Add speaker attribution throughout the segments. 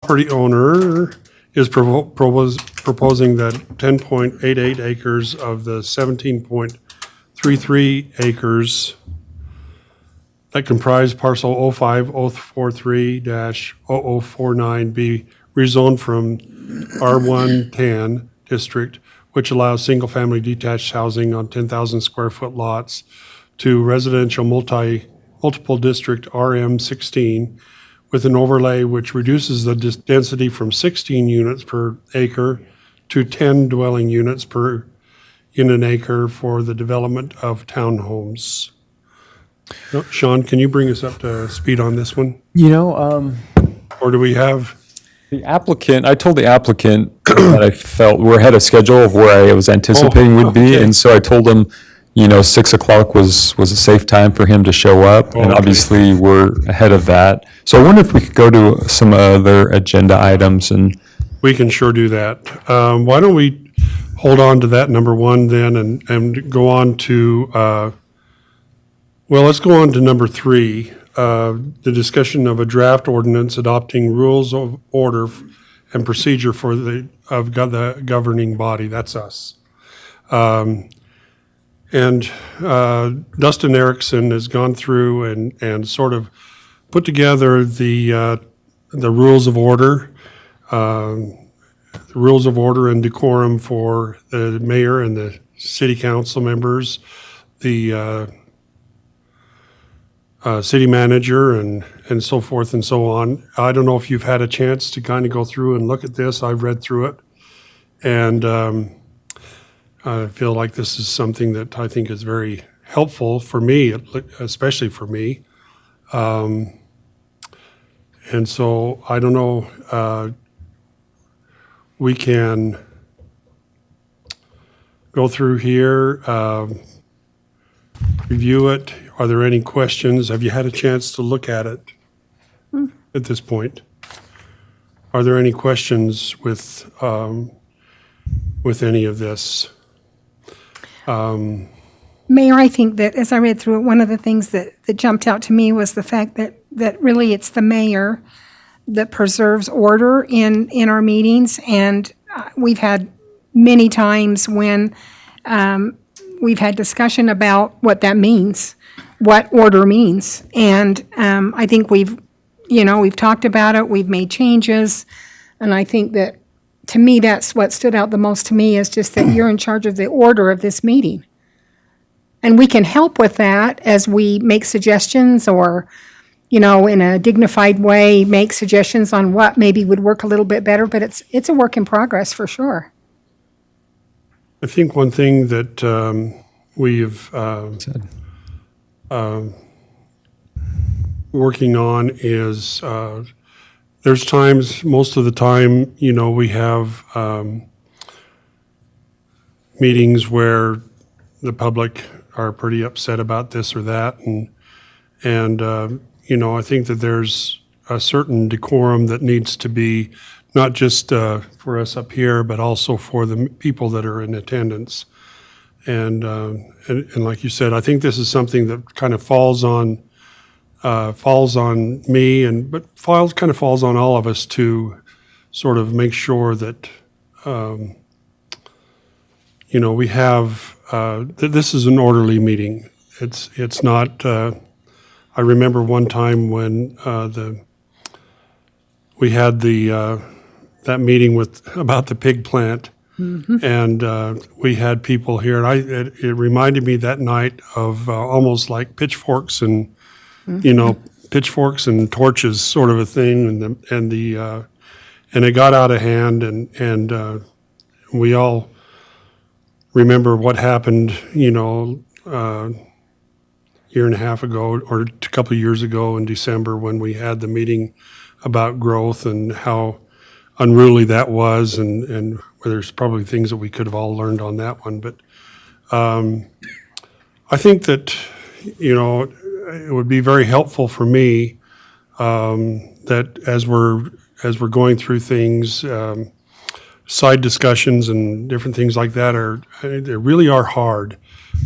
Speaker 1: property owner is proposing that 10.88 acres of the 17.33 acres that comprise parcel 05043-0049 be rezoned from R110 district, which allows single-family detached housing on 10,000 square foot lots, to residential multiple district RM16 with an overlay which reduces the density from 16 units per acre to 10 dwelling units in an acre for the development of townhomes. Sean, can you bring us up to speed on this one? Or do we have?
Speaker 2: The applicant, I told the applicant that I felt we're ahead of schedule of where I was anticipating would be.
Speaker 1: okay.
Speaker 2: And so I told him, 6 o'clock was a safe time for him to show up. And
Speaker 1: okay.
Speaker 2: obviously we're ahead of that. So I wonder if we could go to some other agenda items and.
Speaker 1: We can sure do that. Why don't we hold on to that number one then and go on to, let's go on to number three. The discussion of a draft ordinance adopting rules of order and procedure for the governing body. That's us. And Dustin Erickson has gone through and sort of put together the rules of order, and decorum for the mayor and the city council members, the city manager, and so forth and so on. I don't know if you've had a chance to kind of go through and look at this. I've read through it, and I feel like this is something that I think is very helpful for me, especially for me. And so I don't know, we can go through here, review it. Are there any questions? Have you had a chance to look at it at this point? Are there any questions with any of this?
Speaker 3: Mayor, I think that as I read through it, one of the things that jumped out to me was the fact that really it's the mayor that preserves order in our meetings. And we've had many times when we've had discussion about what that means, what order means. And I think we've talked about it, we've made changes. And I think that, to me, that's what stood out the most to me, is just that you're in charge of the order of this meeting. And we can help with that as we make suggestions, or, in a dignified way, make suggestions on what maybe would work a little bit better, but it's a work in progress for sure.
Speaker 1: I think one thing that we've working on is there's times, most of the time, we have meetings where the public are pretty upset about this or that, and I think that there's a certain decorum that needs to be not just for us up here, but also for the people that are in attendance. And like you said, I think this is something that kind of falls on me, but kind of falls on all of us to sort of make sure that we have that this is an orderly meeting. It's not. I remember one time when we had that meeting about the pig plant. Mm-hmm. And we had people here, and it reminded me that night of almost like pitchforks and pitchforks and torches sort of a thing, and it got out of hand, and we all remember what happened, year and a half ago or a couple of years ago in December, when we had the meeting about growth and how unruly that was, and where there's probably things that we could have all learned on that one. But I think that, it would be very helpful for me that as we're going through things, side discussions and different things like that they really are hard.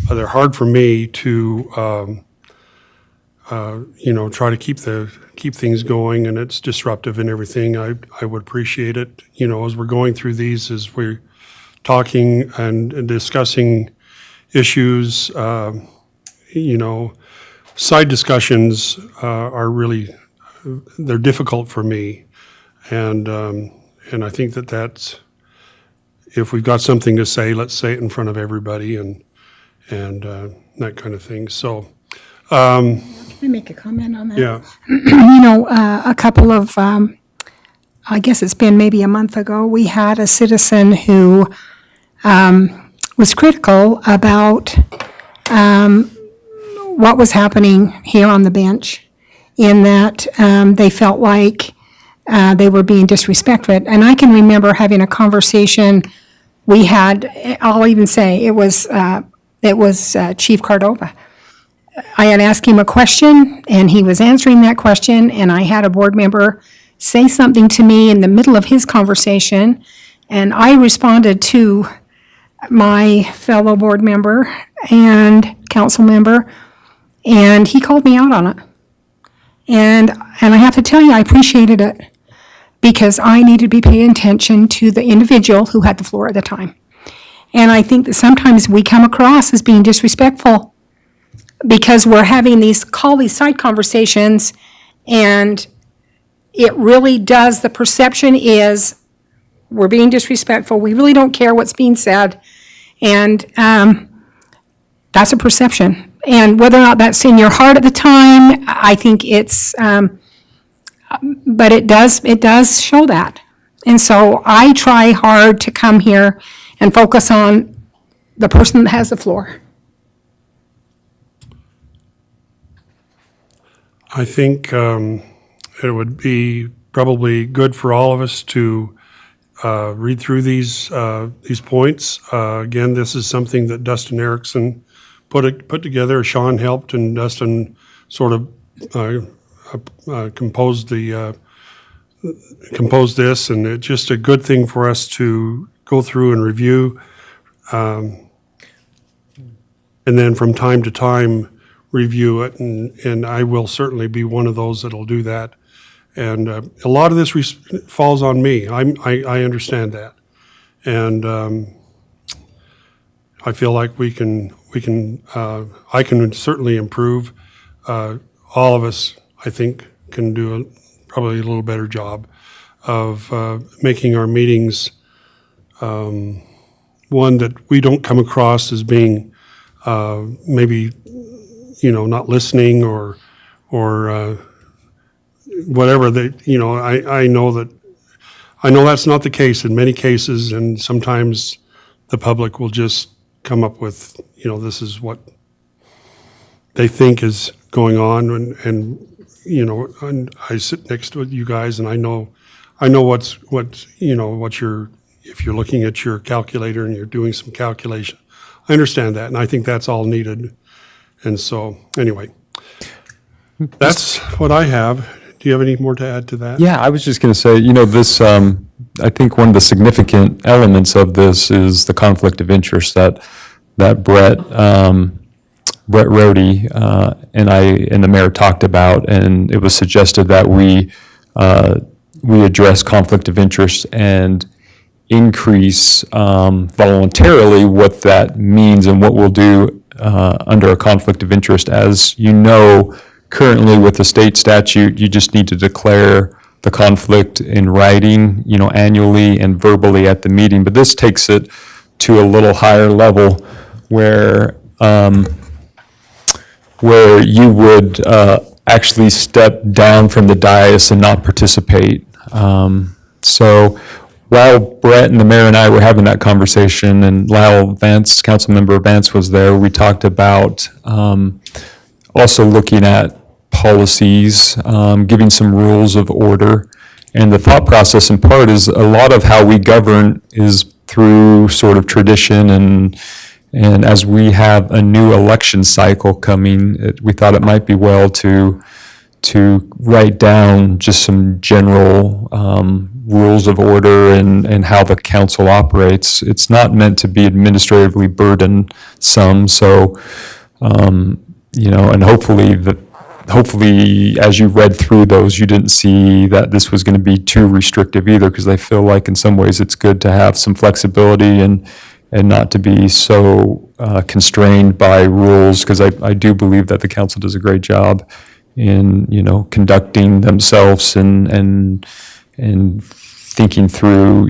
Speaker 1: They're hard for me to try to keep things going, and it's disruptive and everything. I would appreciate it, as we're going through these, as we're talking and discussing issues, side discussions are really, they're difficult for me. And I think that's, if we've got something to say, let's say it in front of everybody and that kind of thing. So,
Speaker 3: Can I make a comment on that?
Speaker 1: yeah,
Speaker 3: A couple of, I guess it's been maybe a month ago, we had a citizen who was critical about what was happening here on the bench, in that they felt like they were being disrespected. And I can remember having a conversation we had, I'll even say, it was Chief Cordova. I had asked him a question, and he was answering that question, and I had a board member say something to me in the middle of his conversation, and I responded to my fellow board member and council member, and he called me out on it. And I have to tell you, I appreciated it, because I needed to be paying attention to the individual who had the floor at the time. And I think that sometimes we come across as being disrespectful because we're having these side conversations, and it really does, the perception is we're being disrespectful. We really don't care what's being said. And that's a perception. And whether or not that's in your heart at the time, I think it's, but it does show that. And so I try hard to come here and focus on the person that has the floor.
Speaker 1: I think it would be probably good for all of us to read through these points. Again, this is something that Dustin Erickson put together. Sean helped, and Dustin sort of composed this, and it's just a good thing for us to go through and review, and then from time to time review it, and I will certainly be one of those that'll do that. And a lot of this falls on me. I understand that, and I feel like I can certainly improve. All of us, I think, can do probably a little better job of making our meetings one that we don't come across as being maybe not listening or whatever. I know that's not the case in many cases, and sometimes the public will just come up with this is what they think is going on, and I sit next to you guys, and I know what you're, if you're looking at your calculator and you're doing some calculation, I understand that, and I think that's all needed. And so, anyway, that's what I have. Do you have any more to add to that?
Speaker 2: Yeah, I was just going to say, this, I think one of the significant elements of this is the conflict of interest that Brett Rohde and I and the mayor talked about, and it was suggested that we address conflict of interest and increase voluntarily what that means and what we'll do under a conflict of interest. As you know, currently with the state statute, you just need to declare the conflict in writing, annually and verbally at the meeting. But this takes it to a little higher level where you would actually step down from the dais and not participate. So while Brett and the mayor and I were having that conversation, and Lyle Vance, Councilmember Vance, was there, we talked about also looking at policies, giving some rules of order. And the thought process in part is a lot of how we govern is through sort of tradition, and as we have a new election cycle coming, we thought it might be well to write down just some general rules of order and how the council operates. It's not meant to be administratively burdensome, so and hopefully hopefully, as you read through those, you didn't see that this was going to be too restrictive either, because I feel like in some ways it's good to have some flexibility and not to be so constrained by rules, because I do believe that the council does a great job in, conducting themselves and thinking through,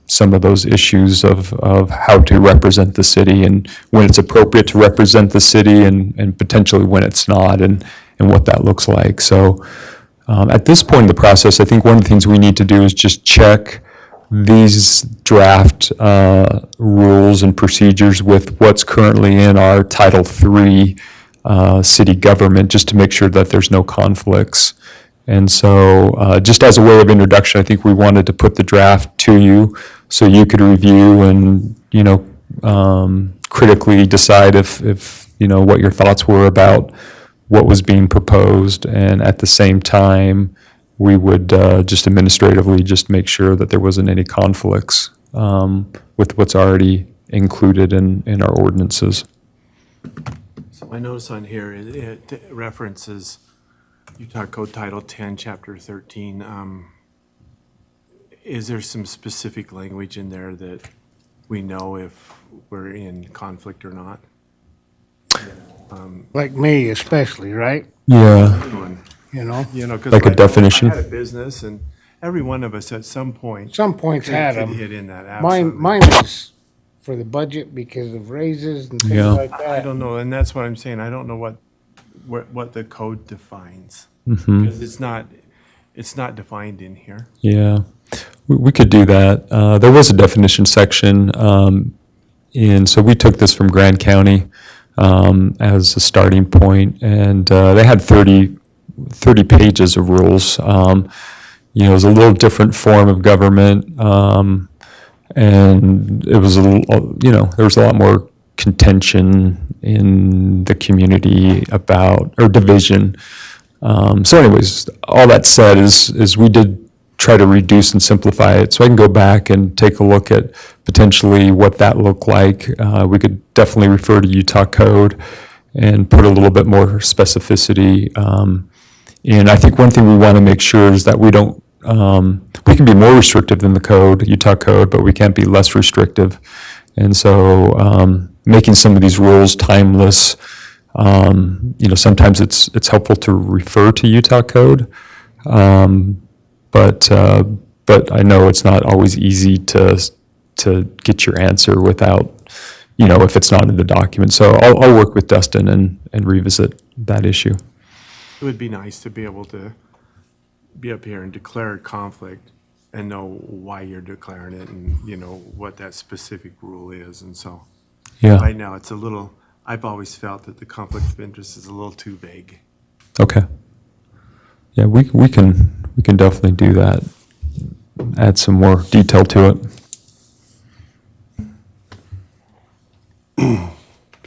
Speaker 2: some of those issues of how to represent the city and when it's appropriate to represent the city and potentially when it's not and what that looks like. So at this point in the process, I think one of the things we need to do is just check these draft rules and procedures with what's currently in our Title III city government, just to make sure that there's no conflicts. And so just as a way of introduction, I think we wanted to put the draft to you so you could review and, critically decide if what your thoughts were about what was being proposed. And at the same time, we would just administratively just make sure that there wasn't any conflicts with what's already included in our ordinances.
Speaker 4: So I notice on here, it references Utah Code Title 10, Chapter 13. Is there some specific language in there that we know if we're in conflict or not?
Speaker 5: Like me especially, right?
Speaker 2: Yeah,
Speaker 5: You know,
Speaker 4: 'Cause
Speaker 2: Like a
Speaker 4: I know
Speaker 2: definition?
Speaker 4: I had a business, and every one of us at some point
Speaker 5: some points had
Speaker 4: could
Speaker 5: them.
Speaker 4: hit in that.
Speaker 5: Mine,
Speaker 4: Absolutely.
Speaker 5: mine was for the budget because of raises and things
Speaker 2: Yeah.
Speaker 5: like
Speaker 4: I
Speaker 5: that.
Speaker 4: don't know, and that's what I'm saying. I don't know what the code defines.
Speaker 2: Mm-hmm.
Speaker 4: Because it's not defined in here.
Speaker 2: yeah. We could do that. There was a definition section, so we took this from Grand County as a starting point, and they had 30 pages of rules. It was a little different form of government, and it was there was a lot more contention in the community about, or division. So anyways, all that said is we did try to reduce and simplify it. So I can go back and take a look at potentially what that looked like. We could definitely refer to Utah Code and put a little bit more specificity. And I think one thing we want to make sure is that we don't, we can be more restrictive than the code, Utah Code, but we can't be less restrictive. And so making some of these rules timeless, sometimes it's helpful to refer to Utah Code. But I know it's not always easy to get your answer without, if it's not in the document. So I'll work with Dustin and revisit that issue.
Speaker 4: It would be nice to be able to be up here and declare a conflict and know why you're declaring it and, what that specific rule is. And so
Speaker 2: Yeah,
Speaker 4: right now, I've always felt that the conflict of interest is a little too vague.
Speaker 2: okay. Yeah, we can definitely do that. Add some more detail to it.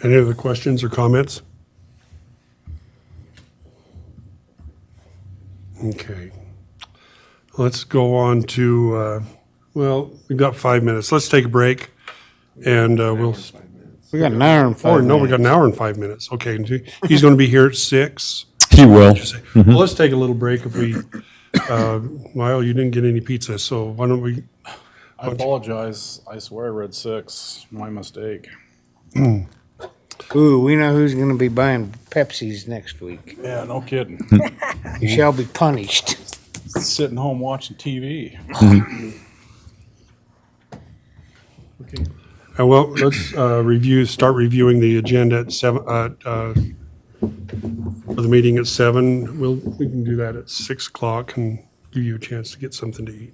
Speaker 1: Any other questions or comments? Okay. Let's go on to, we've got 5 minutes. Let's take a break and we'll,
Speaker 5: We got an hour and 5
Speaker 1: oh, no, we got an
Speaker 5: minutes.
Speaker 1: hour and 5 minutes. Okay. And he's going to be here at 6.
Speaker 2: He will.
Speaker 1: Well, let's take a little break if we, Lyle, you didn't get any pizza, so why don't we,
Speaker 6: I apologize. I swear I read 6. My mistake.
Speaker 5: Ooh, we know who's gonna be buying Pepsis next week.
Speaker 6: Yeah, no kidding.
Speaker 5: You shall be punished.
Speaker 6: Sitting home watching TV.
Speaker 1: well, let's start reviewing the agenda at 7, for the meeting at 7. We can do that at 6 o'clock and give you a chance to get something to eat.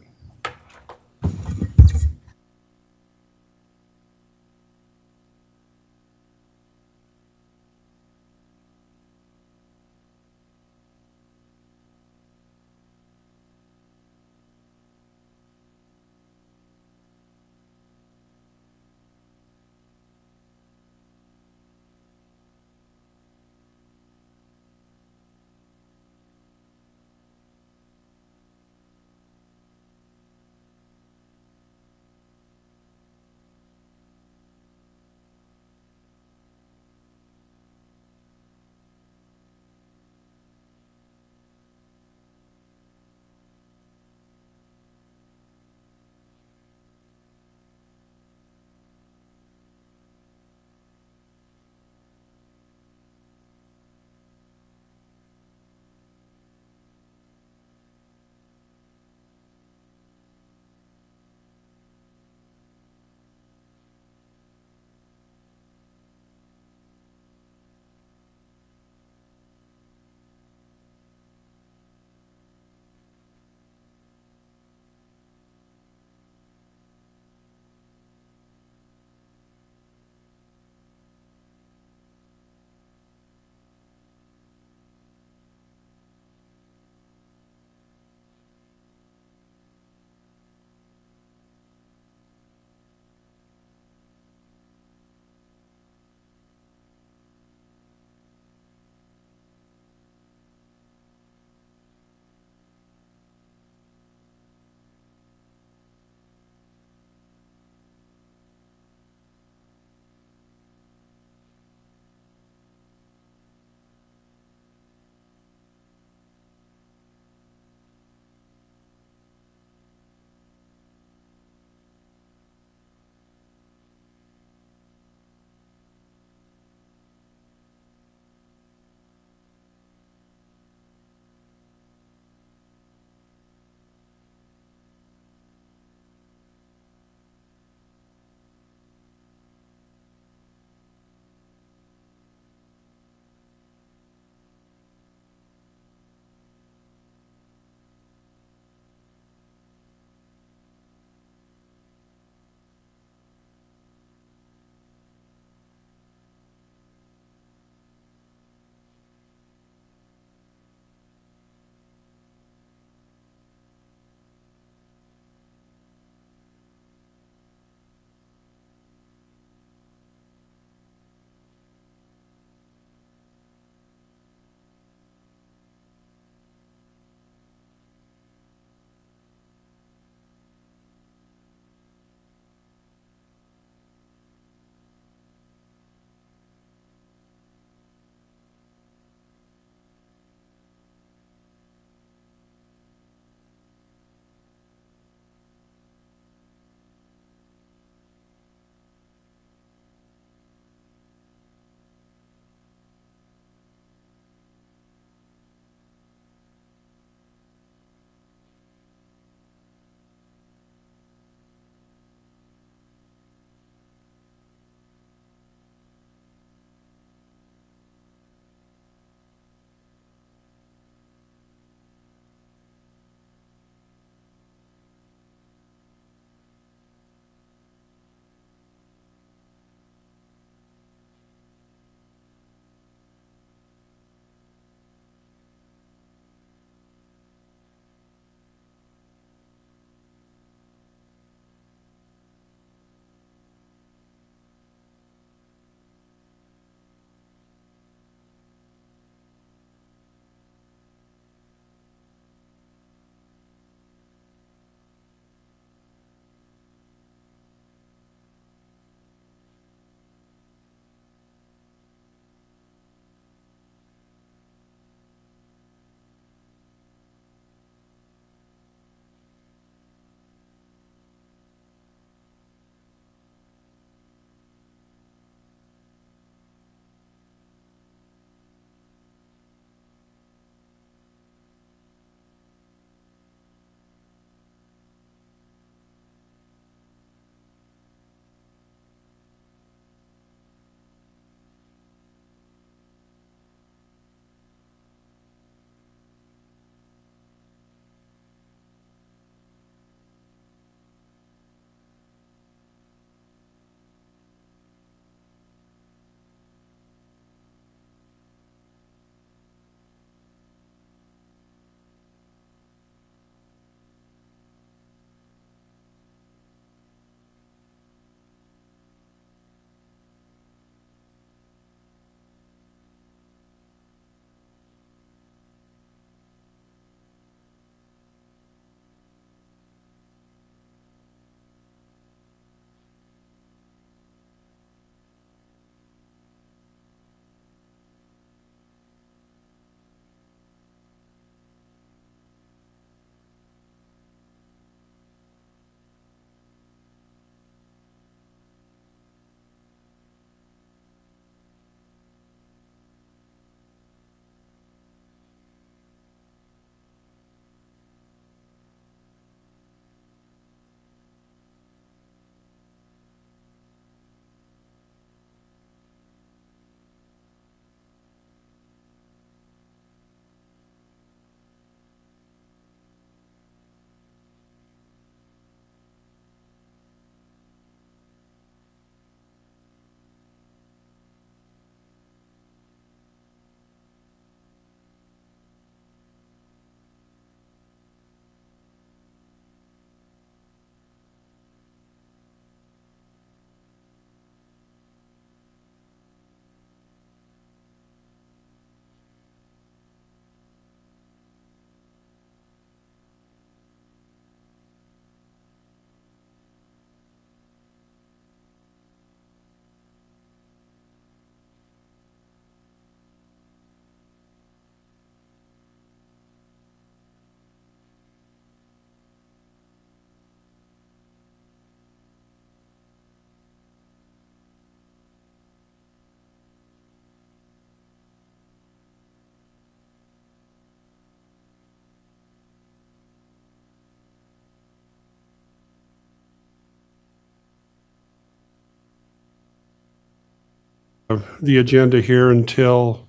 Speaker 1: the agenda here until,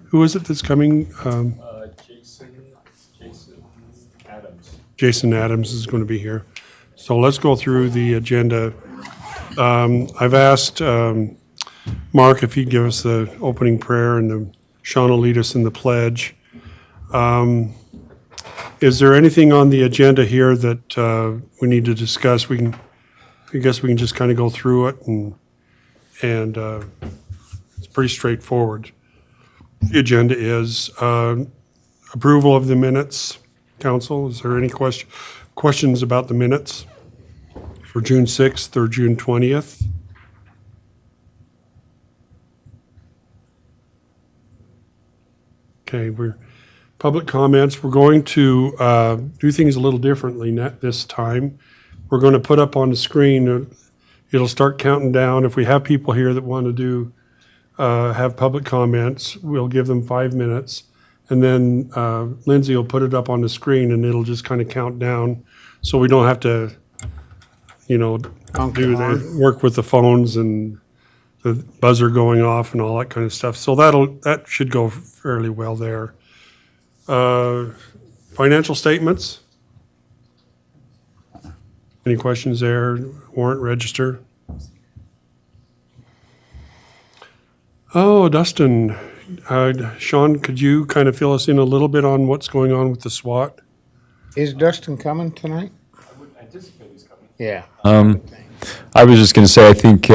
Speaker 1: who is it that's coming? Jason Adams is going to be here. So let's go through the agenda. I've asked Mark if he'd give us the opening prayer, and then Sean will lead us in the pledge. Is there anything on the agenda here that we need to discuss? I guess we can just kind of go through it, and it's pretty straightforward. The agenda is approval of the minutes. Council, is there any questions about the minutes for June 6th or June 20th? Okay, public comments. We're going to do things a little differently this time. We're going to put up on the screen, it'll start counting down. If we have people here that want to have public comments, we'll give them 5 minutes. And then Lindsay will put it up on the screen, and it'll just kind of count down, so we don't have to, work with the phones and the buzzer going off and all that kind of stuff. So that should go fairly well there. Financial statements? Any questions there? Warrant register? Oh, Dustin. Sean, could you kind of fill us in a little bit on what's going on with the SWAT?
Speaker 5: Is Dustin coming tonight?
Speaker 2: I would anticipate he's coming.
Speaker 5: Yeah.
Speaker 2: I was just going to say, I think,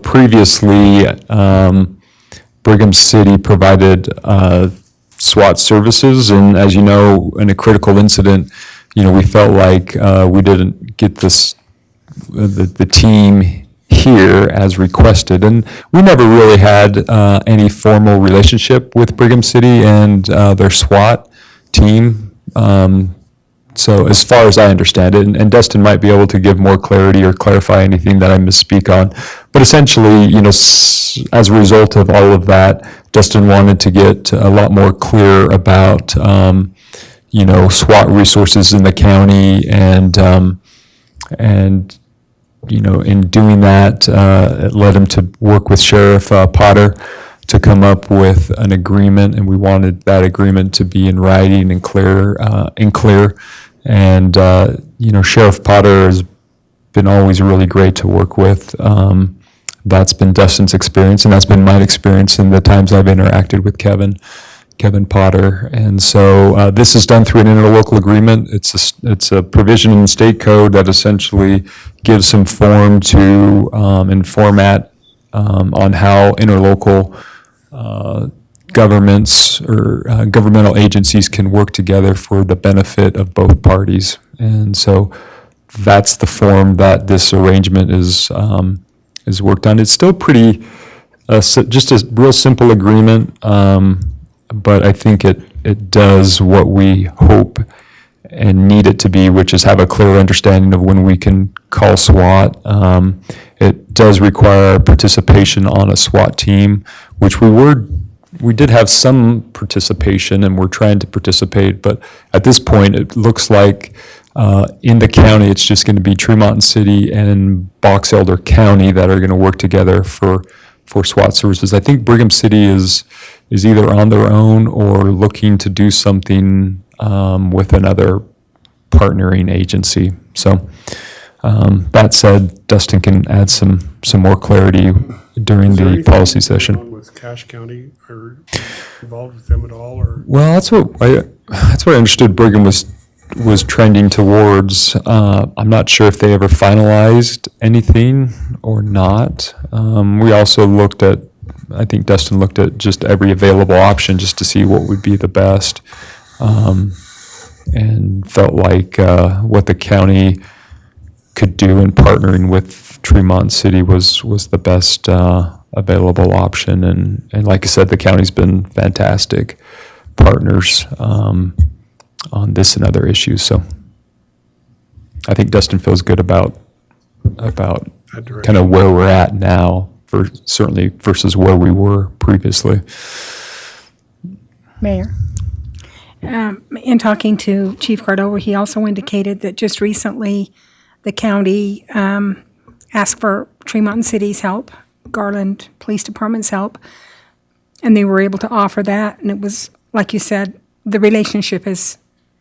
Speaker 2: previously, Brigham City provided SWAT services, and as you know, in a critical incident, we felt like we didn't get the team here as requested, and we never really had any formal relationship with Brigham City and their SWAT team. So as far as I understand it, and Dustin might be able to give more clarity or clarify anything that I misspeak on, but essentially, as a result of all of that, Dustin wanted to get a lot more clear about, SWAT resources in the county, and in doing that, it led him to work with Sheriff Potter to come up with an agreement, and we wanted that agreement to be in writing and clear. And Sheriff Potter has been always really great to work with. That's been Dustin's experience, and that's been my experience in the times I've interacted with Kevin Potter. And so this is done through an interlocal agreement. It's a provision in the state code that essentially gives some form to and format on how interlocal governments or governmental agencies can work together for the benefit of both parties. And so that's the form that this arrangement is worked on. It's still pretty, just a real simple agreement, but I think it does what we hope and need it to be, which is have a clear understanding of when we can call SWAT. It does require participation on a SWAT team, which we did have some participation, and we're trying to participate, but at this point, it looks like in the county, it's just going to be Tremont City and Box Elder County that are going to work together for SWAT services. I think Brigham City is either on their own or looking to do something with another partnering agency. So that said, Dustin can add some more clarity during
Speaker 1: Is there
Speaker 2: the
Speaker 1: anything
Speaker 2: policy
Speaker 1: going
Speaker 2: session.
Speaker 1: on with Cache County, or involved with them at all, or?
Speaker 2: Well, that's what I understood Brigham was trending towards. I'm not sure if they ever finalized anything or not. We also I think Dustin looked at just every available option just to see what would be the best, and felt like what the county could do in partnering with Tremont City was the best available option. And like I said, the county's been fantastic partners on this and other issues. So I think Dustin feels good about kind of where we're at now, certainly versus where we were previously.
Speaker 3: Mayor, in talking to Chief Cordova, he also indicated that just recently the county asked for Tremont City's help Garland Police Department's help. And they were able to offer that. And it was, like you said, the relationship is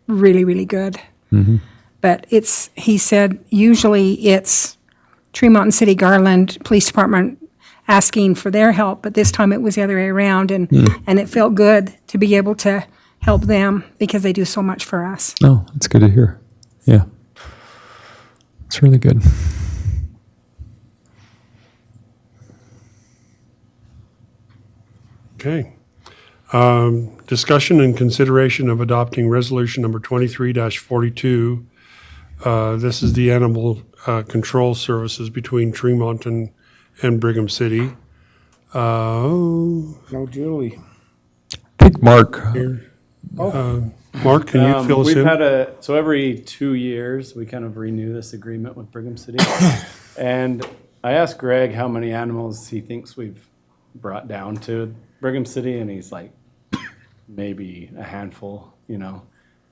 Speaker 3: really, really good. But he said, usually it's Tremont and City Garland Police Department asking for their help, but this time it was the other way around. And it felt good to be able to help them because they do so much for us.
Speaker 2: Oh, that's good to hear. Yeah. It's really good.
Speaker 1: Okay. Discussion and consideration of adopting resolution number 23-42. This is the animal control services between Tremont and Brigham City.
Speaker 5: No, Julie.
Speaker 2: I think Mark,
Speaker 1: Mark, can you fill us
Speaker 7: We've
Speaker 1: in?
Speaker 7: had so every 2 years, we kind of renew this agreement with Brigham City. And I asked Greg how many animals he thinks we've brought down to Brigham City, and he's like, maybe a handful,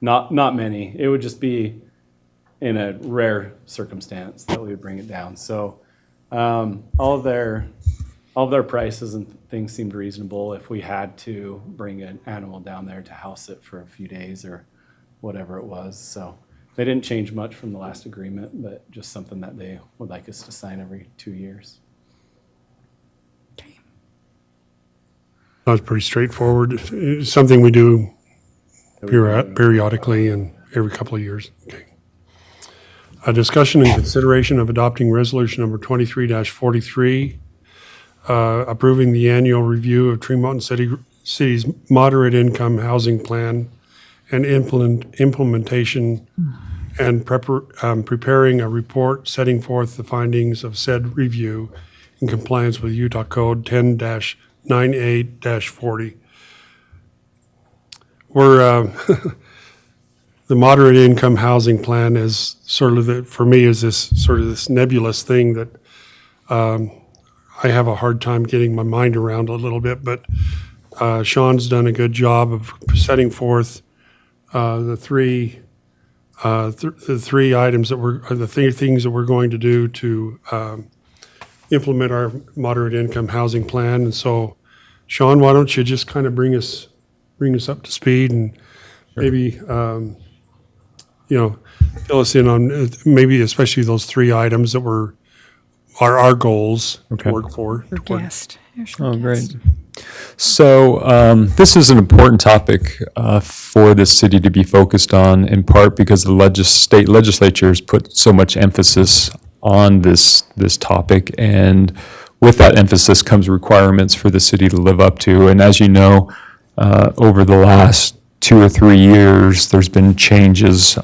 Speaker 7: not many. It would just be in a rare circumstance that we would bring it down. So all of their prices and things seemed reasonable if we had to bring an animal down there to house it for a few days or whatever it was. So they didn't change much from the last agreement, but just something that they would like us to sign every 2 years.
Speaker 1: That's pretty straightforward. It's something we do periodically and every couple of years. Okay. A discussion and consideration of adopting resolution number 23-43, approving the annual review of Tremont City's moderate income housing plan and implementation and preparing a report setting forth the findings of said review in compliance with Utah Code 10-98-40. We're the moderate income housing plan is sort of for me is this nebulous thing that I have a hard time getting my mind around a little bit, but Sean's done a good job of setting forth the three items that things that we're going to do to implement our moderate income housing plan. And so, Sean, why don't you just kind of bring us up to speed and maybe fill us in on maybe especially those three items that are our goals
Speaker 2: Okay.
Speaker 1: to work for.
Speaker 3: Your guest. Here's your
Speaker 2: oh,
Speaker 3: guest.
Speaker 2: great. So this is an important topic for the city to be focused on, in part because the state legislature has put so much emphasis on this topic, and with that emphasis comes requirements for the city to live up to. And as you know, over the last 2 or 3 years, there's been changes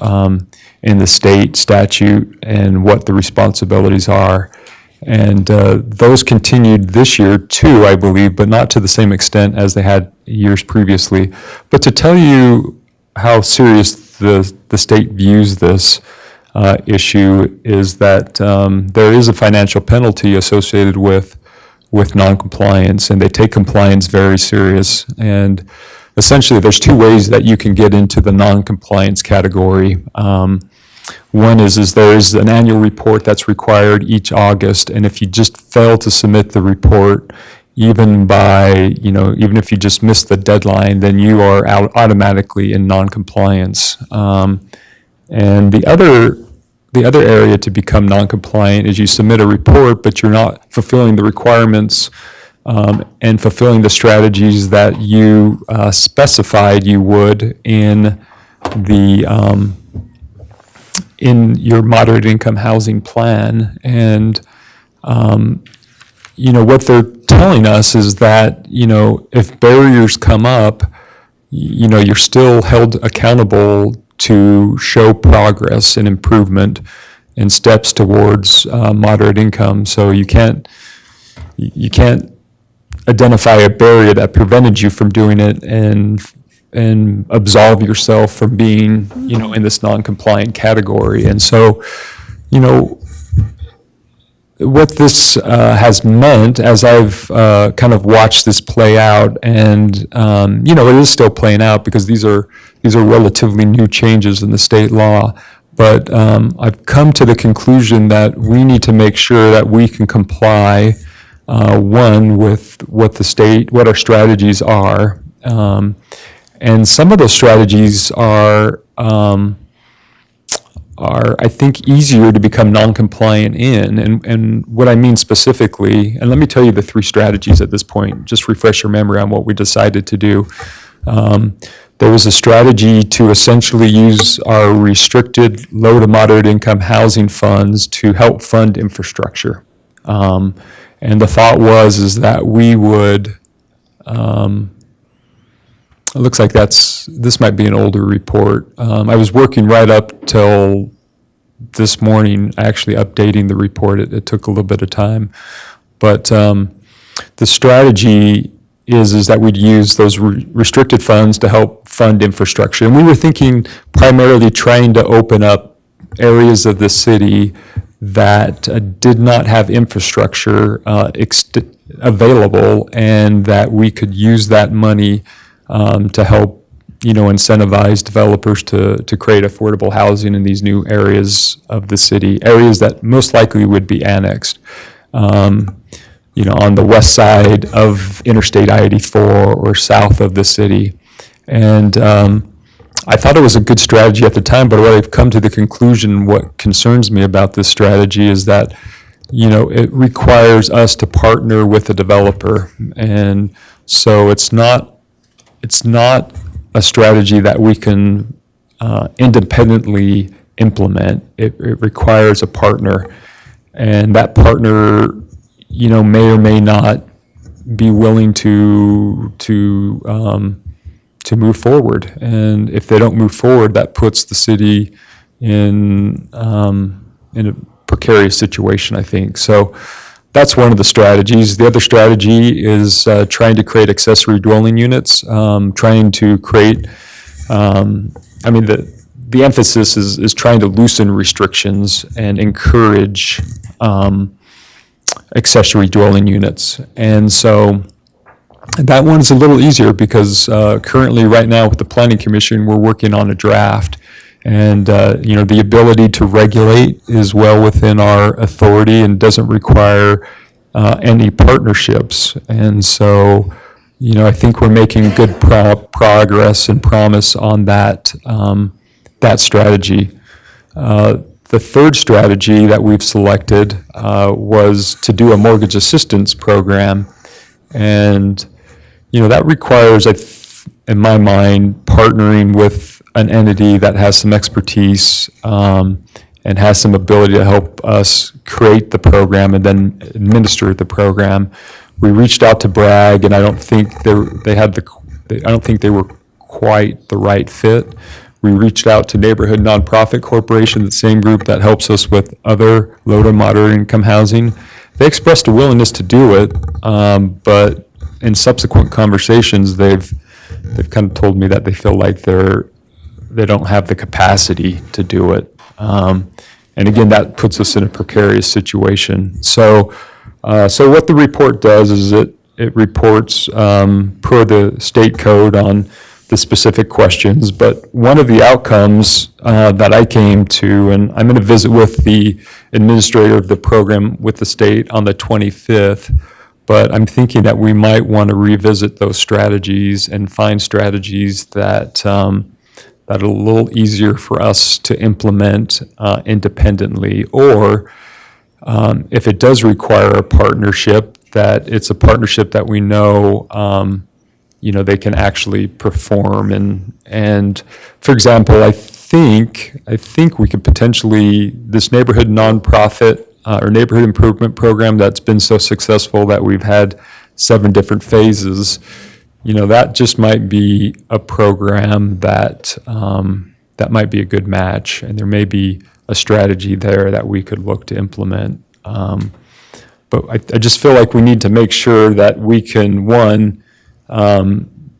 Speaker 2: in the state statute and what the responsibilities are. And those continued this year too, I believe, but not to the same extent as they had years previously. But to tell you how serious the state views this issue is that there is a financial penalty associated with noncompliance, and they take compliance very serious. And essentially, there's 2 ways that you can get into the noncompliance category. One is there is an annual report that's required each August, and if you just fail to submit the report, even if you just miss the deadline, then you are automatically in noncompliance. And the other area to become noncompliant is you submit a report, but you're not fulfilling the requirements and fulfilling the strategies that you specified you would in your moderate income housing plan. And what they're telling us is that if barriers come up, you're still held accountable to show progress and improvement and steps towards moderate income. So you can't identify a barrier that prevented you from doing it and absolve yourself from being, in this non-compliant category. And so, what this has meant, as I've kind of watched this play out, and it is still playing out because these are relatively new changes in the state law. But I've come to the conclusion that we need to make sure that we can comply one, with what our strategies are. And some of those strategies are, I think, easier to become non-compliant in. And what I mean specifically, and let me tell you the 3 strategies at this point, just refresh your memory on what we decided to do. There was a strategy to essentially use our restricted low to moderate income housing funds to help fund infrastructure. And the thought is that we would, it looks like this might be an older report. I was working right up till this morning, actually updating the report. It took a little bit of time. But the strategy is that we'd use those restricted funds to help fund infrastructure. And we were thinking primarily trying to open up areas of the city that did not have infrastructure available, and that we could use that money to help, incentivize developers to create affordable housing in these new areas of the city, areas that most likely would be annexed. On the west side of Interstate I-84 or south of the city. And I thought it was a good strategy at the time, but what I've come to the conclusion, what concerns me about this strategy is that, it requires us to partner with the developer. And so it's not a strategy that we can independently implement. It requires a partner. And that partner, may or may not be willing to move forward. And if they don't move forward, that puts the city in a precarious situation, I think. So that's one of the strategies. The other strategy is trying to create accessory dwelling units, trying to create, the emphasis is trying to loosen restrictions and encourage accessory dwelling units. And so that one is a little easier because currently, right now, with the Planning Commission, we're working on a draft. And, the ability to regulate is well within our authority and doesn't require any partnerships. And so, I think we're making good progress and promise on that, that strategy. The third strategy that we've selected was to do a mortgage assistance program. And, that requires, in my mind, partnering with an entity that has some expertise and has some ability to help us create the program and then administer the program. We reached out to Bragg, and I don't think they were quite the right fit. We reached out to Neighborhood Nonprofit Corporation, the same group that helps us with other low to moderate income housing. They expressed a willingness to do it, but in subsequent conversations, they've kind of told me that they feel like they don't have the capacity to do it. And again, that puts us in a precarious situation. So what the report does is it reports per the state code on the specific questions, but one of the outcomes that I came to, and I'm going to visit with the administrator of the program with the state on the 25th, but I'm thinking that we might want to revisit those strategies and find strategies that that are a little easier for us to implement independently, or if it does require a partnership, that it's a partnership that we know they can actually perform. And for example, I think we could potentially, this neighborhood nonprofit or neighborhood improvement program that's been so successful that we've had 7 different phases, that just might be a program that that might be a good match, and there may be a strategy there that we could look to implement. But I just feel like we need to make sure that we can, one,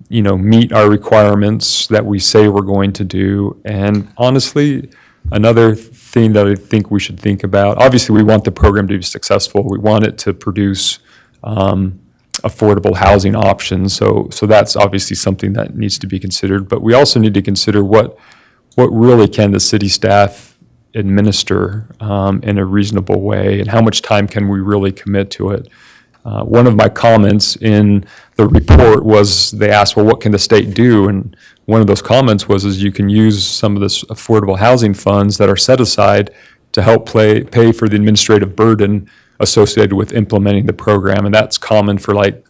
Speaker 2: meet our requirements that we say we're going to do. And honestly, another thing that I think we should think about, obviously we want the program to be successful. We want it to produce affordable housing options. So that's obviously something that needs to be considered. But we also need to consider what really can the city staff administer in a reasonable way, and how much time can we really commit to it. One of my comments in the report was, they asked, well, what can the state do? And one of those comments was, is you can use some of this affordable housing funds that are set aside to help pay for the administrative burden associated with implementing the program. And that's common for like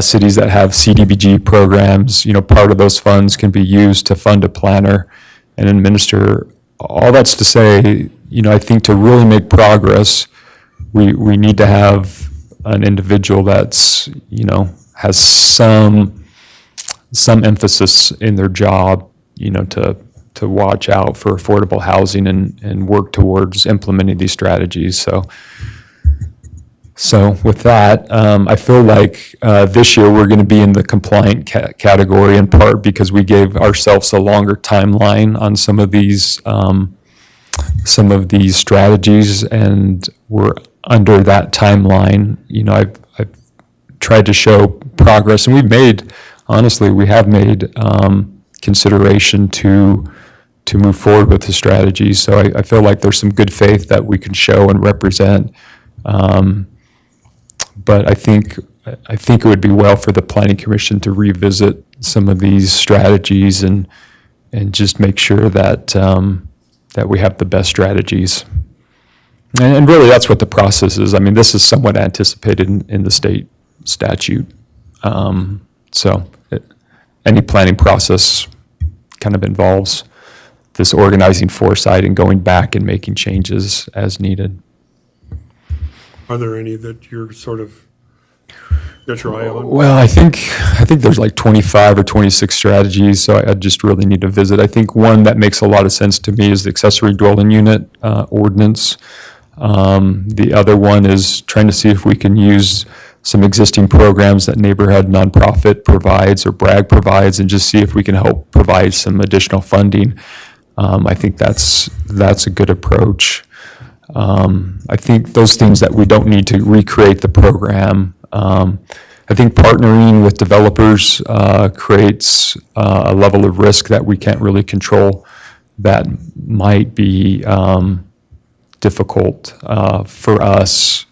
Speaker 2: cities that have CDBG programs. Part of those funds can be used to fund a planner and administer. All that's to say, I think to really make progress, we need to have an individual that's, has some emphasis in their job, to watch out for affordable housing and work towards implementing these strategies. So with that, I feel like this year we're going to be in the compliant category, in part because we gave ourselves a longer timeline on some of these strategies, and we're under that timeline. I've tried to show progress, and we have made consideration to move forward with the strategies. So I feel like there's some good faith that we can show and represent. But I think it would be well for the Planning Commission to revisit some of these strategies and just make sure that that we have the best strategies. And really, that's what the process is. I mean, this is somewhat anticipated in the state statute. Any planning process kind of involves this organizing foresight and going back and making changes as needed.
Speaker 1: Are there any that you're sort of got your eye on?
Speaker 2: Well, I think there's like 25 or 26 strategies, so I just really need to visit. I think one that makes a lot of sense to me is the accessory dwelling unit ordinance. The other one is trying to see if we can use some existing programs that Neighborhood Nonprofit provides or BRAG provides, and just see if we can help provide some additional funding. I think that's a good approach. I think those things that we don't need to recreate the program. I think partnering with developers creates a level of risk that we can't really control that might be difficult for us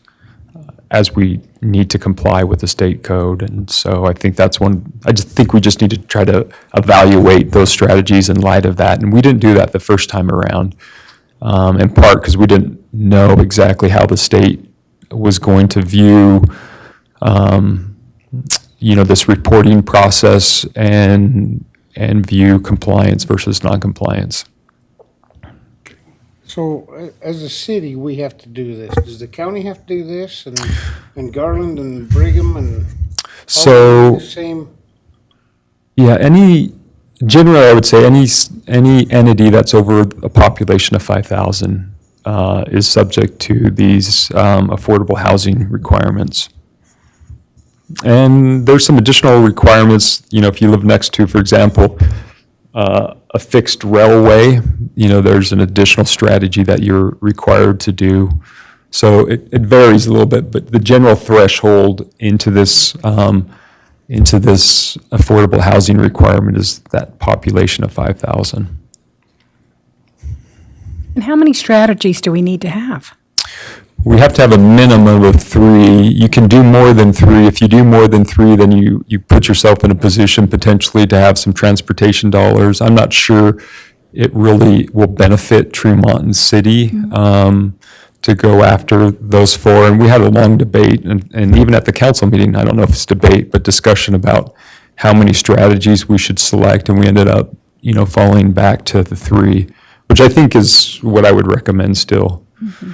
Speaker 2: as we need to comply with the state code. And so I think that's one. I just think we just need to try to evaluate those strategies in light of that. And we didn't do that the first time around, in part because we didn't know exactly how the state was going to view this reporting process and view compliance versus non-compliance.
Speaker 5: So as a city, we have to do this. Does the county have to do this, and Garland and Brigham and all the same?
Speaker 2: Yeah, generally I would say any entity that's over a population of 5,000 is subject to these affordable housing requirements. And there's some additional requirements, if you live next to, for example, a fixed railway, there's an additional strategy that you're required to do. So it varies a little bit, but the general threshold into this affordable housing requirement is that population of 5,000.
Speaker 3: And how many strategies do we need to have?
Speaker 2: We have to have a minimum of 3. You can do more than 3. If you do more than 3, then you put yourself in a position potentially to have some transportation dollars. I'm not sure it really will benefit Tremont and City to go after those 4. And we had a long debate, and even at the council meeting, I don't know if it's debate, but discussion about how many strategies we should select, and we ended up, falling back to the 3, which I think is what I would recommend still.
Speaker 3: Mm-hmm.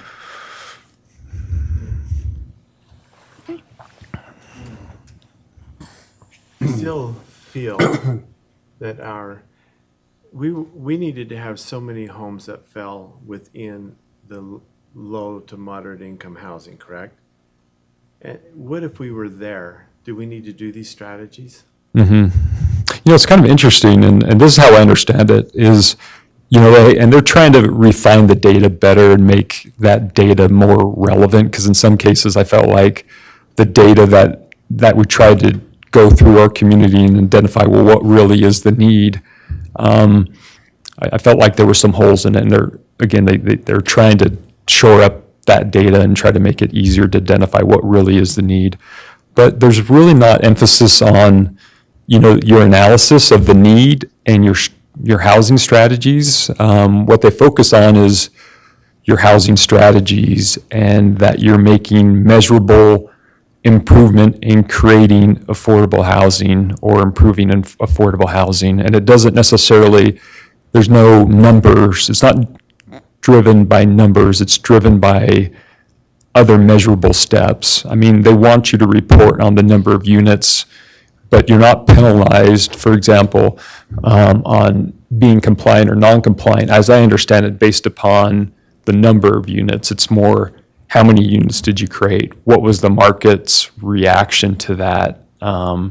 Speaker 4: I still feel that we needed to have so many homes that fell within the low to moderate income housing, correct? And what if we were there? Do we need to do these strategies?
Speaker 2: It's kind of interesting, and this is how I understand it, is, and they're trying to refine the data better and make that data more relevant, because in some cases I felt like the data that we tried to go through our community and identify, well, what really is the need. I felt like there were some holes in it, and they're trying to shore up that data and try to make it easier to identify what really is the need. But there's really not emphasis on, your analysis of the need and your housing strategies. What they focus on is your housing strategies and that you're making measurable improvement in creating affordable housing or improving affordable housing. And it doesn't necessarily, there's no numbers. It's not driven by numbers. It's driven by other measurable steps. I mean, they want you to report on the number of units, but you're not penalized, for example, on being compliant or non-compliant, as I understand it, based upon the number of units. It's more, how many units did you create? What was the market's reaction to that? I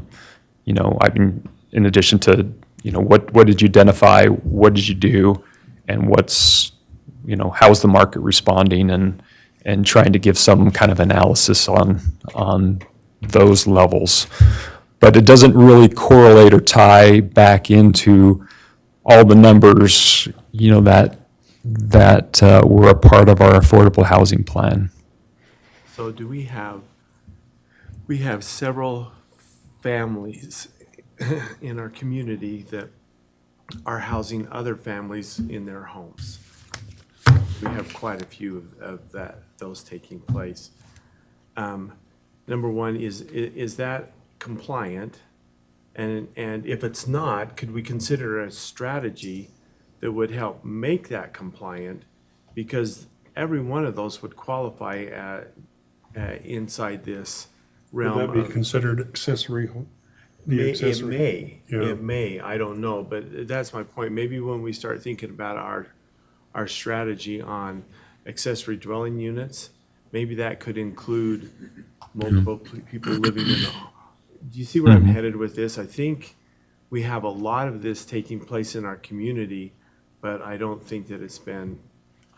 Speaker 2: mean, in addition to, what did you identify? What did you do? And how's the market responding? And trying to give some kind of analysis on those levels. But it doesn't really correlate or tie back into all the numbers, that were a part of our affordable housing plan.
Speaker 4: So do we have several families in our community that are housing other families in their homes. We have quite a few of those taking place. Number one, is that compliant? And if it's not, could we consider a strategy that would help make that compliant? Because every one of those would qualify inside this realm.
Speaker 1: Would that be
Speaker 4: of-
Speaker 1: considered accessory home? The
Speaker 4: It
Speaker 1: accessory?
Speaker 4: may,
Speaker 1: Yeah.
Speaker 4: it may, I don't know, but that's my point. Maybe when we start thinking about our strategy on accessory dwelling units, maybe that could include multiple people living in the home. Do you see where I'm headed with this? I think we have a lot of this taking place in our community, but I don't think that it's been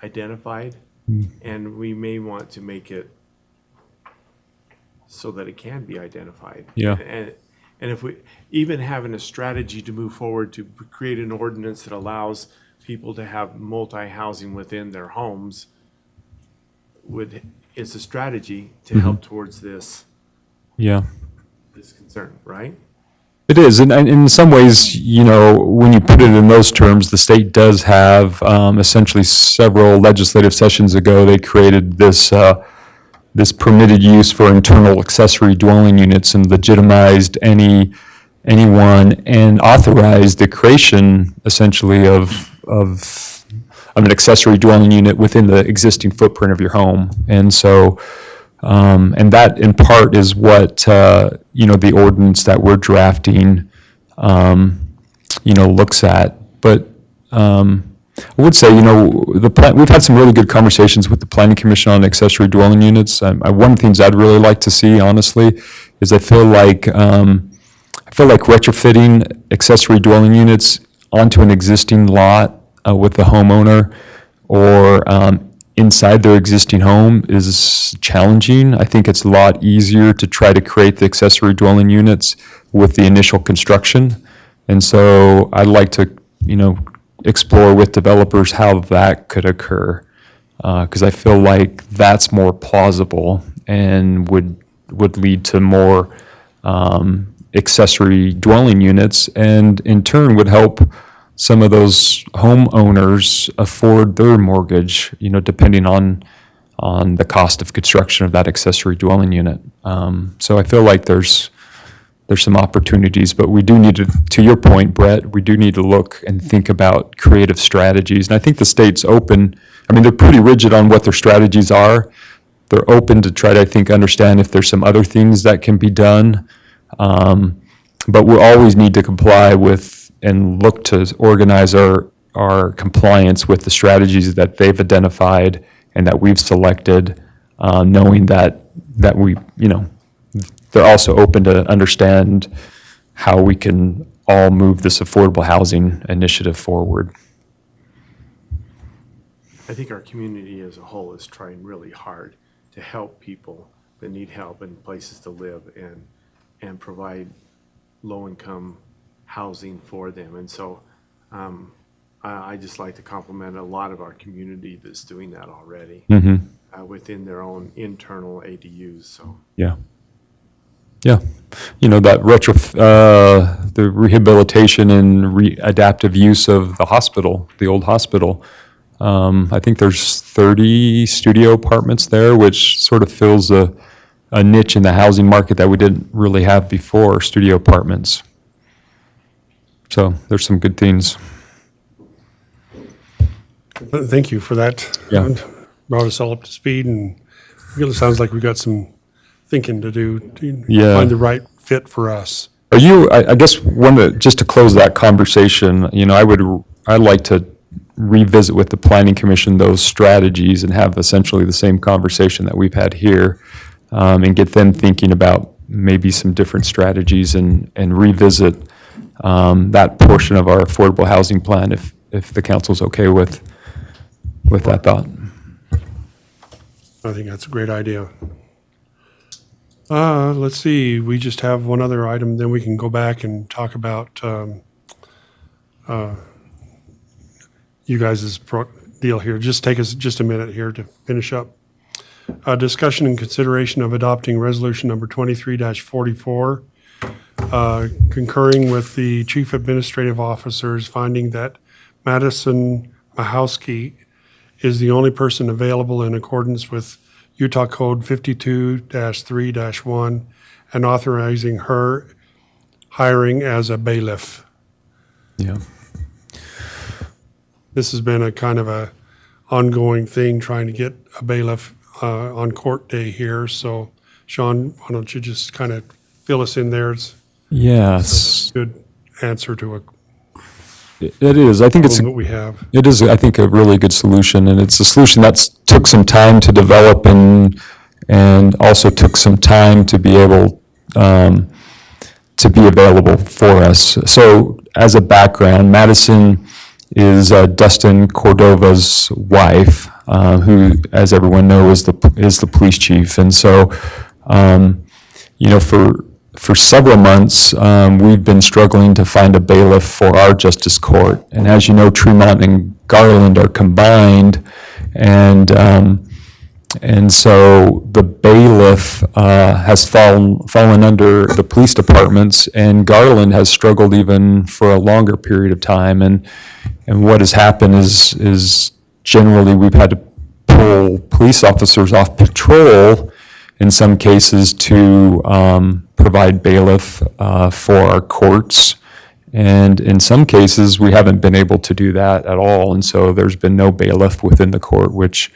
Speaker 4: identified. And we may want to make it so that it can be identified.
Speaker 2: Yeah.
Speaker 4: And if we, even having a strategy to move forward to create an ordinance that allows people to have multi-housing within their homes is a strategy to help towards this
Speaker 2: Yeah.
Speaker 4: concern, right?
Speaker 2: It is, and in some ways, when you put it in those terms, the state does have essentially several legislative sessions ago, they created this permitted use for internal accessory dwelling units and legitimized anyone and authorized the creation essentially of an accessory dwelling unit within the existing footprint of your home. And so, and that in part is what, the ordinance that we're drafting, looks at. But I would say, we've had some really good conversations with the Planning Commission on accessory dwelling units. One of the things I'd really like to see, honestly, is I feel like retrofitting accessory dwelling units onto an existing lot with the homeowner or inside their existing home is challenging. I think it's a lot easier to try to create the accessory dwelling units with the initial construction. And so I'd like to, explore with developers how that could occur. Because I feel like that's more plausible and would lead to more accessory dwelling units, and in turn would help some of those homeowners afford their mortgage, depending on the cost of construction of that accessory dwelling unit. So I feel like there's some opportunities, but we do need to your point, Brett, we do need to look and think about creative strategies. And I think the state's open. I mean, they're pretty rigid on what their strategies are. They're open to try to, I think, understand if there's some other things that can be done. But we always need to comply with and look to organize our compliance with the strategies that they've identified and that we've selected, knowing that we, they're also open to understand how we can all move this affordable housing initiative forward.
Speaker 4: I think our community as a whole is trying really hard to help people that need help and places to live and provide low-income housing for them. And so I just like to compliment a lot of our community that's doing that already. within their own internal ADUs, so.
Speaker 2: Yeah. Yeah. You know, that the rehabilitation and adaptive use of the hospital, the old hospital. I think there's 30 studio apartments there, which sort of fills a niche in the housing market that we didn't really have before, studio apartments. So there's some good things.
Speaker 1: Thank you for that.
Speaker 2: Yeah.
Speaker 1: Brought us all up to speed, and it really sounds like we got some thinking to do to
Speaker 2: Yeah.
Speaker 1: find the right fit for us.
Speaker 2: Are you, I guess, just to close that conversation, you know, I'd like to revisit with the planning commission those strategies and have essentially the same conversation that we've had here, and get them thinking about maybe some different strategies and revisit that portion of our affordable housing plan if the council's okay with that thought.
Speaker 1: I think that's a great idea. Let's see, we just have one other item, then we can go back and talk about you guys' deal here. Just take us just a minute here to finish up. Discussion and consideration of adopting resolution number 23-44, concurring with the chief administrative officers finding that Madison Mahowski is the only person available in accordance with Utah Code 52-3-1 and authorizing her hiring as a bailiff.
Speaker 2: Yeah.
Speaker 1: This has been a kind of a ongoing thing, trying to get a bailiff on court day here. So Sean, why don't you just kind of fill us in there? It's
Speaker 2: Yes,
Speaker 1: a good answer to a
Speaker 2: it is. I think it's
Speaker 1: problem that we have.
Speaker 2: It is, I think, a really good solution, and it's a solution that's took some time to develop and also took some time to be able to be available for us. So, as a background, Madison is Dustin Cordova's wife, who, as everyone knows, is the police chief, and so, you know, for several months, we've been struggling to find a bailiff for our justice court. And as you know, Tremont and Garland are combined, and so the bailiff has fallen under the police departments, and Garland has struggled even for a longer period of time. And what has happened is generally we've had to pull police officers off patrol in some cases to provide bailiff for our courts. And in some cases, we haven't been able to do that at all. And so there's been no bailiff within the court, which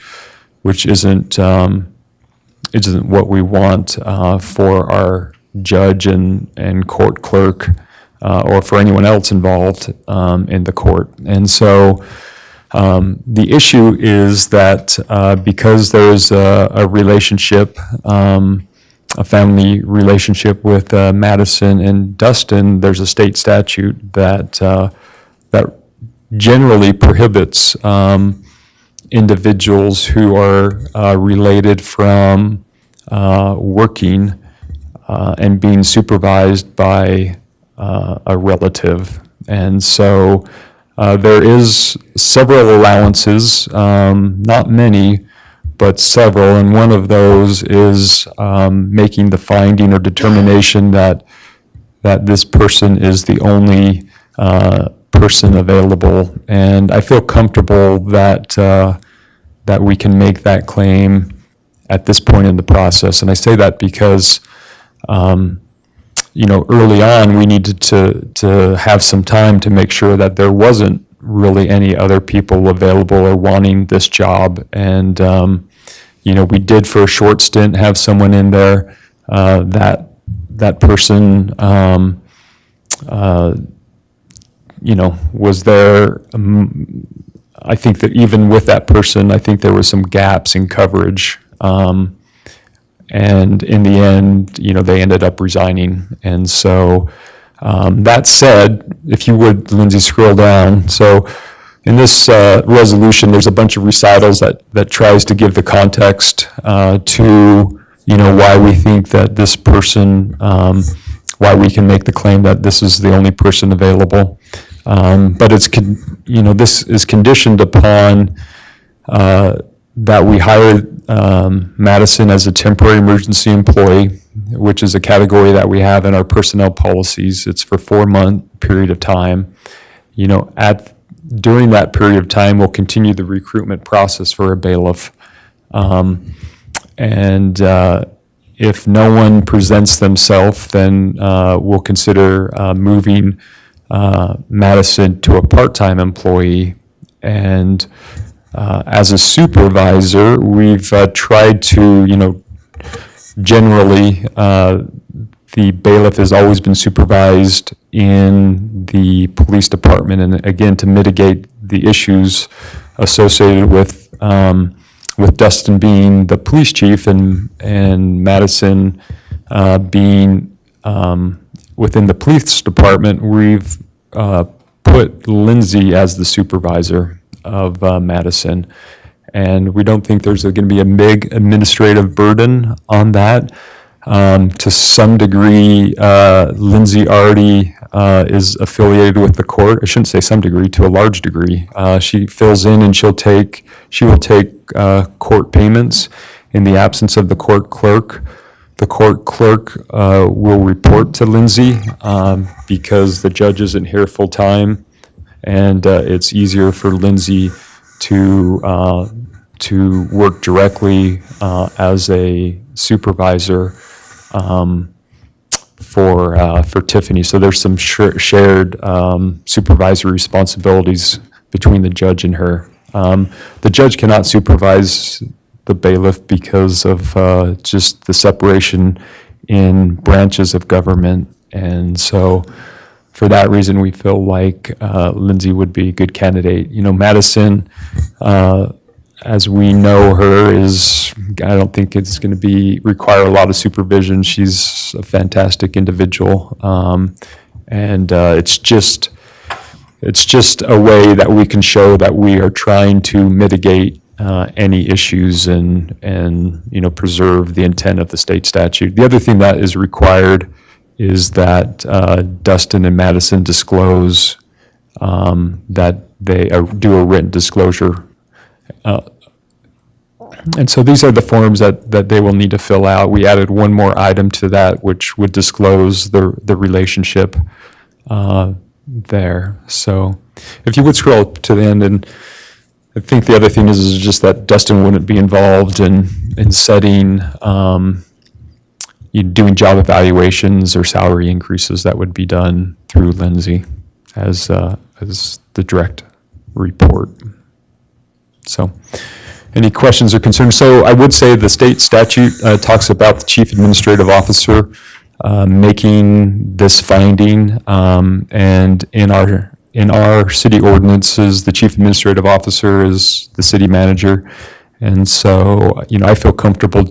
Speaker 2: isn't what we want for our judge and court clerk or for anyone else involved in the court. And so the issue is that because there's a relationship, a family relationship with Madison and Dustin, there's a state statute that generally prohibits individuals who are related from working and being supervised by a relative. And so there is several allowances, not many, but several, and one of those is making the finding or determination that this person is the only person available. And I feel comfortable that we can make that claim at this point in the process. And I say that because you know, early on, we needed to have some time to make sure that there wasn't really any other people available or wanting this job. And, you know, we did for a short stint have someone in there that person, you know, was there. I think that even with that person, I think there was some gaps in coverage. And in the end, you know, they ended up resigning. And so that said, if you would, Lindsay, scroll down. So in this resolution, there's a bunch of recitals that tries to give the context to, you know, why we think that this person, why we can make the claim that this is the only person available. But it's, you know, this is conditioned upon that we hired Madison as a temporary emergency employee, which is a category that we have in our personnel policies. It's for 4-month period of time. During that period of time, we'll continue the recruitment process for a bailiff. And if no one presents themselves, then we'll consider moving Madison to a part-time employee. And as a supervisor, we've tried to, generally, the bailiff has always been supervised in the police department, and again, to mitigate the issues associated with Dustin being the police chief and Madison being within the police department, we've put Lindsay as the supervisor of Madison. And we don't think there's going to be a big administrative burden on that. To some degree, Lindsay already is affiliated with the court. I shouldn't say some degree, to a large degree. She fills in and she will take court payments in the absence of the court clerk. The court clerk will report to Lindsay because the judge isn't here full time, and it's easier for Lindsay to work directly as a supervisor for Tiffany. So there's some shared supervisory responsibilities between the judge and her. The judge cannot supervise the bailiff because of just the separation in branches of government. And so for that reason, we feel like Lindsay would be a good candidate. Madison, as we know her, I don't think it's going to require a lot of supervision. She's a fantastic individual. And it's just a way that we can show that we are trying to mitigate any issues and preserve the intent of the state statute. The other thing that is required is that Dustin and Madison disclose that they do a written disclosure. And so these are the forms that they will need to fill out. We added one more item to that, which would disclose the relationship there. So if you would scroll to the end, and I think the other thing is just that Dustin wouldn't be involved in setting, doing job evaluations or salary increases. That would be done through Lindsay as the direct report. So any questions or concerns? So I would say the state statute talks about the chief administrative officer making this finding, and in our city ordinances, the chief administrative officer is the city manager. And so, I feel comfortable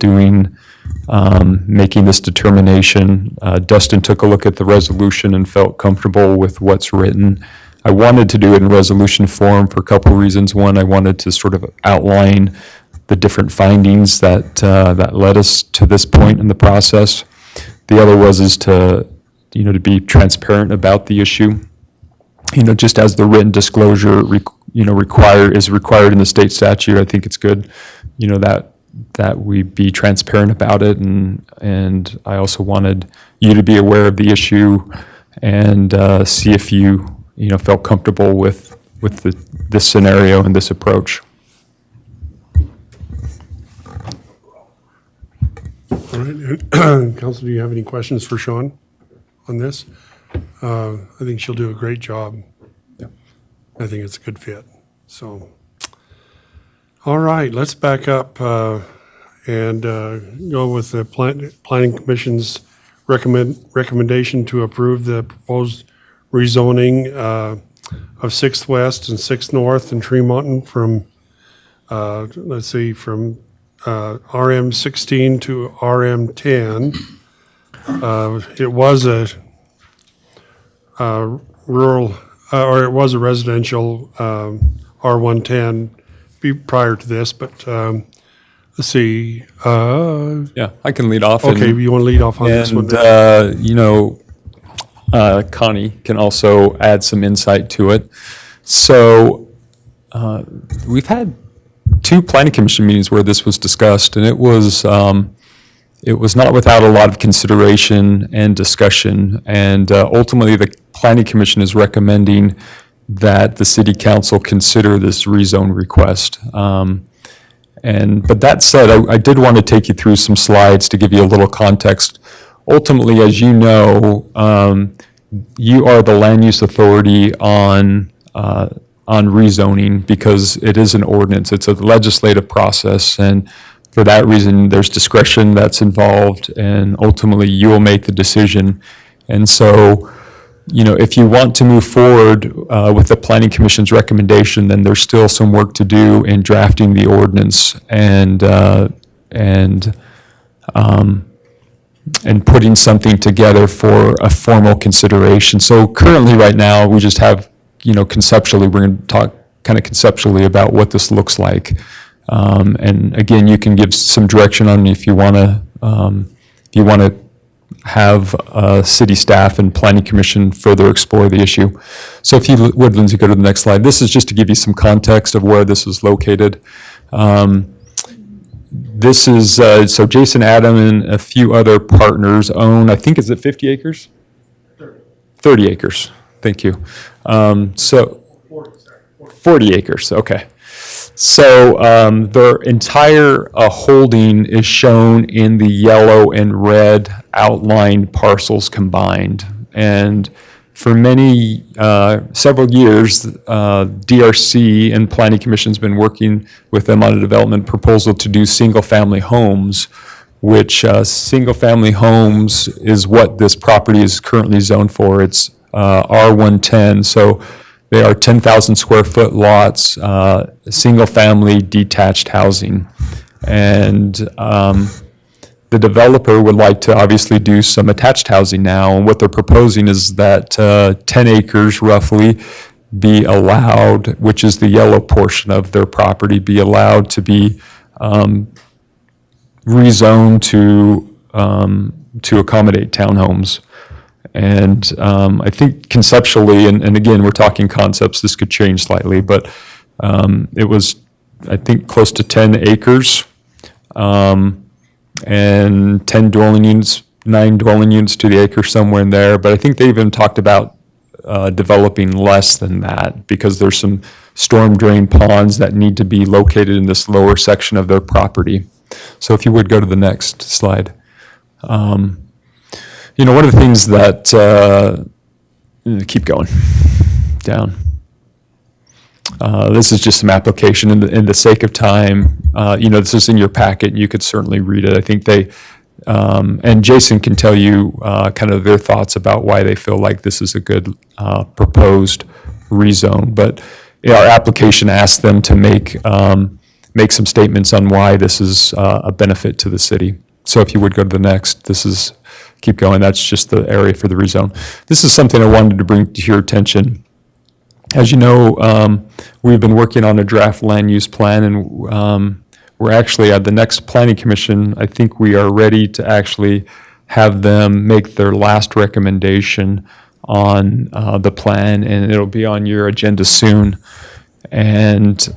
Speaker 2: making this determination. Dustin took a look at the resolution and felt comfortable with what's written. I wanted to do it in resolution form for a couple of reasons. One, I wanted to sort of outline the different findings that led us to this point in the process. The other is to be transparent about the issue. Just as the written disclosure is required in the state statute, I think it's good, that we be transparent about it. And I also wanted you to be aware of the issue and see if you felt comfortable with this scenario and this approach.
Speaker 1: All right. Council, do you have any questions for Sean on this? I think she'll do a great job.
Speaker 2: Yeah.
Speaker 1: I think it's a good fit. So, all right, let's back up and go with the Planning Commission's recommendation to approve the proposed rezoning of 6th West and 6th North and Tremont from, from RM16 to RM10. It was a rural, or it was a residential R110 prior to this, but let's see.
Speaker 2: Yeah, I can lead off.
Speaker 1: Okay, you want to lead off on this one?
Speaker 2: Connie can also add some insight to it. So we've had two planning commission meetings where this was discussed, and it was not without a lot of consideration and discussion. And ultimately, the planning commission is recommending that the city council consider this rezone request. But that said, I did want to take you through some slides to give you a little context. Ultimately, as you know, you are the land use authority on rezoning because it is an ordinance. It's a legislative process, and for that reason, there's discretion that's involved, and ultimately, you will make the decision. And so, if you want to move forward with the Planning Commission's recommendation, then there's still some work to do in drafting the ordinance and putting something together for a formal consideration. So currently, right now, we just have, conceptually, we're going to talk kind of conceptually about what this looks like. And again, you can give some direction on if you want to have city staff and planning commission further explore the issue. So if you would, Lindsay, go to the next slide. This is just to give you some context of where this is located. This is, so Jason Adam and a few other partners own, I think, is it 50 acres? 30 acres, thank you. 40 acres, okay. So their entire holding is shown in the yellow and red outlined parcels combined. And for several years, DRC and Planning Commission's been working with them on a development proposal to do single-family homes, which single-family homes is what this property is currently zoned for. It's R110, so they are 10,000 square foot lots, single-family detached housing. And the developer would like to obviously do some attached housing now, and what they're proposing is that 10 acres roughly be allowed, which is the yellow portion of their property, be allowed to be rezoned to accommodate townhomes. And I think conceptually, and again, we're talking concepts, this could change slightly, but it was, I think, close to 10 acres and 10 dwelling units, 9 dwelling units to the acre, somewhere in there. But I think they even talked about developing less than that because there's some storm drain ponds that need to be located in this lower section of their property. So if you would go to the next slide. One of the things that, keep going, down. This is just some application in the sake of time. This is in your packet. You could certainly read it. I think they, and Jason can tell you kind of their thoughts about why they feel like this is a good proposed rezone. But our application asks them to make some statements on why this is a benefit to the city. So if you would go to the next, keep going, that's just the area for the rezone. This is something I wanted to bring to your attention. As you know, we've been working on a draft land use plan, and we're actually at the next planning commission. I think we are ready to actually have them make their last recommendation on the plan, and it'll be on your agenda soon. And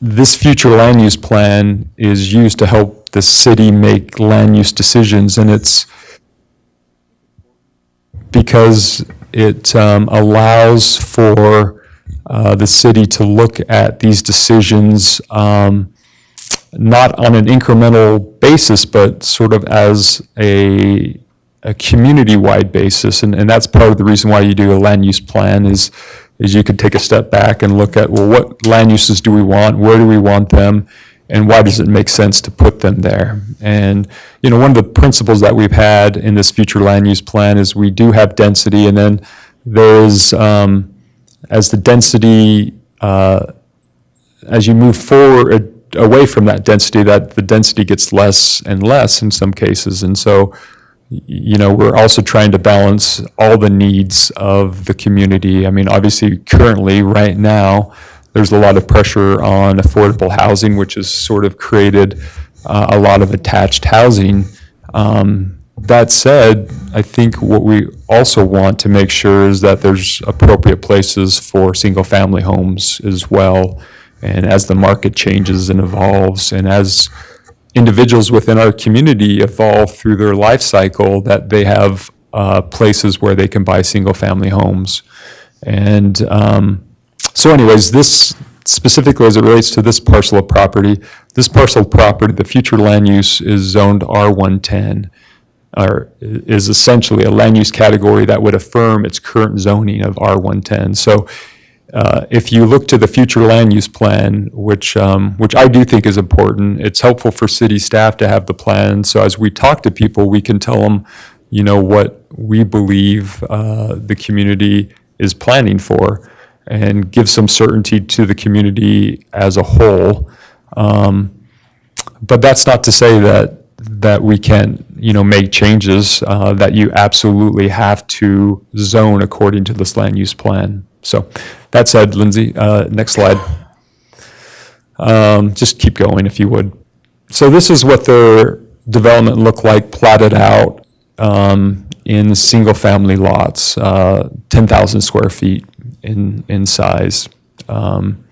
Speaker 2: this future land use plan is used to help the city make land use decisions, and it's because it allows for the city to look at these decisions not on an incremental basis, but sort of as a community-wide basis. And that's part of the reason why you do a land use plan is you could take a step back and look at, well, what land uses do we want? Where do we want them? And why does it make sense to put them there? And, one of the principles that we've had in this future land use plan is we do have density, and then there's, as the density, as you move forward away from that density, that the density gets less and less in some cases. And so, we're also trying to balance all the needs of the community. I mean, obviously, currently, right now, there's a lot of pressure on affordable housing, which has sort of created a lot of attached housing. That said, I think what we also want to make sure is that there's appropriate places for single-family homes as well. And as the market changes and evolves, and as individuals within our community evolve through their life cycle, that they have places where they can buy single-family homes. And so anyways, this specifically as it relates to this parcel of property, the future land use is zoned R110, or is essentially a land use category that would affirm its current zoning of R110. So if you look to the future land use plan, which I do think is important, it's helpful for city staff to have the plan. So as we talk to people, we can tell them, what we believe the community is planning for, and give some certainty to the community as a whole. But that's not to say that we can't, make changes, that you absolutely have to zone according to this land use plan. So that said, Lindsay, next slide. Just keep going if you would. So this is what their development looked like plotted out in single-family lots, 10,000 square feet in size. And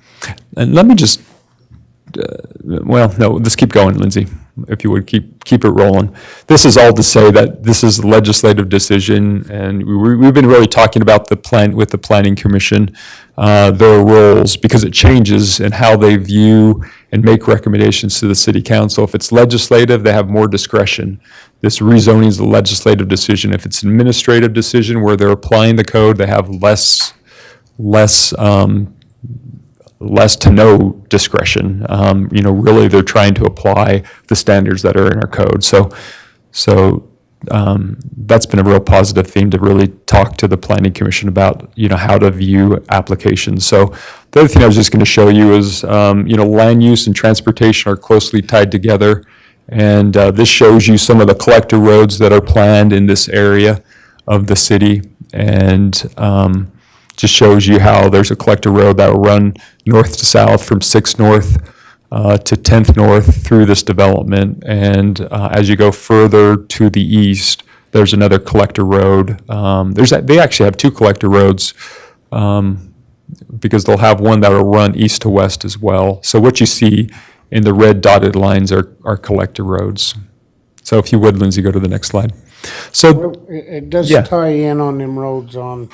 Speaker 2: let me just, let's keep going, Lindsay, if you would keep it rolling. This is all to say that this is a legislative decision, and we've been really talking about the plan with the Planning Commission, their roles, because it changes in how they view and make recommendations to the City Council. If it's legislative, they have more discretion. This rezoning is a legislative decision. If it's an administrative decision where they're applying the code, they have less to no discretion. Really, they're trying to apply the standards that are in our code. So that's been a real positive theme to really talk to the Planning Commission about, how to view applications. So the other thing I was just going to show you is, land use and transportation are closely tied together. And this shows you some of the collector roads that are planned in this area of the city. And just shows you how there's a collector road that will run north to south from 6th North to 10th North through this development. And as you go further to the east, there's another collector road. They actually have two collector roads because they'll have one that will run east to west as well. So what you see in the red dotted lines are collector roads. So if you would, Lindsay, go to the next slide. So
Speaker 5: Well, it does
Speaker 2: Yeah.
Speaker 5: tie in on them roads in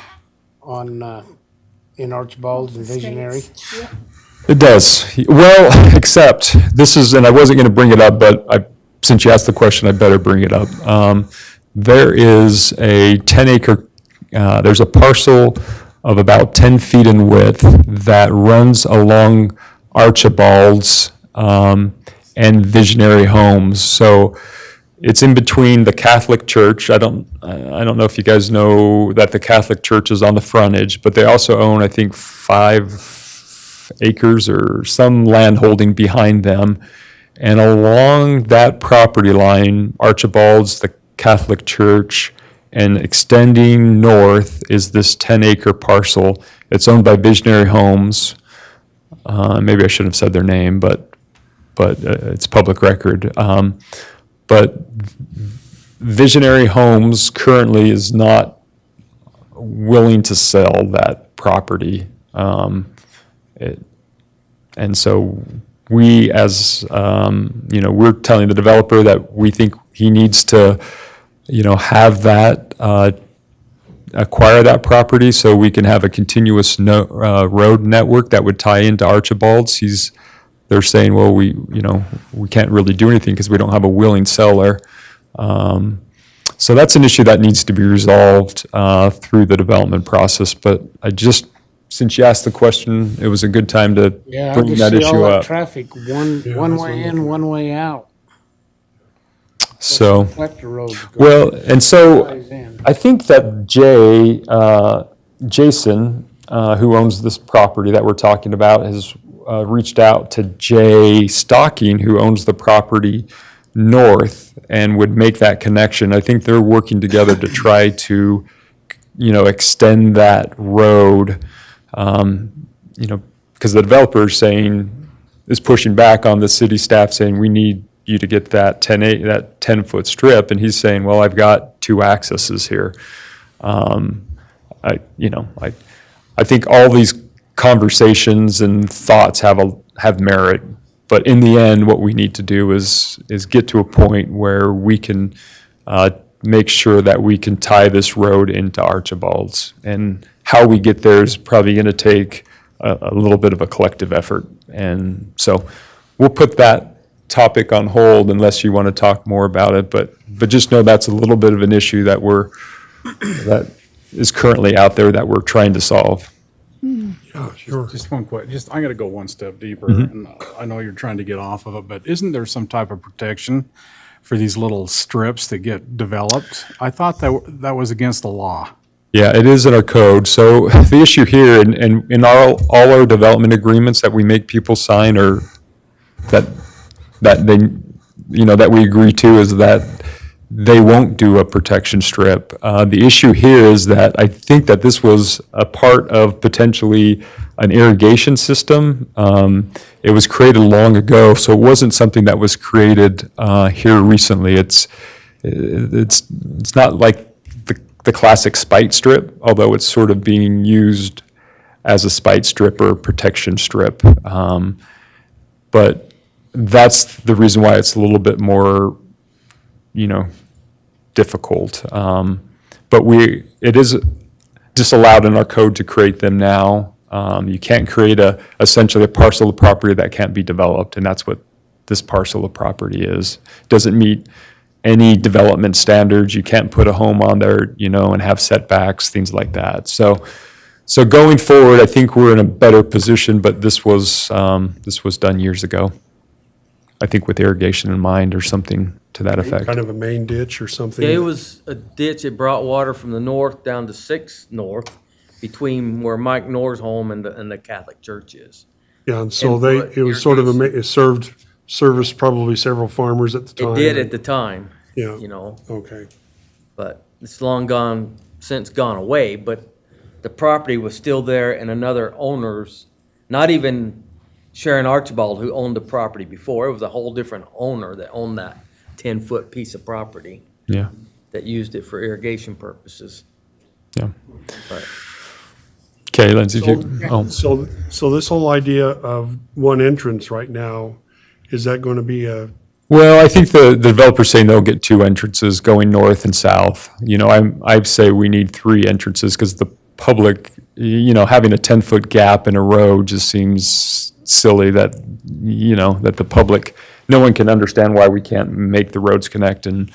Speaker 5: Archibald and Visionary.
Speaker 2: it does. Well, except this is, and I wasn't going to bring it up, but since you asked the question, I better bring it up. There is a 10-acre, there's a parcel of about 10 feet in width that runs along Archibald's and Visionary Homes. So it's in between the Catholic Church. I don't know if you guys know that the Catholic Church is on the frontage, but they also own, I think, 5 acres or some land holding behind them. And along that property line, Archibald's, the Catholic Church, and extending north is this 10-acre parcel. It's owned by Visionary Homes. Maybe I shouldn't have said their name, but it's public record. But Visionary Homes currently is not willing to sell that property. And so we, as, we're telling the developer that we think he needs to, have that, acquire that property so we can have a continuous road network that would tie into Archibald's. They're saying, well, we can't really do anything because we don't have a willing seller. So that's an issue that needs to be resolved through the development process. But since you asked the question, it was a good time to
Speaker 5: Yeah, I
Speaker 2: bring
Speaker 5: just
Speaker 2: that
Speaker 5: see all
Speaker 2: issue
Speaker 5: that
Speaker 2: up.
Speaker 5: traffic, one way in, one way out.
Speaker 2: So,
Speaker 5: Collector road. goes-
Speaker 2: well, and so
Speaker 5: ties in.
Speaker 2: I think that Jason, who owns this property that we're talking about, has reached out to Jay Stocking, who owns the property north, and would make that connection. I think they're working together to try to, extend that road, because the developer is pushing back on the city staff saying, we need you to get that 10-foot strip, and he's saying, well, I've got 2 accesses here. I think all these conversations and thoughts have have merit. But in the end, what we need to do is get to a point where we can make sure that we can tie this road into Archibald's. And how we get there is probably going to take a little bit of a collective effort. And so we'll put that topic on hold unless you want to talk more about it. But just know that's a little bit of an issue that that is currently out there that we're trying to solve.
Speaker 1: Yeah, sure.
Speaker 6: Just one quick, I'm gonna go one step deeper, and I know you're trying to get off of it, but isn't there some type of protection for these little strips that get developed? I thought that was against the law.
Speaker 2: Yeah, it is in our code. So the issue here, and in all our development agreements that we make people sign, or that they, that we agree to, is that they won't do a protection strip. The issue here is that I think that this was a part of potentially an irrigation system. It was created long ago, so it wasn't something that was created here recently. It's not like the classic spite strip, although it's sort of being used as a spite strip or a protection strip. But that's the reason why it's a little bit more, difficult. But it is disallowed in our code to create them now. You can't create essentially a parcel of property that can't be developed, and that's what this parcel of property is. Doesn't meet any development standards. You can't put a home on there, and have setbacks, things like that. So going forward, I think we're in a better position, but this was done years ago. I think with irrigation in mind or something to that effect.
Speaker 1: Kind of a main ditch or something.
Speaker 8: Yeah, it was a ditch. It brought water from the north down to 6 North between where Mike Knorr's home and the Catholic church is.
Speaker 1: Yeah, and so
Speaker 8: and
Speaker 1: it was sort of it serviced probably several farmers at the time.
Speaker 8: It did at the time,
Speaker 1: Yeah.
Speaker 8: but
Speaker 1: Okay.
Speaker 8: it's long since gone away, but the property was still there and another owner's, not even Sharon Archibald, who owned the property before. It was a whole different owner that owned that 10-foot piece of property
Speaker 2: Yeah,
Speaker 8: that used it for irrigation purposes.
Speaker 2: yeah.
Speaker 8: But
Speaker 2: Okay, Lindsay,
Speaker 1: So this whole idea of one entrance right now, is that going to be
Speaker 2: Well, I think the developer's saying they'll get 2 entrances going north and south. I'd say we need 3 entrances because the public, having a 10-foot gap in a road just seems silly that, that the public, no one can understand why we can't make the roads connect. And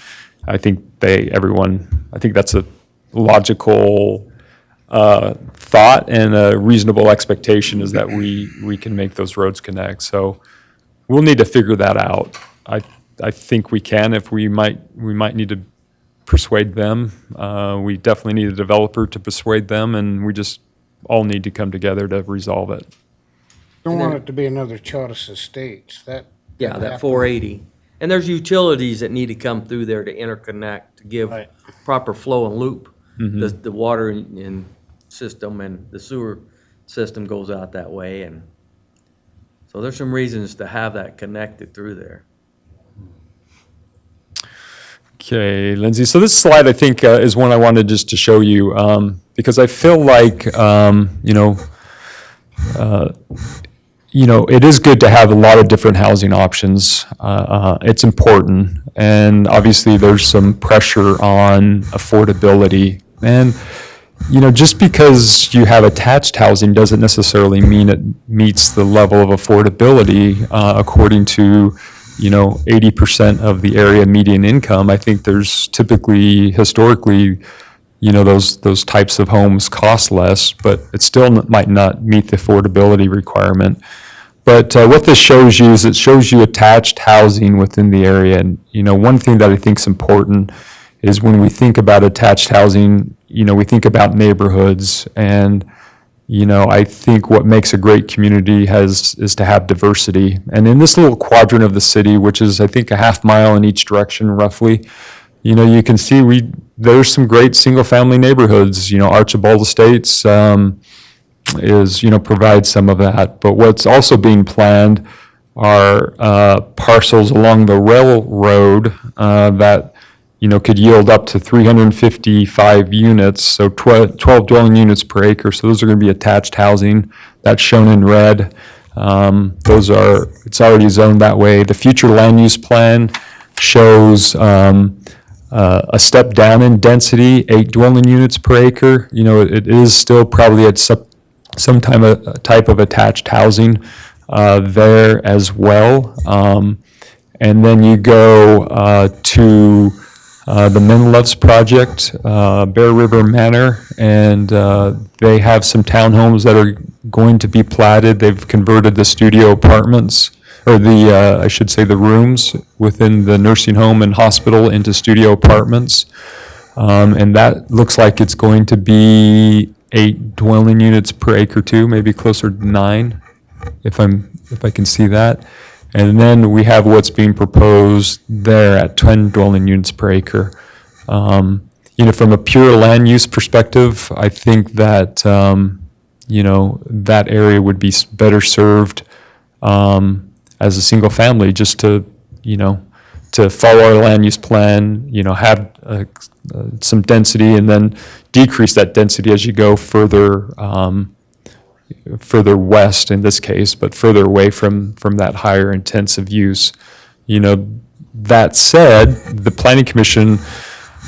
Speaker 2: I think I think that's a logical thought and a reasonable expectation is that we can make those roads connect. So we'll need to figure that out. I think we can. If we might need to persuade them. We definitely need a developer to persuade them, and we just all need to come together to resolve it.
Speaker 5: Don't want it to be another Charters Estates,
Speaker 8: yeah,
Speaker 5: that
Speaker 8: that
Speaker 5: happened.
Speaker 8: 480. And there's utilities that need to come through there to interconnect, to give
Speaker 5: Right.
Speaker 8: proper flow and loop. The water in system and the sewer system goes out that way, and so there's some reasons to have that connected through there.
Speaker 2: Okay, Lindsay. So this slide, I think, is one I wanted just to show you because I feel like, it is good to have a lot of different housing options. It's important, and obviously there's some pressure on affordability. And just because you have attached housing doesn't necessarily mean it meets the level of affordability according to 80% of the area median income. I think there's typically, historically, those types of homes cost less, but it still might not meet the affordability requirement. But what this shows you is it shows you attached housing within the area. And, one thing that I think is important is when we think about attached housing, we think about neighborhoods. And, I think what makes a great community is to have diversity. And in this little quadrant of the city, which is, I think, a half mile in each direction roughly, you can see there's some great single-family neighborhoods. Archibald Estates provides some of that. But what's also being planned are parcels along the railroad that could yield up to 355 units, so 12 dwelling units per acre. So those are going to be attached housing. That's shown in red. It's already zoned that way. The future land use plan shows a step down in density, 8 dwelling units per acre. You know, it is still probably at some type of attached housing there as well. And then you go to the Menloves project, Bear River Manor, and they have some townhomes that are going to be platted. They've converted the studio apartments, or I should say the rooms within the nursing home and hospital into studio apartments. And that looks like it's going to be 8 dwelling units per acre too, maybe closer to 9, if I can see that. And then we have what's being proposed there at 10 dwelling units per acre. You know, from a pure land use perspective, I think that, you know, that area would be better served as a single family, just to, you know, to follow our land use plan, you know, have some density and then decrease that density as you go further west in this case, but further away from that higher intensive use. You know, that said, the Planning Commission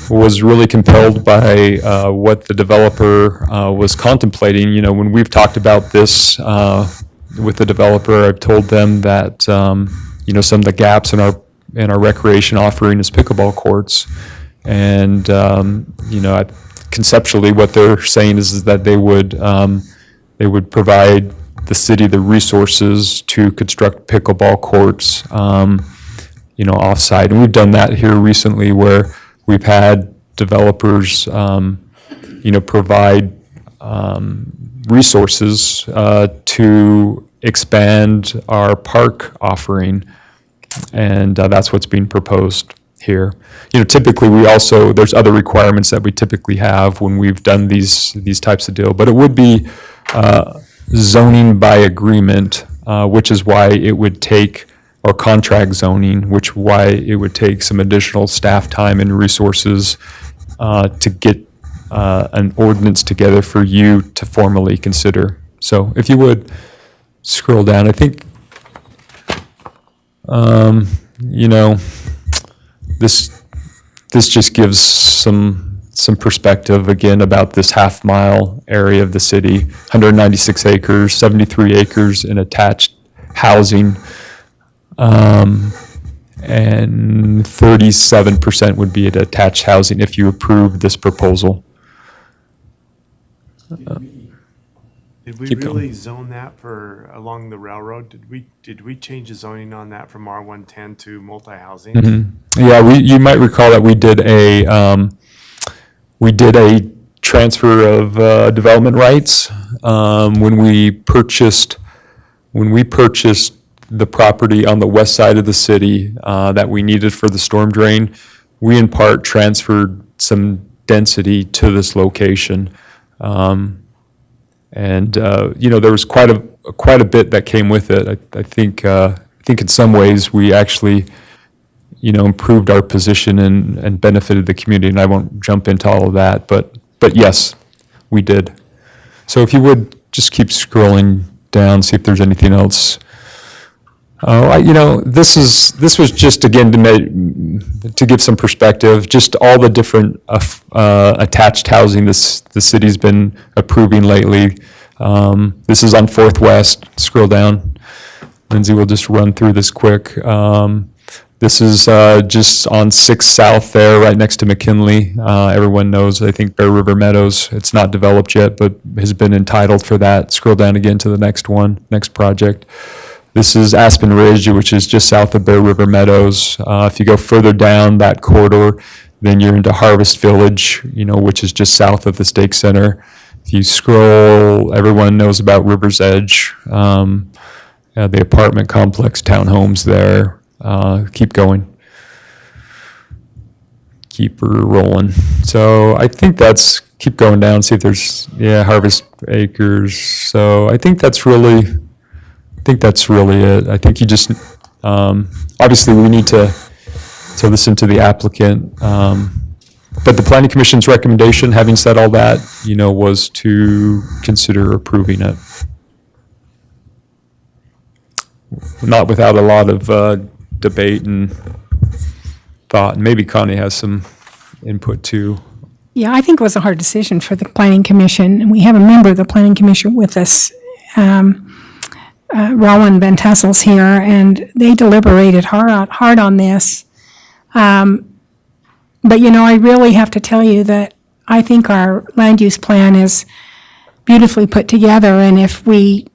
Speaker 2: was really compelled by what the developer was contemplating. You know, when we've talked about this with the developer, I've told them that, you know, some of the gaps in our recreation offering is pickleball courts. And, you know, conceptually what they're saying is that they would provide the city the resources to construct pickleball courts, you know, offsite. And we've done that here recently where we've had developers, you know, provide resources to expand our park offering. And that's what's being proposed here. You know, typically there's other requirements that we typically have when we've done these types of deal, but it would be zoning by agreement, which is why it would take, or contract zoning, which why it would take some additional staff time and resources to get an ordinance together for you to formally consider. So if you would scroll down, I think, you know, this just gives some perspective again about this half-mile area of the city. 196 acres, 73 acres in attached housing, and 37% would be at attached housing if you approve this proposal.
Speaker 4: Did we
Speaker 2: Keep going.
Speaker 4: really zone that for along the railroad? Did we change the zoning on that from R110 to multi-housing?
Speaker 2: Yeah, you might recall that we did a transfer of development rights when we purchased the property on the west side of the city that we needed for the storm drain. We in part transferred some density to this location. And you know, there was quite a bit that came with it. I think in some ways we actually, you know, improved our position and benefited the community. And I won't jump into all of that, but yes, we did. So if you would just keep scrolling down, see if there's anything else. You know, this was just again to give some perspective, just all the different attached housing the city's been approving lately. This is on 4th West. Scroll down. Lindsay will just run through this quick. This is just on 6th South there, right next to McKinley. Everyone knows, I think, Bear River Meadows. It's not developed yet, but has been entitled for that. Scroll down again to the next project. This is Aspen Ridge, which is just south of Bear River Meadows. If you go further down that corridor, then you're into Harvest Village, you know, which is just south of the Stake Center. If you scroll, everyone knows about River's Edge, the apartment complex, townhomes there. Keep going. Keep her rolling. So I think keep going down, see if there's, Harvest Acres. So I think that's really it. I think you just, obviously we need to listen to the applicant. But the Planning Commission's recommendation, having said all that, you know, was to consider approving it. not without a lot of debate and thought. And maybe Connie has some input too.
Speaker 3: Yeah, I think it was a hard decision for the Planning Commission, and we have a member of the Planning Commission with us, Roland Van Tassel's here, and they deliberated hard on this. But, you know, I really have to tell you that I think our land use plan is beautifully put together, and if we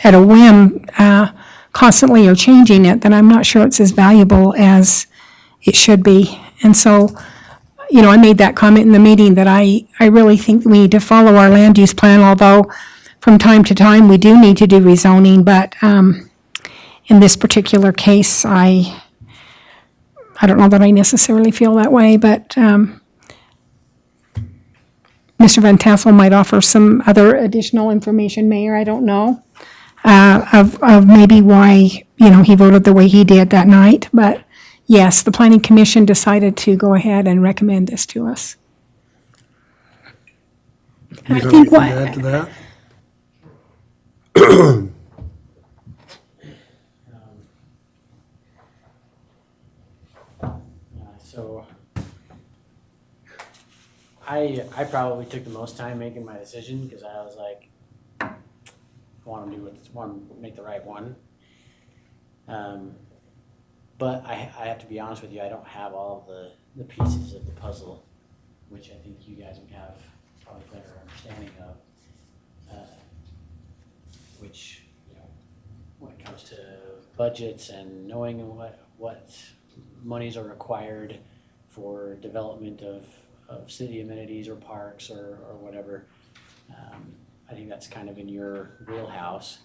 Speaker 3: at a whim, constantly are changing it, then I'm not sure it's as valuable as it should be. And so, you know, I made that comment in the meeting that I really think we need to follow our land use plan, although from time to time, we do need to do rezoning, but in this particular case, I don't know that I necessarily feel that way, but Mr. Van Tassel might offer some other additional information, Mayor, I don't know, of maybe why, you know, he voted the way he did that night. But yes, the Planning Commission decided to go ahead and recommend this to us. And I
Speaker 1: You got
Speaker 3: think
Speaker 1: anything to add to that?
Speaker 9: So I probably took the most time making my decision because I was like, I want to make the right one. But I have to be honest with you, I don't have all of the pieces of the puzzle, which I think you guys would have probably better understanding of. Which, you know, when it comes to budgets and knowing what monies are required for development of city amenities or parks or whatever. I think that's kind of in your wheelhouse.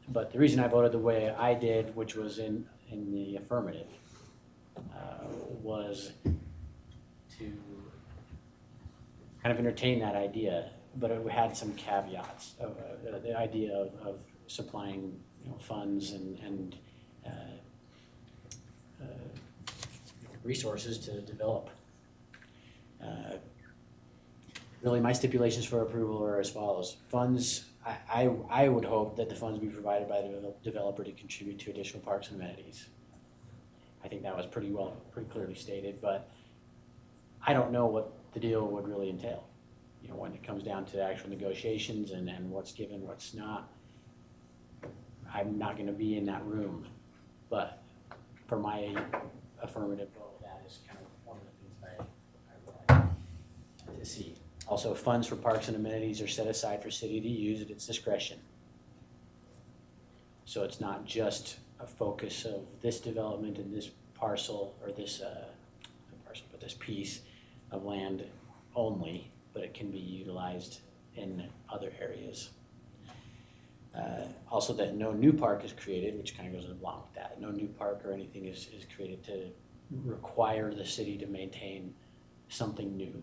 Speaker 9: But the reason I voted the way I did, which was in the affirmative, was to kind of entertain that idea, but it had some caveats. The idea of supplying, you know, funds and resources to develop. Really, my stipulations for approval are as follows. Funds, I would hope that the funds be provided by the developer to contribute to additional parks and amenities. I think that was pretty clearly stated, but I don't know what the deal would really entail. You know, when it comes down to actual negotiations and what's given, what's not. I'm not going to be in that room, but for my affirmative vote, that is kind of one of the things I would like to see. Also, funds for parks and amenities are set aside for city to use at its discretion. So it's not just a focus of this development in this parcel or this this piece of land only, but it can be utilized in other areas. Also, that no new park is created, which kind of goes along with that. No new park or anything is created to require the city to maintain something new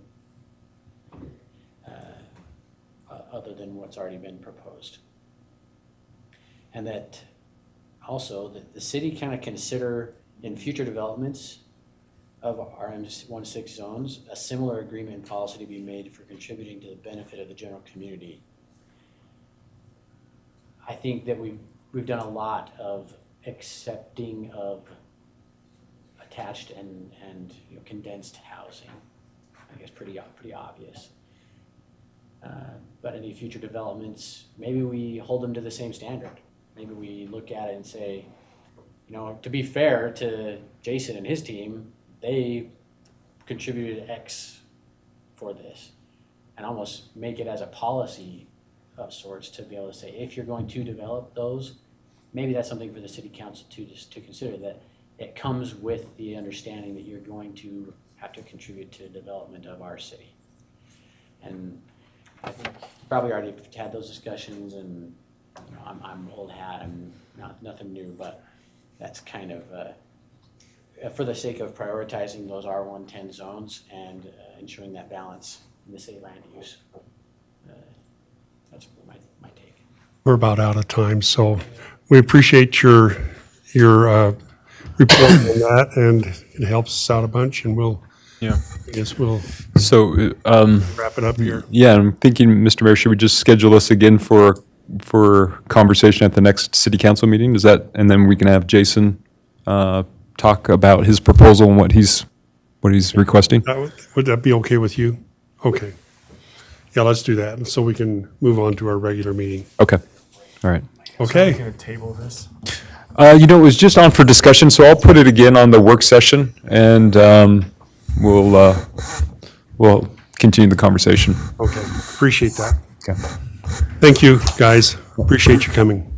Speaker 9: other than what's already been proposed. And that also that the city kind of consider in future developments of RM16 zones, a similar agreement and policy to be made for contributing to the benefit of the general community. I think that we've done a lot of accepting of attached and you know, condensed housing. I guess pretty obvious. But any future developments, maybe we hold them to the same standard. Maybe we look at it and say, you know, to be fair to Jason and his team, they contributed X for this, and almost make it as a policy of sorts to be able to say, if you're going to develop those, maybe that's something for the city council to consider, that it comes with the understanding that you're going to have to contribute to the development of our city. And I think probably already had those discussions, and you know, I'm old hat, I'm nothing new, but that's kind of for the sake of prioritizing those R110 zones and ensuring that balance in the city land use. That's my take.
Speaker 1: We're about out of time, so we appreciate your report on that, and it helps us out a bunch, and I guess we'll
Speaker 2: So,
Speaker 1: wrap it up here.
Speaker 2: yeah, I'm thinking, Mr. Mayor, should we just schedule this again for for conversation at the next city council meeting? Is that, and then we can have Jason talk about his proposal and what he's requesting?
Speaker 1: Would that be okay with you? Okay. Yeah, let's do that, and so we can move on to our regular meeting.
Speaker 2: Okay, all right.
Speaker 1: Okay,
Speaker 4: Gonna table this?
Speaker 2: It was just on for discussion, so I'll put it again on the work session, and we'll continue the conversation.
Speaker 1: okay, appreciate that.
Speaker 2: Okay.
Speaker 1: Thank you, guys. Appreciate you coming.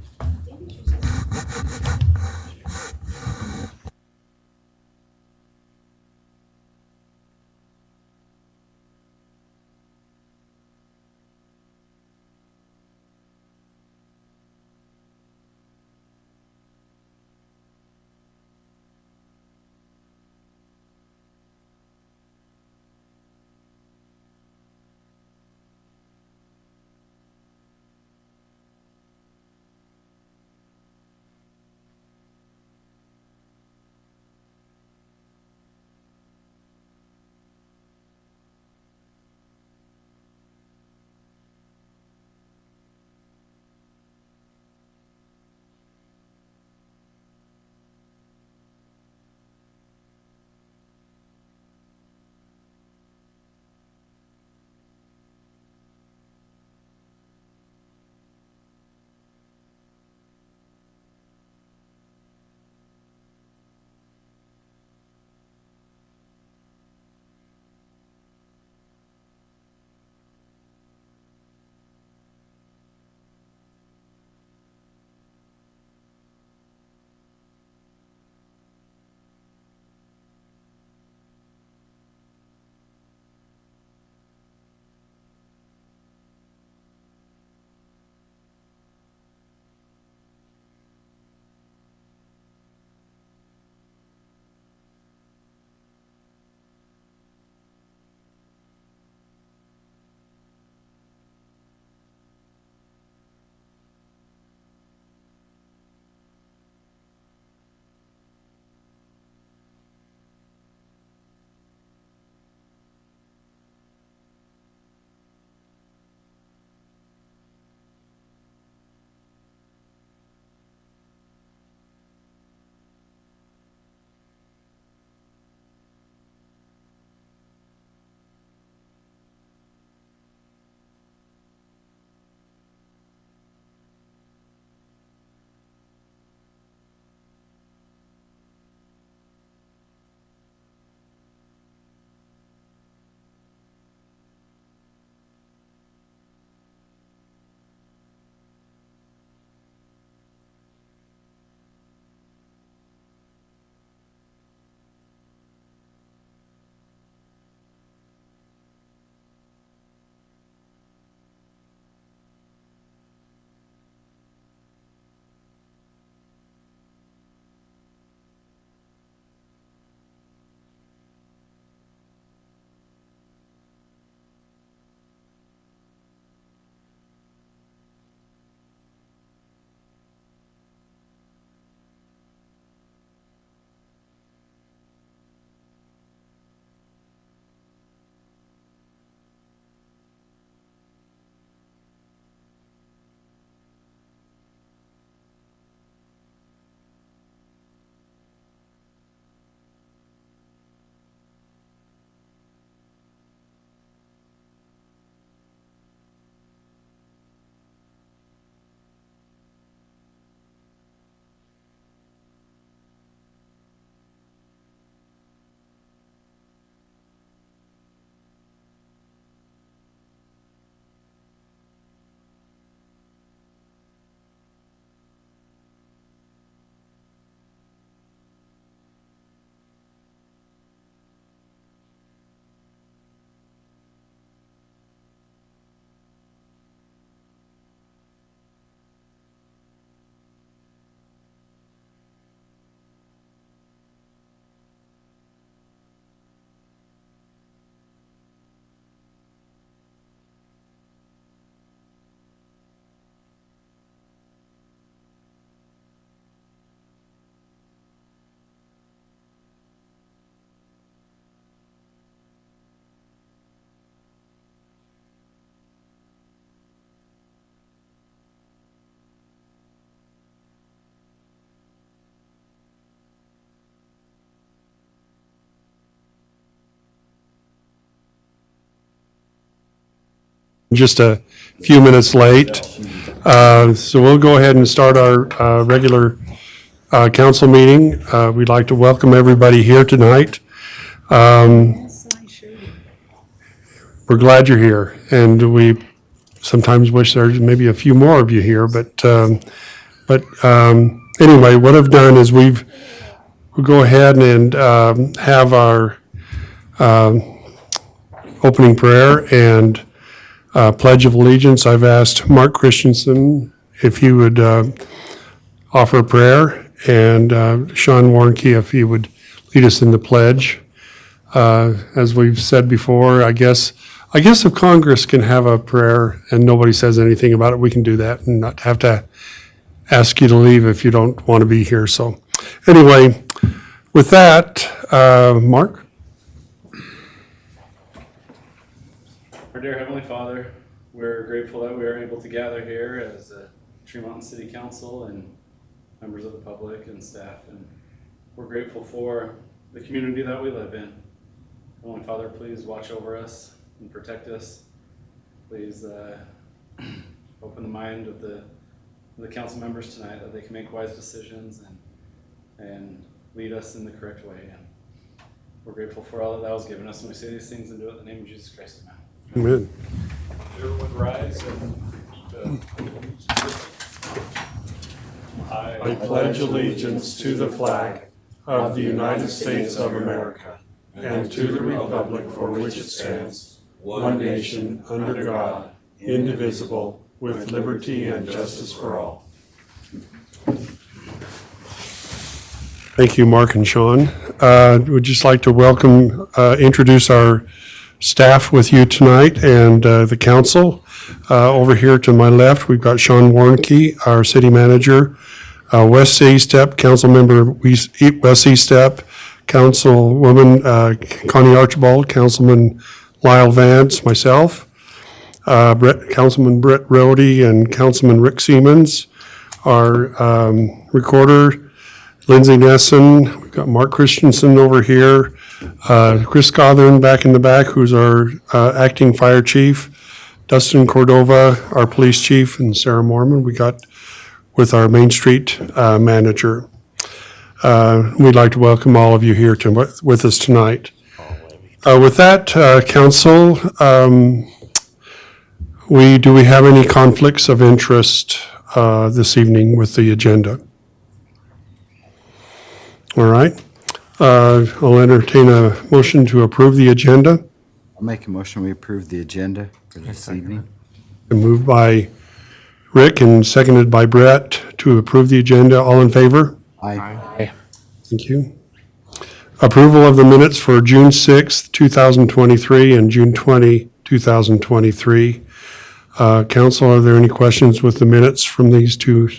Speaker 1: just a few minutes late. So we'll go ahead and start our regular council meeting. We'd like to welcome everybody here tonight. We're glad you're here, and we sometimes wish there's maybe a few more of you here, but anyway, what I've done is we'll go ahead and have our opening prayer and Pledge of Allegiance. I've asked Mark Christensen if he would offer a prayer, and Sean Warnke if he would lead us in the pledge. As we've said before, I guess if Congress can have a prayer and nobody says anything about it, we can do that and not have to ask you to leave if you don't want to be here. So anyway, with that, Mark?
Speaker 7: Our dear Heavenly Father, we're grateful that we are able to gather here as a Tree Mountain City Council and members of the public and staff, and we're grateful for the community that we live in. Heavenly Father, please watch over us and protect us. Please open the mind of the council members tonight that they can make wise decisions and lead us in the correct way. And we're grateful for all that thou hast given us, and we say these things and do it in the name of Jesus Christ. Amen.
Speaker 1: Amen.
Speaker 7: Everyone rise and
Speaker 1: I pledge allegiance to the flag of the United States of America and to the republic for which it stands, one nation, under God, indivisible, with liberty and justice for all. Thank you, Mark and Sean. We'd just like to introduce our staff with you tonight and the council. Over here to my left, we've got Sean Warnke, our city manager, West Eastep, Councilmember West Eastep, Councilwoman Connie Archibald, Councilman Lyle Vance, myself, Councilman Brett Rohde, and Councilman Rick Siemens, our recorder, Lindsay Nessen. We've got Mark Christensen over here, Chris Gothern back in the back, who's our acting fire chief, Dustin Cordova, our police chief, and Sarah Mormon. We got with our Main Street manager. We'd like to welcome all of you here with us tonight. With that, council, do we have any conflicts of interest this evening with the agenda? All right. I'll entertain a motion to approve the agenda.
Speaker 10: I'll make a motion, we approve the agenda for this evening.
Speaker 1: Moved by Rick and seconded by Brett to approve the agenda. All in favor?
Speaker 10: Aye.
Speaker 1: Thank you. Approval of the minutes for June 6th, 2023 and June 20, 2023. Council, are there any questions with the minutes from these two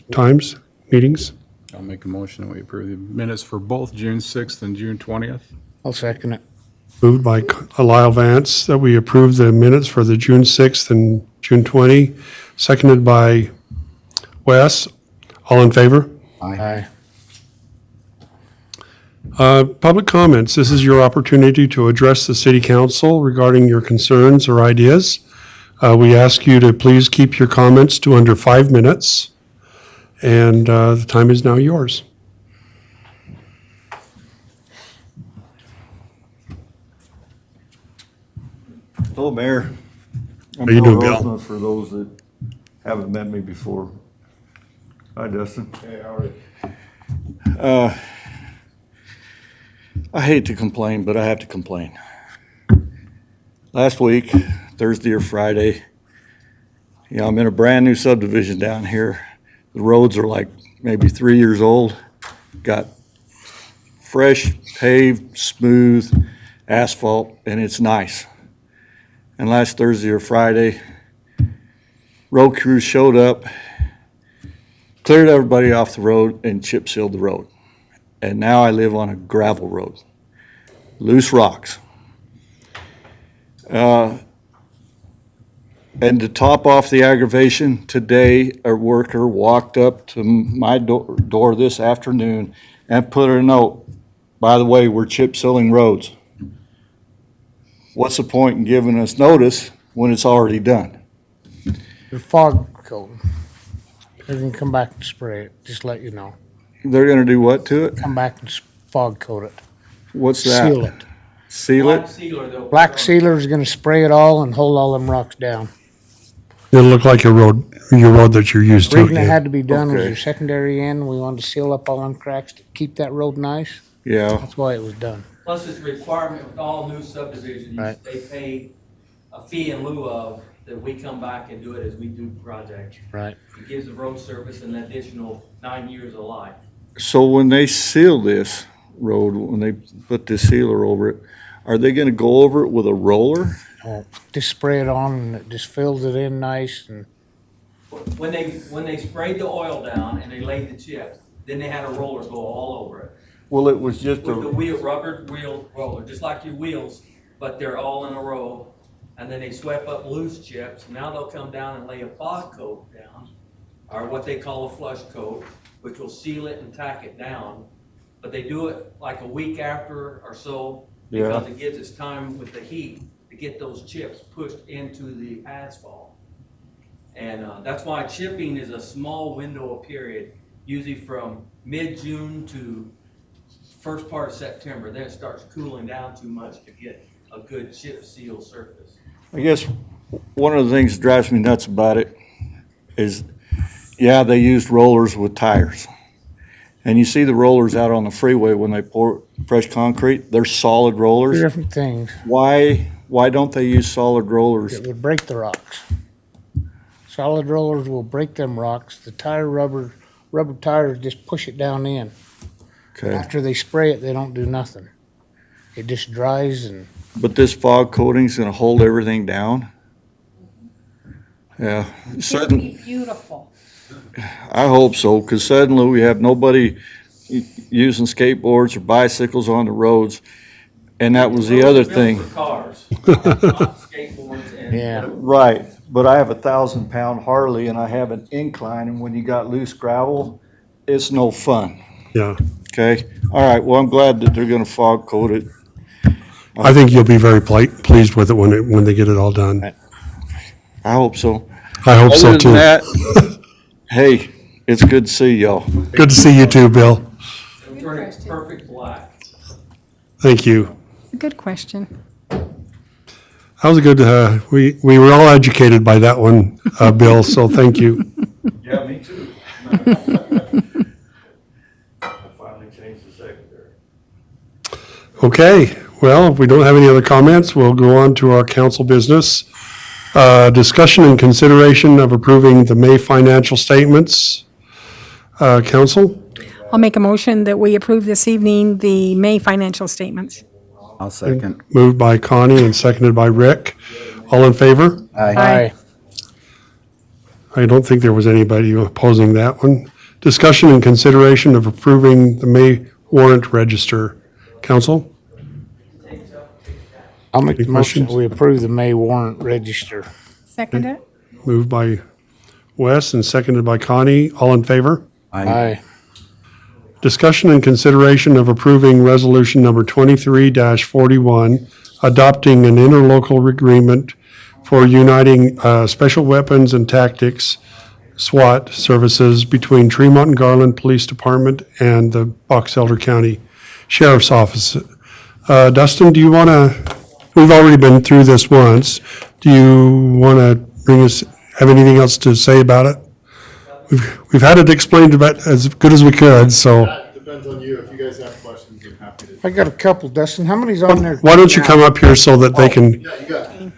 Speaker 1: meetings?
Speaker 6: I'll make a motion, we approve the minutes for both June 6th and June 20th.
Speaker 5: I'll second it.
Speaker 1: Moved by Lyle Vance that we approve the minutes for the June 6th and June 20, seconded by Wes. All in favor?
Speaker 5: Aye.
Speaker 1: Public comments. This is your opportunity to address the city council regarding your concerns or ideas. We ask you to please keep your comments to under 5 minutes, and the time is now yours.
Speaker 11: Hello, Mayor. I'm
Speaker 1: How you doing, Bill?
Speaker 11: Rosner, for those that haven't met me before. Hi, Dustin.
Speaker 4: Hey, how are you?
Speaker 11: I hate to complain, but I have to complain. Last week, Thursday or Friday, I'm in a brand-new subdivision down here. The roads are like maybe 3 years old. Got fresh, paved, smooth asphalt, and it's nice. And last Thursday or Friday, road crews showed up, cleared everybody off the road, and chip sealed the road. And now I live on a gravel road, loose rocks. And to top off the aggravation, today a worker walked up to my door this afternoon and put a note, by the way, we're chip sealing roads. What's the point in giving us notice when it's already done?
Speaker 5: the fog coating. They're gonna come back and spray it, just let you know.
Speaker 11: They're gonna do what to it?
Speaker 5: Come back and fog coat it.
Speaker 11: What's that?
Speaker 5: Seal it.
Speaker 11: Seal it?
Speaker 8: sealer, they'll.
Speaker 5: Black sealer is gonna spray it all and hold all them rocks down.
Speaker 1: It'll look like your road that you're used
Speaker 5: The
Speaker 1: to.
Speaker 5: reason it
Speaker 1: yeah.
Speaker 5: had to be done was
Speaker 11: Okay.
Speaker 5: your secondary end, we wanted to seal up all them cracks to keep that road nice.
Speaker 11: Yeah,
Speaker 5: That's why it was done.
Speaker 8: Plus, it's a requirement with all new subdivisions,
Speaker 5: Right.
Speaker 8: they pay a fee in lieu of, that we come back and do it as we do projects.
Speaker 5: Right.
Speaker 8: It gives the road service an additional 9 years of life.
Speaker 11: so when they seal this road, when they put this sealer over it, are they gonna go over it with a roller?
Speaker 5: Just spray it on and it just fills it in nice and
Speaker 8: When they sprayed the oil down and they laid the chips, then they had a roller go all over it.
Speaker 11: Well, it was just
Speaker 8: With the wheel, rubber wheel roller, just like your wheels, but they're all in a row. And then they swept up loose chips. Now they'll come down and lay a fog coat down, or what they call a flush coat, which will seal it and tack it down. But they do it like a week after or so, because it gives us time with the heat to get those chips pushed into the asphalt. And that's why chipping is a small window of period, usually from mid-June to first part of September. Then it starts cooling down too much to get a good chip seal surface.
Speaker 11: I guess one of the things that drives me nuts about it is, yeah, they used rollers with tires. And you see the rollers out on the freeway when they pour fresh concrete, they're solid
Speaker 5: two
Speaker 11: rollers.
Speaker 5: different things.
Speaker 11: Why don't they use solid rollers?
Speaker 5: It would break the rocks. Solid rollers will break them rocks. The rubber tires just push it down in.
Speaker 11: Okay,
Speaker 5: After they spray it, they don't do nothing. It just dries and
Speaker 11: but this fog coating's gonna hold everything down? Yeah, sudden,
Speaker 3: Beautiful.
Speaker 11: I hope so, because suddenly we have nobody using skateboards or bicycles on the roads. And that was the other
Speaker 8: Built
Speaker 11: thing.
Speaker 8: for cars, not skateboards and.
Speaker 5: yeah.
Speaker 11: Right, but I have a 1,000-pound Harley and I have an incline, and when you got loose gravel, it's no fun,
Speaker 1: Yeah.
Speaker 11: okay? All right, well, I'm glad that they're gonna fog coat it.
Speaker 1: I think you'll be very pleased with it when they get it all done.
Speaker 11: I hope so.
Speaker 1: I hope so
Speaker 11: Other
Speaker 1: too.
Speaker 11: than that, hey, it's good to see y'all.
Speaker 1: Good to see you too, Bill.
Speaker 8: It'll turn it perfect black.
Speaker 1: Thank you.
Speaker 3: Good question.
Speaker 1: That was a good, we were all educated by that one, Bill, so thank you.
Speaker 11: Yeah, me too. I finally changed the secondary.
Speaker 1: Okay, well, if we don't have any other comments, we'll go on to our council business. Discussion and consideration of approving the May financial statements. Council,
Speaker 3: I'll make a motion that we approve this evening the May financial statements.
Speaker 10: I'll second.
Speaker 1: moved by Connie and seconded by Rick. All in favor?
Speaker 5: Aye.
Speaker 1: I don't think there was anybody opposing that one. Discussion and consideration of approving the May warrant register. Council,
Speaker 5: I'll make the
Speaker 1: Any
Speaker 5: motion,
Speaker 1: questions?
Speaker 5: we approve the May warrant register.
Speaker 3: Second it?
Speaker 1: moved by Wes and seconded by Connie. All in favor?
Speaker 5: Aye.
Speaker 1: Discussion and consideration of approving resolution number 23-41, adopting an interlocal agreement for uniting special weapons and tactics, SWAT services between Tremont and Garland Police Department and the Box Elder County Sheriff's Office. Dustin, do you want to, we've already been through this once. Do you want to have anything else to say about it? We've had it explained about as good as we could, so
Speaker 12: Depends on you. If you guys have questions, I'm happy to.
Speaker 5: I got a couple, Dustin. How many's on there?
Speaker 1: why don't you come up here so that they can,
Speaker 12: Yeah, you got it.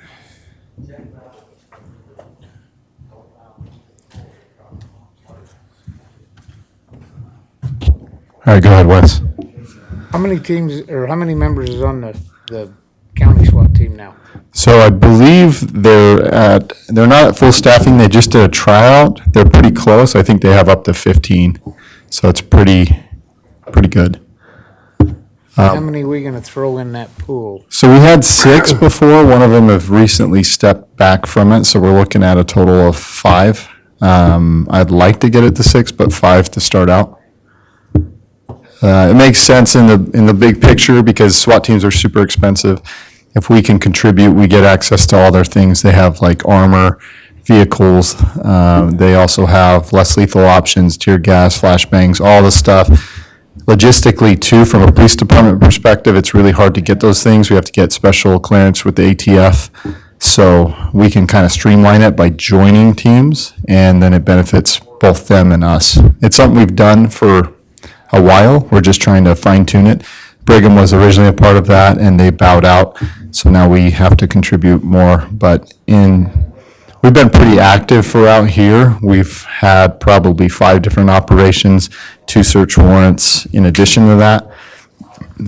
Speaker 2: All right, go ahead, Wes.
Speaker 5: How many teams, or how many members is on the county SWAT team now?
Speaker 2: So I believe they're not at full staffing, they just did a tryout. They're pretty close. I think they have up to 15. So it's pretty good.
Speaker 5: How many are we gonna throw in that pool?
Speaker 2: So we had 6 before. One of them have recently stepped back from it, so we're looking at a total of 5. I'd like to get it to 6, but 5 to start out. It makes sense in the big picture because SWAT teams are super expensive. If we can contribute, we get access to all their things. They have like armor,
Speaker 12: vehicles. They also have less lethal options, tear gas, flashbangs, all the stuff. Logistically, too, from a police department perspective, it's really hard to get those things. We have to get special clearance with the ATF. So we can kind of streamline it by joining teams, and then it benefits both them and us. It's something we've done for a while. We're just trying to fine tune it. Brigham was originally a part of that, and they bowed out. So now we have to contribute more. But we've been pretty active for out here. We've had probably 5 different operations, 2 search warrants in addition to that.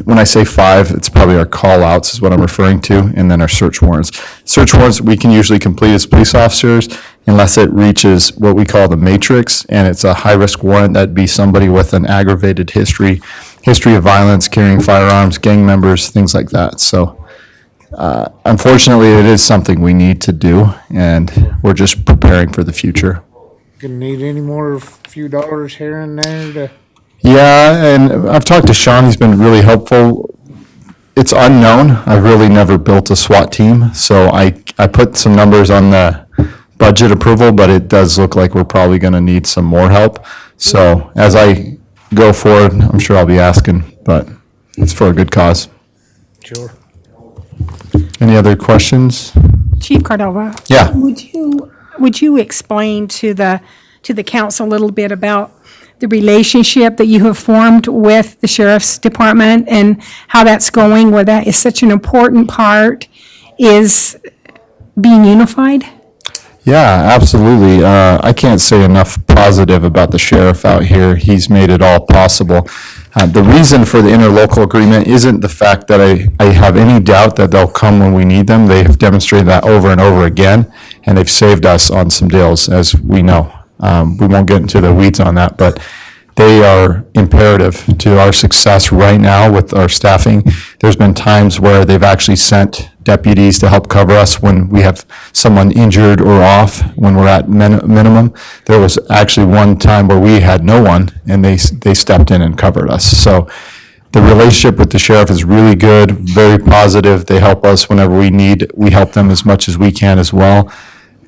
Speaker 12: When I say 5, it's probably our call-outs is what I'm referring to, and then our search warrants. Search warrants, we can usually complete as police officers unless it reaches what we call the matrix, and it's a high-risk warrant. That'd be somebody with an aggravated history of violence, carrying firearms, gang members, things like that. So unfortunately, it is something we need to do, and we're just preparing for the future.
Speaker 5: Gonna need any more few dollars here and there to?
Speaker 12: Yeah, and I've talked to Sean, he's been really helpful. It's unknown, I've really never built a SWAT team, so I put some numbers on the budget approval, but it does look like we're probably gonna need some more help. So as I go forward, I'm sure I'll be asking, but it's for a good cause.
Speaker 5: Sure.
Speaker 12: Any other questions?
Speaker 3: Chief Cordova?
Speaker 12: Yeah.
Speaker 3: Would you explain to the council a little bit about the relationship that you have formed with the sheriff's department and how that's going, where that is such an important part, is being unified?
Speaker 12: Yeah, absolutely. I can't say enough positive about the sheriff out here. He's made it all possible. The reason for the interlocal agreement isn't the fact that I have any doubt that they'll come when we need them. They have demonstrated that over and over again, and they've saved us on some deals, as we know. We won't get into the weeds on that, but they are imperative to our success right now with our staffing. There's been times where they've actually sent deputies to help cover us when we have someone injured or off, when we're at minimum. There was actually one time where we had no one, and they stepped in and covered us. So the relationship with the sheriff is really good, very positive. They help us whenever we need. We help them as much as we can as well.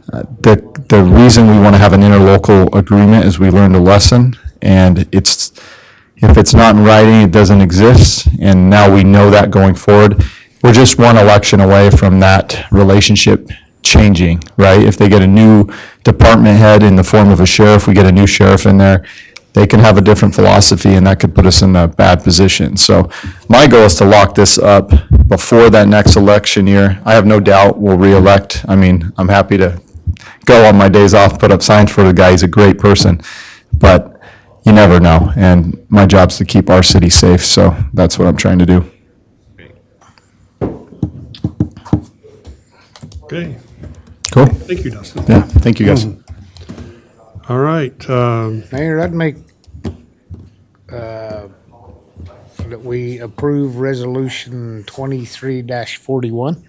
Speaker 12: The reason we want to have an interlocal agreement is we learned a lesson, and if it's not in writing, it doesn't exist, and now we know that going forward. We're just one election away from that relationship changing, right? If they get a new department head in the form of a sheriff, we get a new sheriff in there, they can have a different philosophy, and that could put us in a bad position. So my goal is to lock this up before that next election year. I have no doubt we'll re-elect. I mean, I'm happy to go on my days off, put up signs for the guy. He's a great person, but you never know. And my job's to keep our city safe, so that's what I'm trying to do.
Speaker 1: Okay,
Speaker 12: Cool.
Speaker 1: thank you, Dustin.
Speaker 12: Yeah, thank you guys.
Speaker 1: All right,
Speaker 5: Mayor, I'd make, that we approve resolution 23-41.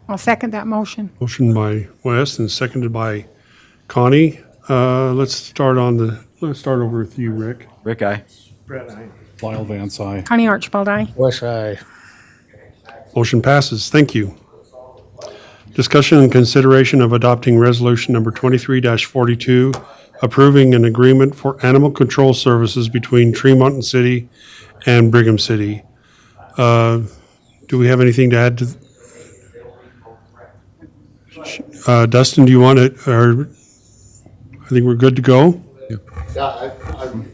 Speaker 3: I'll second that motion.
Speaker 1: motion by Wes and seconded by Connie. Let's start over with you, Rick.
Speaker 10: Rick, aye.
Speaker 4: Brett, I.
Speaker 6: Lyle Vance, aye.
Speaker 3: Connie Archibald, aye.
Speaker 5: West side.
Speaker 1: Motion passes. Thank you. Discussion and consideration of adopting resolution number 23-42, approving an agreement for animal control services between Tremont City and Brigham City. Do we have anything to add to? Dustin, do you want it, or I think we're good to go?
Speaker 12: Yeah, I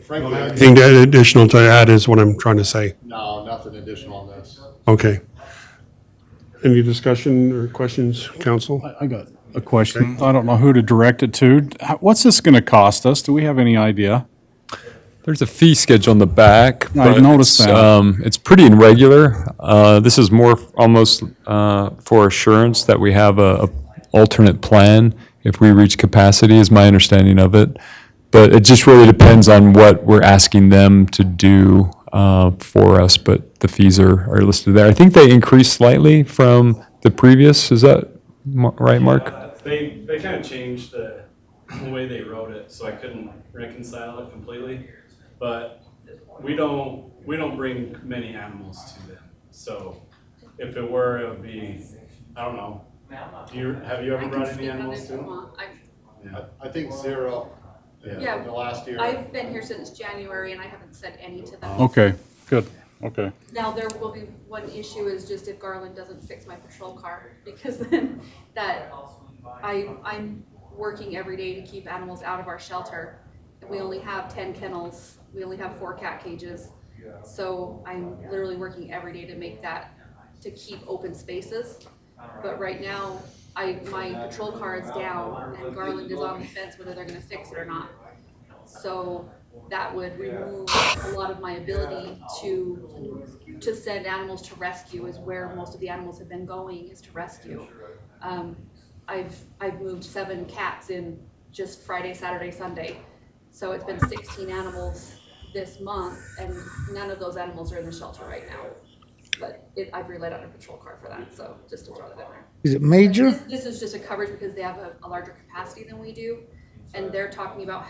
Speaker 12: frankly.
Speaker 1: Anything additional to add is what I'm trying to say.
Speaker 12: No, nothing additional on this.
Speaker 1: Okay. Any discussion or questions, council?
Speaker 6: I got a question. I don't know who to direct it to. What's this going to cost us? Do we have any idea?
Speaker 2: There's a fee schedule on the back.
Speaker 6: I
Speaker 2: but
Speaker 6: noticed
Speaker 2: it's,
Speaker 6: that.
Speaker 2: It's pretty irregular. This is more almost for assurance that we have a alternate plan if we reach capacity, is my understanding of it. But it just really depends on what we're asking them to do for us, but the fees are listed there. I think they increased slightly from the previous. Is that right, Mark?
Speaker 7: They kind of changed the way they wrote it, so I couldn't reconcile it completely. But we don't bring many animals to them. So if it were, it would be, I don't know. Have you ever brought any animals to them?
Speaker 13: I think zero
Speaker 14: Yeah.
Speaker 13: in the last year.
Speaker 14: I've been here since January and I haven't said any to them.
Speaker 6: Okay, good, okay.
Speaker 14: Now, there will be one issue is just if Garland doesn't fix my patrol car, because then I'm working every day to keep animals out of our shelter. And we only have 10 kennels, we only have 4 cat cages. So I'm literally working every day to make that, to keep open spaces. But right now, my patrol car is down and Garland is on the fence whether they're gonna fix it or not. So that would remove a lot of my ability to send animals to rescue, is where most of the animals have been going, is to rescue. I've moved 7 cats in just Friday, Saturday, Sunday. So it's been 16 animals this month, and none of those animals are in the shelter right now. But I've relied on a patrol car for that, so just to throw that in there.
Speaker 5: Is it major?
Speaker 14: This is just a coverage because they have a larger capacity than we do. And they're talking about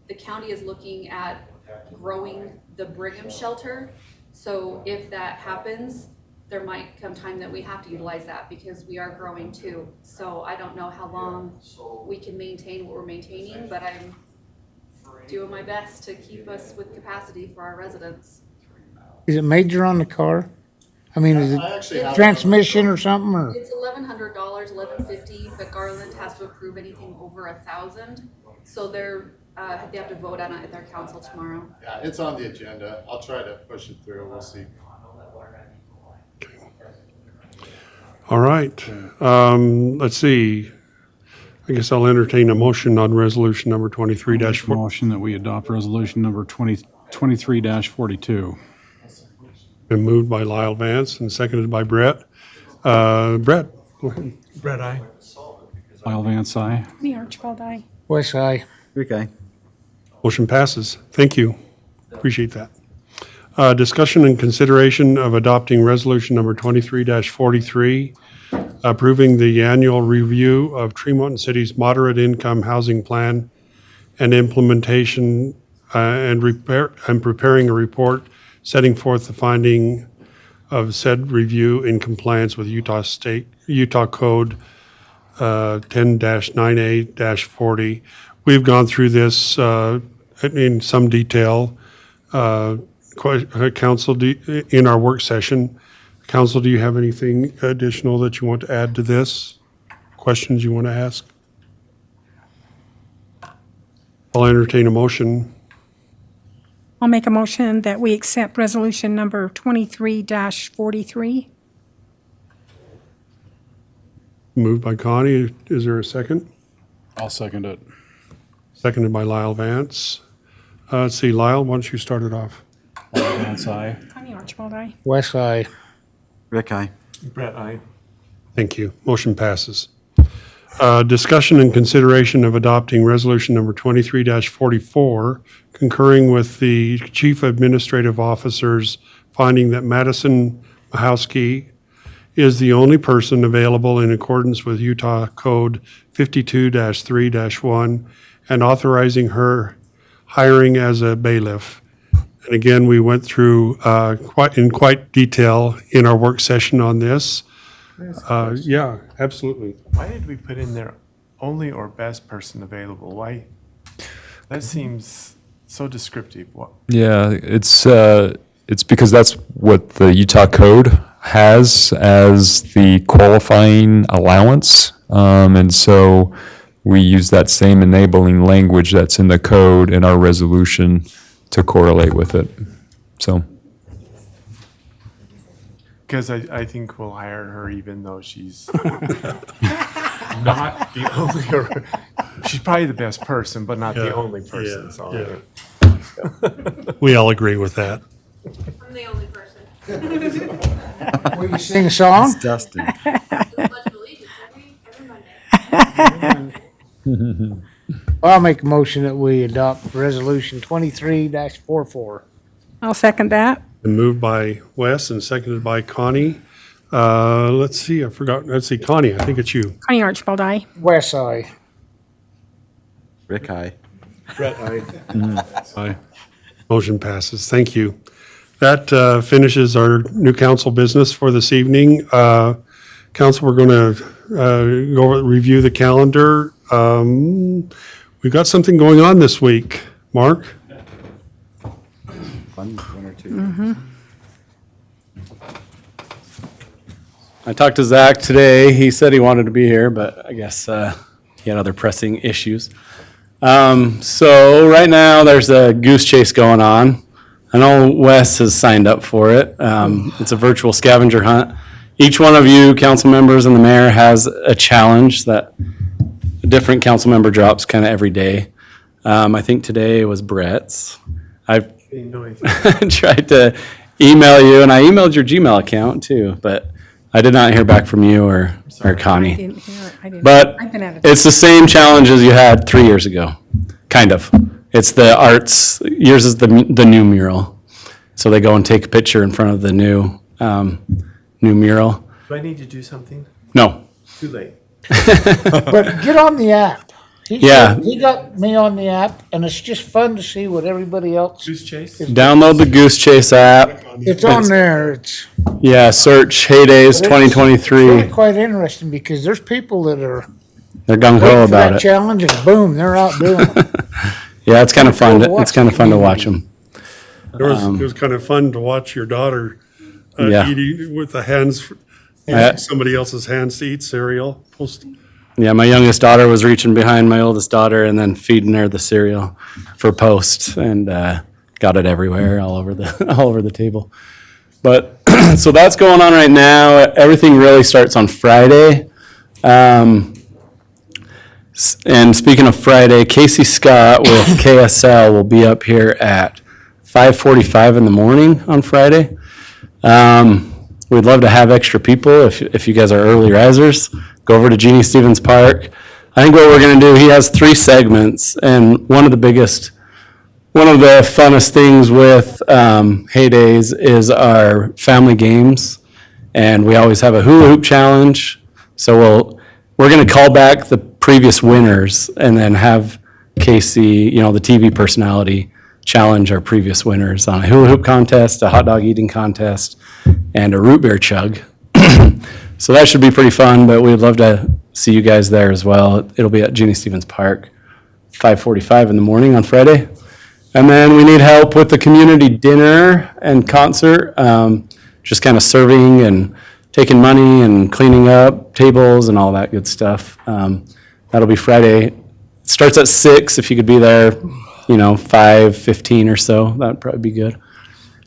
Speaker 14: the county is looking at growing the Brigham shelter. So if that happens, there might come time that we have to utilize that because we are growing too. So I don't know how long we can maintain what we're maintaining, but I'm doing my best to keep us with capacity for our residents.
Speaker 5: Is it major on the car? I mean, is
Speaker 13: I actually
Speaker 5: it
Speaker 13: have-
Speaker 5: transmission or something, or?
Speaker 14: It's $1,100, $1,150, but Garland has to approve anything over $1,000. So they have to vote on it at their council tomorrow.
Speaker 13: Yeah, it's on the agenda. I'll try to push it through. We'll see.
Speaker 1: All right. Let's see. I guess I'll entertain a motion on resolution number 23-4.
Speaker 6: Motion that we adopt resolution number 23-42.
Speaker 1: Been moved by Lyle Vance and seconded by Brett. Brett, go ahead.
Speaker 4: Brett, aye.
Speaker 6: Lyle Vance, aye.
Speaker 3: The Archibald, aye.
Speaker 5: West side.
Speaker 10: Rick, aye.
Speaker 1: Motion passes. Thank you. Appreciate that. Discussion and consideration of adopting resolution number 23-43, approving the annual review of Tremont City's moderate income housing plan and implementation and preparing a report setting forth the finding of said review in compliance with Utah Code 10-9A-40. We've gone through this in some detail. Council, in our work session. Council, do you have anything additional that you want to add to this? Questions you want to ask? I'll entertain a motion.
Speaker 3: I'll make a motion that we accept resolution number 23-43.
Speaker 1: Moved by Connie. Is there a second?
Speaker 6: I'll second it.
Speaker 1: Seconded by Lyle Vance. Let's see, Lyle, why don't you start it off?
Speaker 6: Lyle Vance, aye.
Speaker 3: Connie Archibald, aye.
Speaker 5: West side.
Speaker 10: Rick, aye.
Speaker 4: Brett, aye.
Speaker 1: Thank you. Motion passes. Discussion and consideration of adopting resolution number 23-44, concurring with the chief administrative officer's finding that Madison Mahowski is the only person available in accordance with Utah Code 52-3-1 and authorizing her hiring as a bailiff. And again, we went through quite detail in our work session on this. Yeah, absolutely.
Speaker 4: Why did we put in there only or best person available? Why? That seems so descriptive. What?
Speaker 2: Yeah, it's because that's what the Utah Code has as the qualifying allowance. And so we use that same enabling language that's in the code in our resolution to correlate with it. So,
Speaker 4: Because I think we'll hire her even though she's not the only, she's probably the best person, but not the only person. So
Speaker 1: We all agree with that.
Speaker 14: I'm the only person.
Speaker 5: Will you sing a song?
Speaker 10: It's Dustin.
Speaker 5: I'll make a motion that we adopt resolution 23-44.
Speaker 3: I'll second that.
Speaker 1: Been moved by Wes and seconded by Connie. Let's see, I forgot, let's see, Connie, I think it's you.
Speaker 3: Connie Archibald, aye.
Speaker 5: West side.
Speaker 10: Rick, aye.
Speaker 4: Brett, aye.
Speaker 6: Aye.
Speaker 1: Motion passes. Thank you. That finishes our new council business for this evening. Council, we're going to review the calendar. We've got something going on this week. Mark?
Speaker 10: One or two.
Speaker 7: I talked to Zach today. He said he wanted to be here, but I guess he had other pressing issues. So right now there's a goose chase going on. I know Wes has signed up for it. It's a virtual scavenger hunt. Each one of you council members and the mayor has a challenge that a different council member drops kind of every day. I think today was Brett's. I've tried to email you, and I emailed your Gmail account too, but I did not hear back from you or Connie.
Speaker 3: Didn't hear it. I didn't.
Speaker 7: But
Speaker 3: I've been out of
Speaker 7: it's the same challenge as you had 3 years ago, kind of. It's the arts, yours is the new mural. So they go and take a picture in front of the new mural.
Speaker 4: Do I need to do something?
Speaker 7: No.
Speaker 4: Too late.
Speaker 5: But get on the app.
Speaker 7: Yeah.
Speaker 5: He got me on the app, and it's just fun to see what everybody else.
Speaker 4: Goose chase?
Speaker 7: Download the Goose Chase app.
Speaker 5: It's on there. It's
Speaker 7: Yeah, search Heydays
Speaker 5: it's really
Speaker 7: 2023.
Speaker 5: quite interesting because there's people that are
Speaker 7: They're gung ho
Speaker 5: waiting for
Speaker 7: about
Speaker 5: that
Speaker 7: it.
Speaker 5: challenge, and boom, they're out doing it.
Speaker 7: Yeah, it's kind of fun.
Speaker 5: Cool to
Speaker 7: It's kind of fun to watch them.
Speaker 1: It was kind of fun to watch your daughter
Speaker 7: Yeah.
Speaker 1: eating with the hands,
Speaker 7: Yeah.
Speaker 1: somebody else's hands to eat cereal.
Speaker 7: Yeah, my youngest daughter was reaching behind my oldest daughter and then feeding her the cereal for post, and got it everywhere, all over the table. But so that's going on right now. Everything really starts on Friday. And speaking of Friday, Casey Scott with KSL will be up here at 5:45 in the morning on Friday. We'd love to have extra people if you guys are early risers. Go over to Jeannie Stevens Park. I think what we're going to do, he has 3 segments, and one of the funnest things with Heydays is our family games, and we always have a hula hoop challenge. So we're going to call back the previous winners and then have Casey, the TV personality, challenge our previous winners on a hula hoop contest, a hot dog eating contest, and a root beer chug. So that should be pretty fun, but we'd love to see you guys there as well. It'll be at Jeannie Stevens Park, 5:45 in the morning on Friday. And then we need help with the community dinner and concert, just kind of serving and taking money and cleaning up tables and all that good stuff. That'll be Friday. It starts at 6. If you could be there, 5:15 or so, that'd probably be good.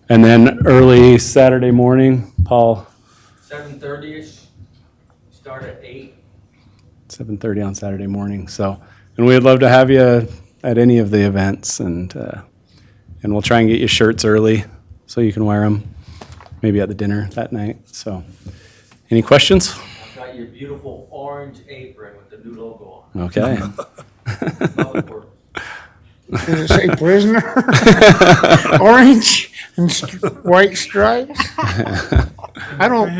Speaker 7: And then early Saturday morning, Paul,
Speaker 8: 7:30ish, start at 8.
Speaker 7: 7:30 on Saturday morning. So, and we'd love to have you at any of the events, and we'll try and get you shirts early so you can wear them, maybe at the dinner that night. So, any questions?
Speaker 8: I've got your beautiful orange apron with the new logo on.
Speaker 7: Okay.
Speaker 8: Public Works.
Speaker 5: Does it say prisoner? Orange and white stripes? I don't.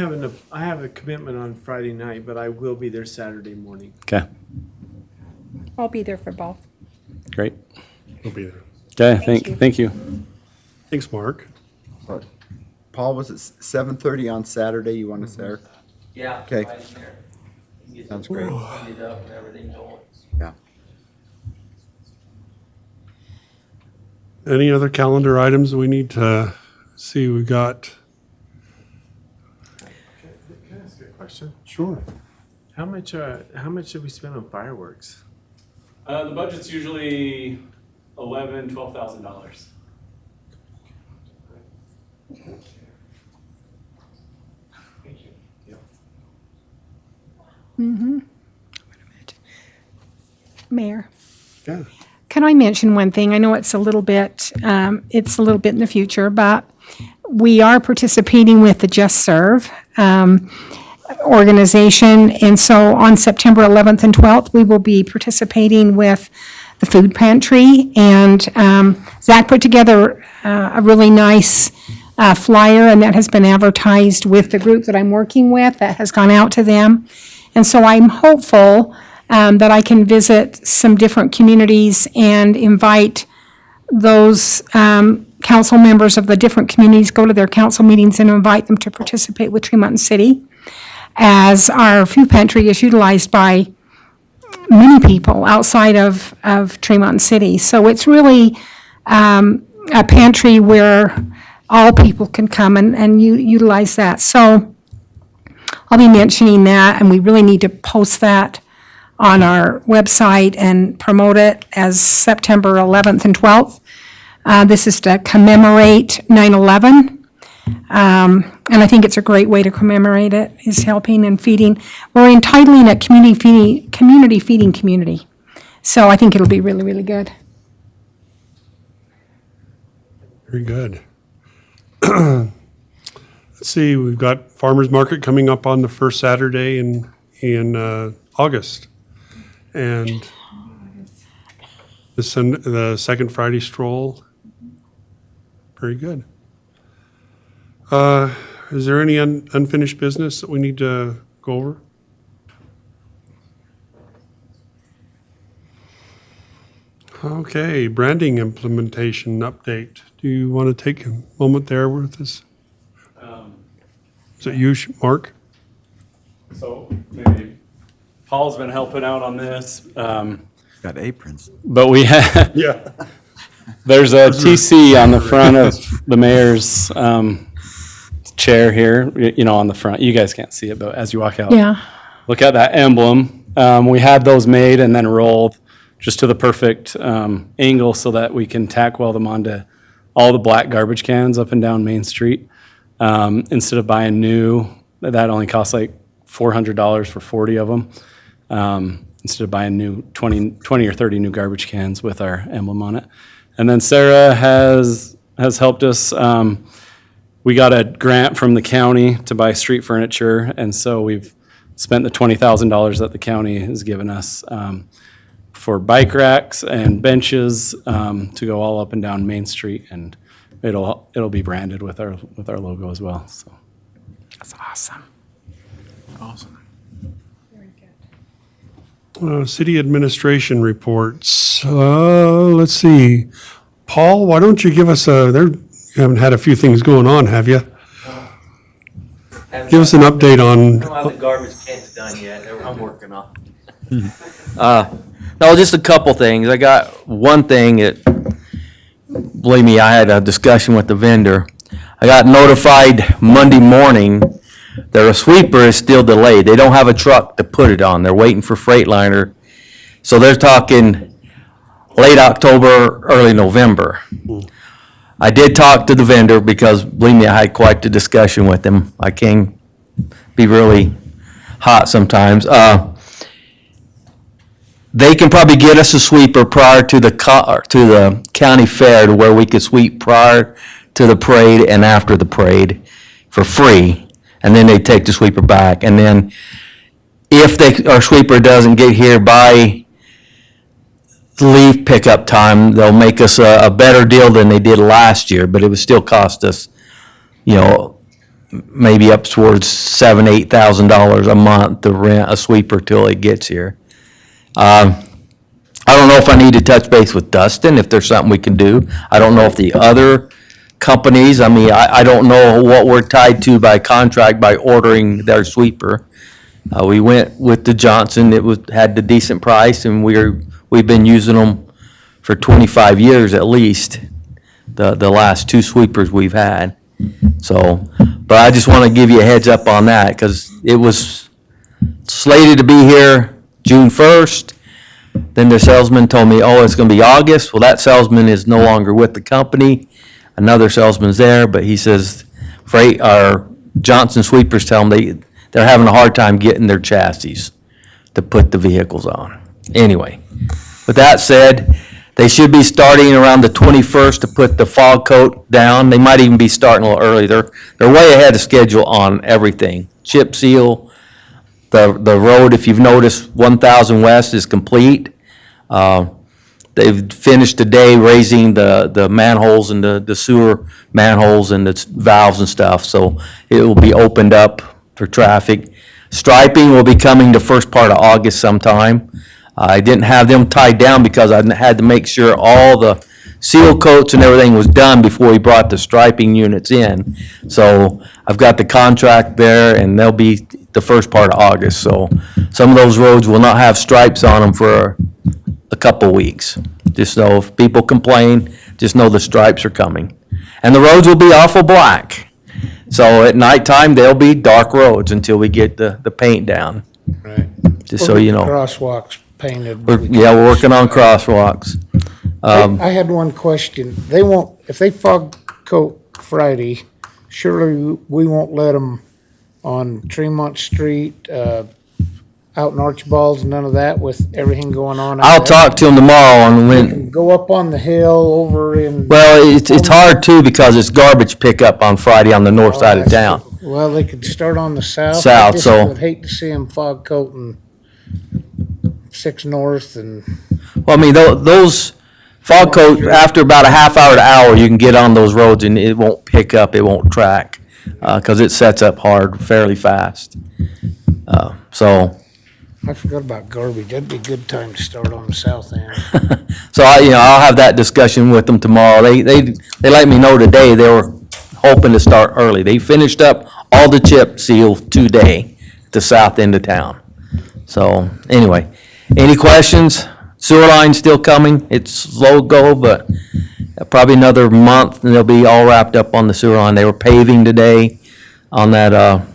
Speaker 4: I have a commitment on Friday night, but I will be there Saturday morning.
Speaker 7: Okay,
Speaker 3: I'll be there for both.
Speaker 7: great.
Speaker 1: We'll be there.
Speaker 7: Okay, thank you.
Speaker 1: Thanks, Mark.
Speaker 10: Paul, was it 7:30 on Saturday you want us there?
Speaker 8: Yeah.
Speaker 10: Okay.
Speaker 8: right in there. Get
Speaker 10: Sounds
Speaker 8: the
Speaker 10: great.
Speaker 8: cleaned up and everything going.
Speaker 10: Yeah.
Speaker 1: Any other calendar items we need to see? We got.
Speaker 4: Can I ask a question?
Speaker 1: Sure.
Speaker 4: How much did we spend on fireworks?
Speaker 7: The budget's usually $12,000.
Speaker 3: Mayor,
Speaker 1: Yeah.
Speaker 3: can I mention one thing? I know it's a little bit in the future, but we are participating with the Just Serve organization. And so on September 11th and 12th, we will be participating with the food pantry. And Zach put together a really nice flyer, and that has been advertised with the group that I'm working with, that has gone out to them. And so I'm hopeful that I can visit some different communities and invite those council members of the different communities, go to their council meetings and invite them to participate with Tremont City, as our food pantry is utilized by many people outside of Tremont City. So it's really a pantry where all people can come and utilize that. So I'll be mentioning that, and we really need to post that on our website and promote it as September 11th and 12th. This is to commemorate 9/11. And I think it's a great way to commemorate it, is helping and feeding. We're entitling a community feeding community. So I think it'll be really, really good.
Speaker 1: Very good. Let's see, we've got Farmers Market coming up on the first Saturday in August. And the second Friday stroll. Very good. Is there any unfinished business that we need to go over? Okay, branding implementation update. Do you want to take a moment there with us? Is it you, Mark?
Speaker 7: So maybe Paul's been helping out on this.
Speaker 10: Got aprons.
Speaker 7: But we have,
Speaker 1: Yeah.
Speaker 7: there's a TC on the front of the mayor's chair here, you know, on the front. You guys can't see it, but as you walk out,
Speaker 3: Yeah.
Speaker 7: look at that emblem. We had those made and then rolled just to the perfect angle so that we can tack weld them onto all the black garbage cans up and down Main Street. Instead of buying new, that only costs like $400 for 40 of them. Instead of buying new 20 or 30 new garbage cans with our emblem on it. And then Sarah has helped us. We got a grant from the county to buy street furniture, and so we've spent the $20,000 that the county has given us for bike racks and benches to go all up and down Main Street, and it'll be branded with our logo as well. So
Speaker 3: That's awesome.
Speaker 6: Awesome.
Speaker 1: City administration reports. Let's see. Paul, why don't you give us you haven't had a few things going on, have you? Give us an update on.
Speaker 8: I don't have the garbage cans done yet. I'm working on it. No, just a couple things. I got one thing that, believe me, I had a discussion with the vendor. I got notified Monday morning that a sweeper is still delayed. They don't have a truck to put it on. They're waiting for Freightliner. So they're talking late October, early November. I did talk to the vendor because, believe me, I had quite the discussion with him. I can be really hot sometimes. They can probably get us a sweeper prior to the county fair to where we could sweep prior to the parade and after the parade for free. And then they take the sweeper back. And then if our sweeper doesn't get here by leaf pickup time, they'll make us a better deal than they did last year, but it would still cost us, maybe up towards $7,000-8,000 a month to rent a sweeper till it gets here. I don't know if I need to touch base with Dustin, if there's something we can do. I don't know if the other companies, I don't know what we're tied to by contract by ordering their sweeper. We went with the Johnson, had the decent price, and we've been using them for 25 years at least, the last two sweepers we've had. So, but I just want to give you a heads up on that, because it was slated to be here June 1st. Then the salesman told me, it's going to be August. Well, that salesman is no longer with the company. Another salesman's there, but he says our Johnson sweepers tell them they're having a hard time getting their chassis to put the vehicles on. Anyway, with that said, they should be starting around the 21st to put the fog coat down. They might even be starting a little early. They're way ahead of schedule on everything. Chip seal, the road, if you've noticed, 1000 West is complete. They've finished today raising the manholes and the sewer manholes and the valves and stuff, so it will be opened up for traffic. Striping will be coming the first part of August sometime. I didn't have them tied down because I had to make sure all the seal coats and everything was done before he brought the striping units in. So I've got the contract there, and they'll be the first part of August. So some of those roads will not have stripes on them for a couple weeks. Just know if people complain, just know the stripes are coming. And the roads will be awful black. So at nighttime, they'll be dark roads until we get the paint down,
Speaker 5: Right.
Speaker 8: just so you know.
Speaker 5: Crosswalks painted.
Speaker 8: We're working on crosswalks.
Speaker 5: I had one question. They won't, if they fog coat Friday, surely we won't let them on Tremont Street, out in Archibald's, none of that with everything going on. out
Speaker 8: I'll
Speaker 5: there?
Speaker 8: talk to him tomorrow on when,
Speaker 5: Go up on the hill over in.
Speaker 8: well, it's hard too because it's garbage pickup on Friday on the north side of town.
Speaker 5: Well, they could start on the south.
Speaker 8: South,
Speaker 5: I just
Speaker 8: so-
Speaker 5: would hate to see them fog coating 6 North and.
Speaker 8: Well, I mean, those fog coat, after about a half hour to hour, you can get on those roads and it won't pick up, it won't track, because it sets up hard fairly fast. So,
Speaker 5: I forgot about garbage. That'd be a good time to start on the south end.
Speaker 8: so I'll have that discussion with them tomorrow. They let me know today they were hoping to start early. They finished up all the chip seal today, at the south end of town. So, anyway, any questions? Sewer line's still coming. It's slow go, but probably another month and they'll be all wrapped up on the sewer line. They were paving today on that,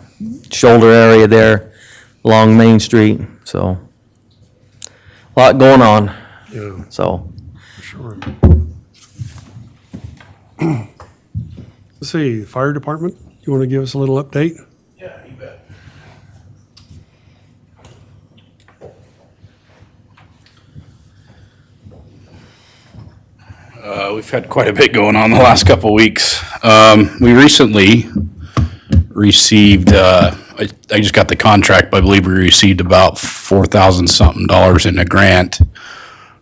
Speaker 8: shoulder area there along Main Street, so. A lot going on,
Speaker 1: Yeah,
Speaker 8: so.
Speaker 1: sure. Let's see, fire department, you want to give us a little update?
Speaker 6: Yeah, you bet. We've had quite a bit going on the last couple of weeks. We recently received, I just got the contract, but I believe we received about 4,000 something dollars in a grant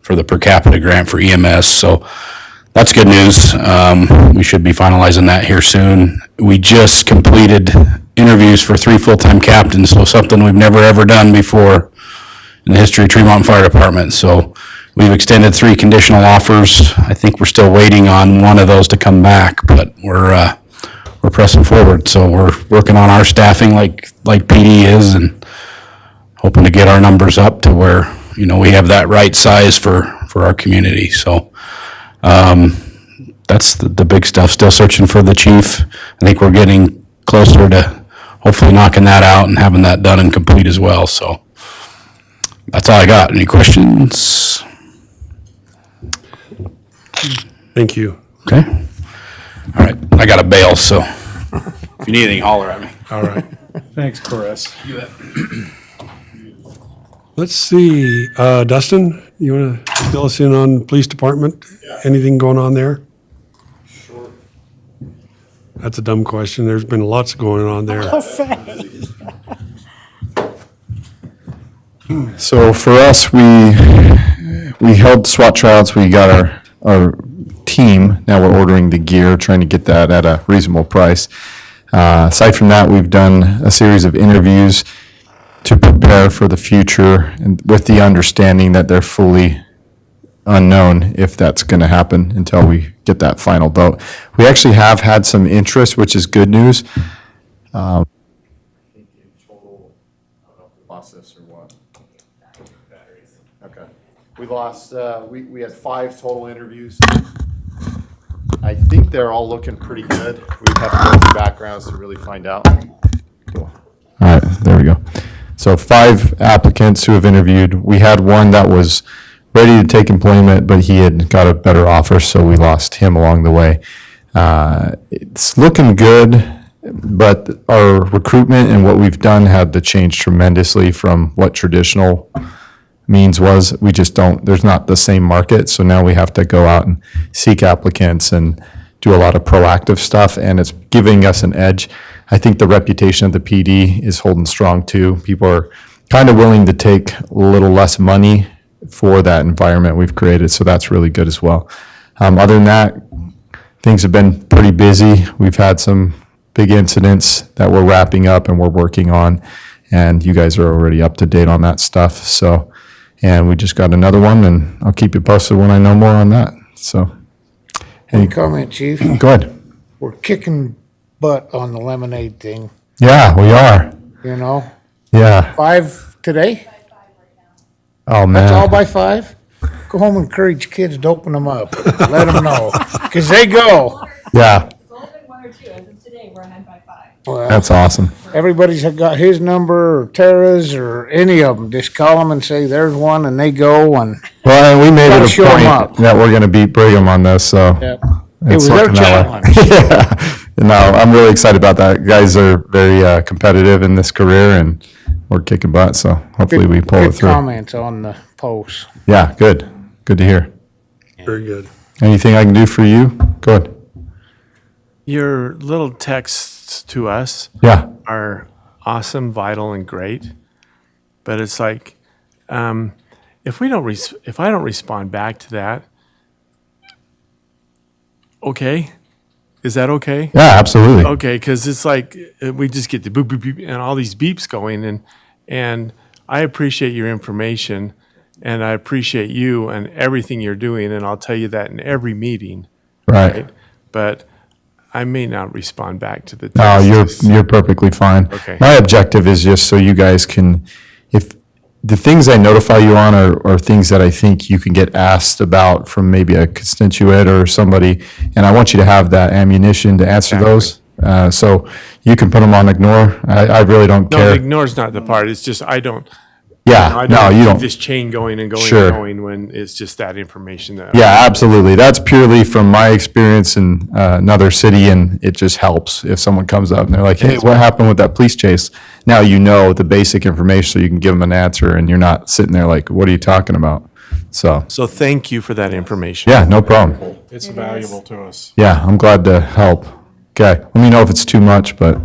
Speaker 6: for the per capita grant for EMS, so that's good news. We should be finalizing that here soon. We just completed interviews for 3 full-time captains, so something we've never ever done before in the history of Tremont Fire Department. So we've extended 3 conditional offers. I think we're still waiting on one of those to come back, but we're pressing forward. So we're working on our staffing like PD is and hoping to get our numbers up to where, we have that right size for our community. So that's the big stuff. Still searching for the chief. I think we're getting closer to hopefully knocking that out and having that done and complete as well. So that's all I got. Any questions?
Speaker 1: Thank you.
Speaker 11: Okay. All right. I got to bail, so if you need anything, holler at me.
Speaker 1: All right.
Speaker 6: Thanks, Chris.
Speaker 11: You bet.
Speaker 1: Let's see, Dustin, you want to fill us in on police department? Anything going on there?
Speaker 13: Sure.
Speaker 1: That's a dumb question. There's been lots going on there.
Speaker 12: So for us, we held SWAT trials, we got our team, now we're ordering the gear, trying to get that at a reasonable price. Aside from that, we've done a series of interviews to prepare for the future, and with the understanding that they're fully unknown if that's going to happen until we get that final vote. We actually have had some interest, which is good news.
Speaker 13: Total, I don't know if we lost this or what. Okay. We lost, we had 5 total interviews. I think they're all looking pretty good. We'd have to go through backgrounds to really find out.
Speaker 12: All right, there we go. So 5 applicants who have interviewed. We had one that was ready to take employment, but he had got a better offer, so we lost him along the way. It's looking good, but our recruitment and what we've done had to change tremendously from what traditional means was. We just don't, there's not the same market, so now we have to go out and seek applicants and do a lot of proactive stuff, and it's giving us an edge. I think the reputation of the PD is holding strong too. People are kind of willing to take a little less money for that environment we've created, so that's really good as well. Other than that, things have been pretty busy. We've had some big incidents that we're wrapping up and we're working on, and you guys are already up to date on that stuff. So, and we just got another one, and I'll keep you posted when I know more on that. So,
Speaker 5: Any comment, chief?
Speaker 12: Go ahead.
Speaker 5: We're kicking butt on the lemonade thing,
Speaker 12: Yeah, we are.
Speaker 5: you know?
Speaker 12: Yeah.
Speaker 5: 5 today?
Speaker 12: Oh,
Speaker 5: That's all
Speaker 12: man.
Speaker 5: by 5? Go home and encourage kids to open them up. Let them know, because they go.
Speaker 12: Yeah,
Speaker 14: It's only been 1 or 2. As of today, we're ahead by 5.
Speaker 5: Well,
Speaker 12: that's awesome.
Speaker 5: everybody's got his number or Tara's or any of them. Just call them and say, there's one, and they go, and
Speaker 12: Well, and we made
Speaker 5: Gotta
Speaker 12: it a
Speaker 5: show 'em up.
Speaker 12: point that we're going to beat Brigham on this, so.
Speaker 5: it
Speaker 12: it's
Speaker 5: was their
Speaker 12: looking that way.
Speaker 5: challenge.
Speaker 12: Yeah. No, I'm really excited about that. Guys are very competitive in this career, and we're kicking butt, so hopefully we pull it
Speaker 5: Good
Speaker 12: through.
Speaker 5: comments on the post.
Speaker 12: Yeah, good. Good to hear.
Speaker 1: Very good.
Speaker 12: Anything I can do for you? Go ahead.
Speaker 4: Your little texts to us
Speaker 12: Yeah.
Speaker 4: are awesome, vital, and great. But it's like, if I don't respond back to that, okay, is that okay?
Speaker 12: Yeah, absolutely.
Speaker 4: Okay, because it's like we just get the boop boop boop and all these beeps going, and I appreciate your information, and I appreciate you and everything you're doing, and I'll tell you that in every meeting.
Speaker 12: Right.
Speaker 4: But I may not respond back to the
Speaker 12: No,
Speaker 4: text.
Speaker 12: you're perfectly fine.
Speaker 4: Okay.
Speaker 12: My objective is just so you guys can, if the things I notify you on are things that I think you can get asked about from maybe a constituent or somebody, and I want you to have that ammunition to answer those. So you can put them on ignore. I really don't
Speaker 4: No,
Speaker 12: care.
Speaker 4: ignore's not the part. It's just I don't.
Speaker 12: Yeah,
Speaker 4: I
Speaker 12: no, you
Speaker 4: keep
Speaker 12: don't.
Speaker 4: this chain going and going
Speaker 12: Sure.
Speaker 4: and going when it's just that information that.
Speaker 12: Yeah, absolutely. That's purely from my experience in another city, and it just helps if someone comes up and they're like, hey, what happened with that police chase? Now you know the basic information, so you can give them an answer, and you're not sitting there like, what are you talking about? So,
Speaker 4: So thank you for that information.
Speaker 12: yeah, no problem.
Speaker 13: It's valuable to us.
Speaker 12: Yeah, I'm glad to help. Okay, let me know if it's too much, but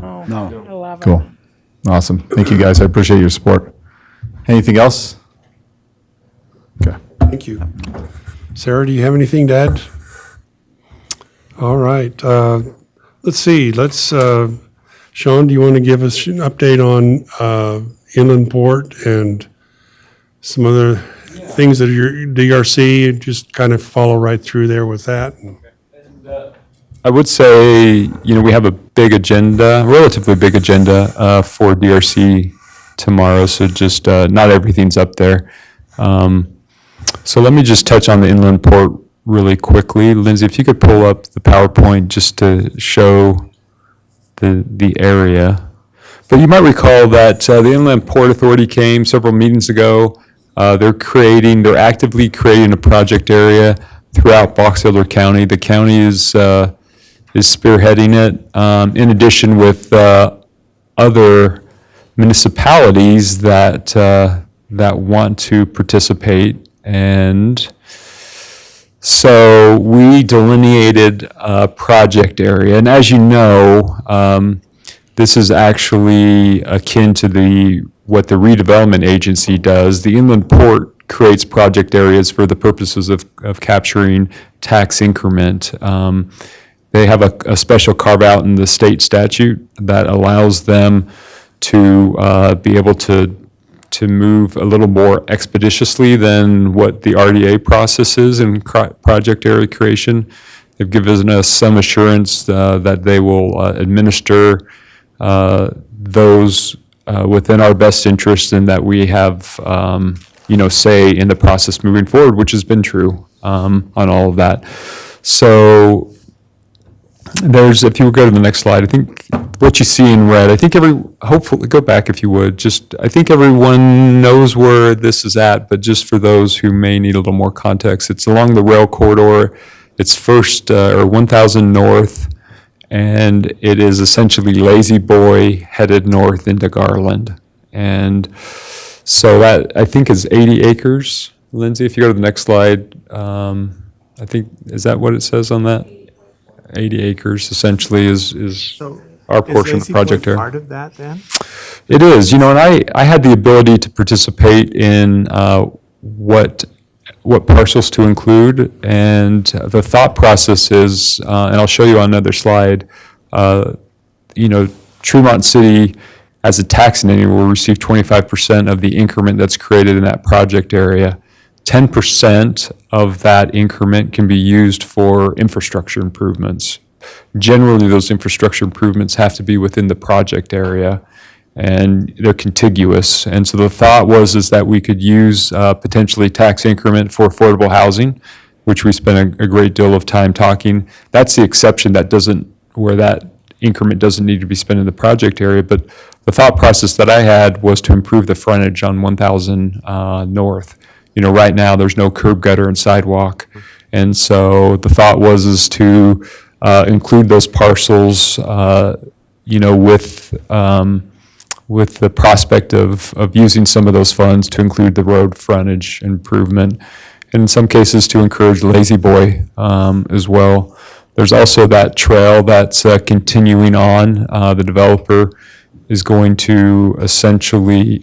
Speaker 12: cool. Awesome. Thank you, guys. I appreciate your support. Anything else? Okay.
Speaker 1: Thank you. Sarah, do you have anything to add? All right. Let's see. Sean, do you want to give us an update on Inland Port and some other things that are your DRC? Just kind of follow right through there with that.
Speaker 2: I would say, we have a big agenda, relatively big agenda for DRC tomorrow, so just not everything's up there. So let me just touch on the inland port really quickly. Lindsay, if you could pull up the PowerPoint just to show the area. But you might recall that the Inland Port Authority came several meetings ago. They're actively creating a project area throughout Box Elder County. The county is spearheading it, in addition with other municipalities that want to participate. And so we delineated a project area. And as you know, this is actually akin to what the redevelopment agency does. The Inland Port creates project areas for the purposes of capturing tax increment. They have a special carve-out in the state statute that allows them to be able to move a little more expeditiously than what the RDA process is in project area creation. They've given us some assurance that they will administer those within our best interest, and that we have, say in the process moving forward, which has been true on all of that. So if you would go to the next slide, I think what you see in red, hopefully, go back if you would, I think everyone knows where this is at, but just for those who may need a little more context, it's along the rail corridor. It's 1000 North, and it is essentially Lazy Boy headed north into Garland. And so that, I think, is 80 acres. Lindsay, if you go to the next slide, I think, is that what it says on that? 80 acres essentially is our portion of the project area.
Speaker 4: Part of that then?
Speaker 2: It is, and I had the ability to participate in what parcels to include, and the thought process is, and I'll show you on another slide, Tremont City as a tax entity will receive 25% of the increment that's created in that project area. 10% of that increment can be used for infrastructure improvements. Generally, those infrastructure improvements have to be within the project area, and they're contiguous. And so the thought is that we could use potentially tax increment for affordable housing, which we spent a great deal of time talking. That's the exception where that increment doesn't need to be spent in the project area. But the thought process that I had was to improve the frontage on 1000 North. Right now, there's no curb gutter and sidewalk. And so the thought is to include those parcels, with the prospect of using some of those funds to include the road frontage improvement. And in some cases, to encourage Lazy Boy as well. There's also that trail that's continuing on. The developer is going to essentially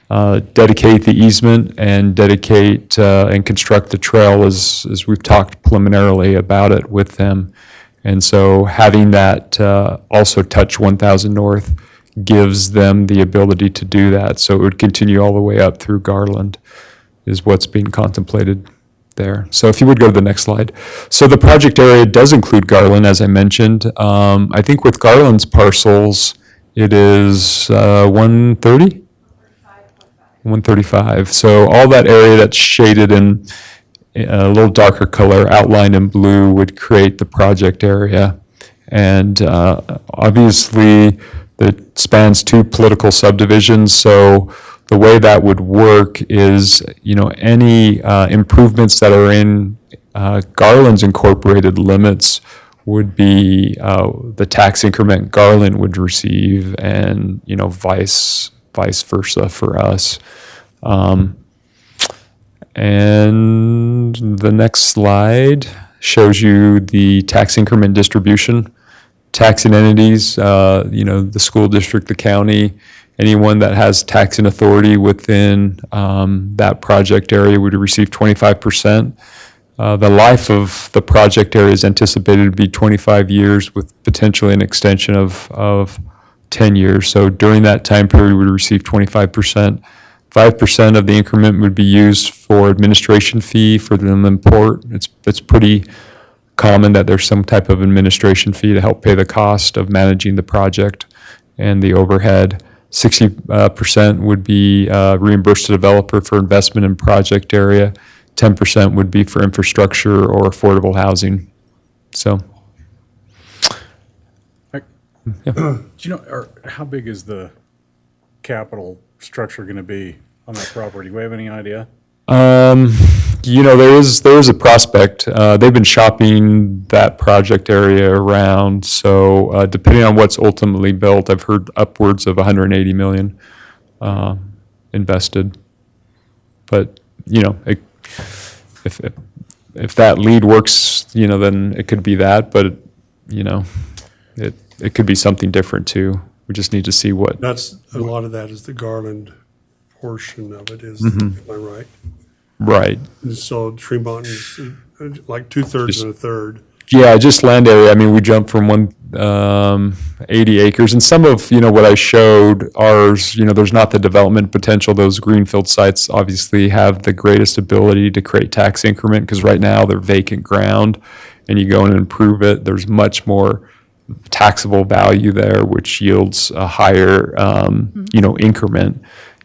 Speaker 2: dedicate the easement and dedicate and construct the trail as we've talked preliminarily about it with them. And so having that also touch 1000 North gives them the ability to do that. So it would continue all the way up through Garland is what's being contemplated there. So if you would go to the next slide. So the project area does include Garland, as I mentioned. I think with Garland's parcels, it is 130? 135. So all that area that's shaded in a little darker color, outlined in blue, would create the project area. And obviously, it spans 2 political subdivisions. So the way that would work is, any improvements that are in Garland's incorporated limits would be the tax increment Garland would receive, and vice versa for us. And the next slide shows you the tax increment distribution. Taxing entities, the school district, the county, anyone that has taxing authority within that project area would receive 25%. The life of the project area is anticipated to be 25 years with potentially an extension of 10 years. So during that time period, we would receive 25%. 5% of the increment would be used for administration fee for the inland port. It's pretty common that there's some type of administration fee to help pay the cost of managing the project and the overhead. 60% would be reimbursed to developer for investment in project area. 10% would be for infrastructure or affordable housing. So.
Speaker 15: Do you know, how big is the capital structure going to be on that property? Do we have any idea?
Speaker 2: There is a prospect. They've been shopping that project area around. So depending on what's ultimately built, I've heard upwards of 180 million invested. But if that lead works, then it could be that. But it could be something different too. We just need to see what.
Speaker 1: That's, a lot of that is the Garland portion of it is, am I right?
Speaker 2: Right.
Speaker 1: And so Tremont is like 2/3 and a third.
Speaker 2: Yeah, just land area. I mean, we jumped from 80 acres, and some of, what I showed ours, there's not the development potential. Those greenfield sites obviously have the greatest ability to create tax increment, because right now they're vacant ground, and you go and improve it. There's much more taxable value there, which yields a higher, increment.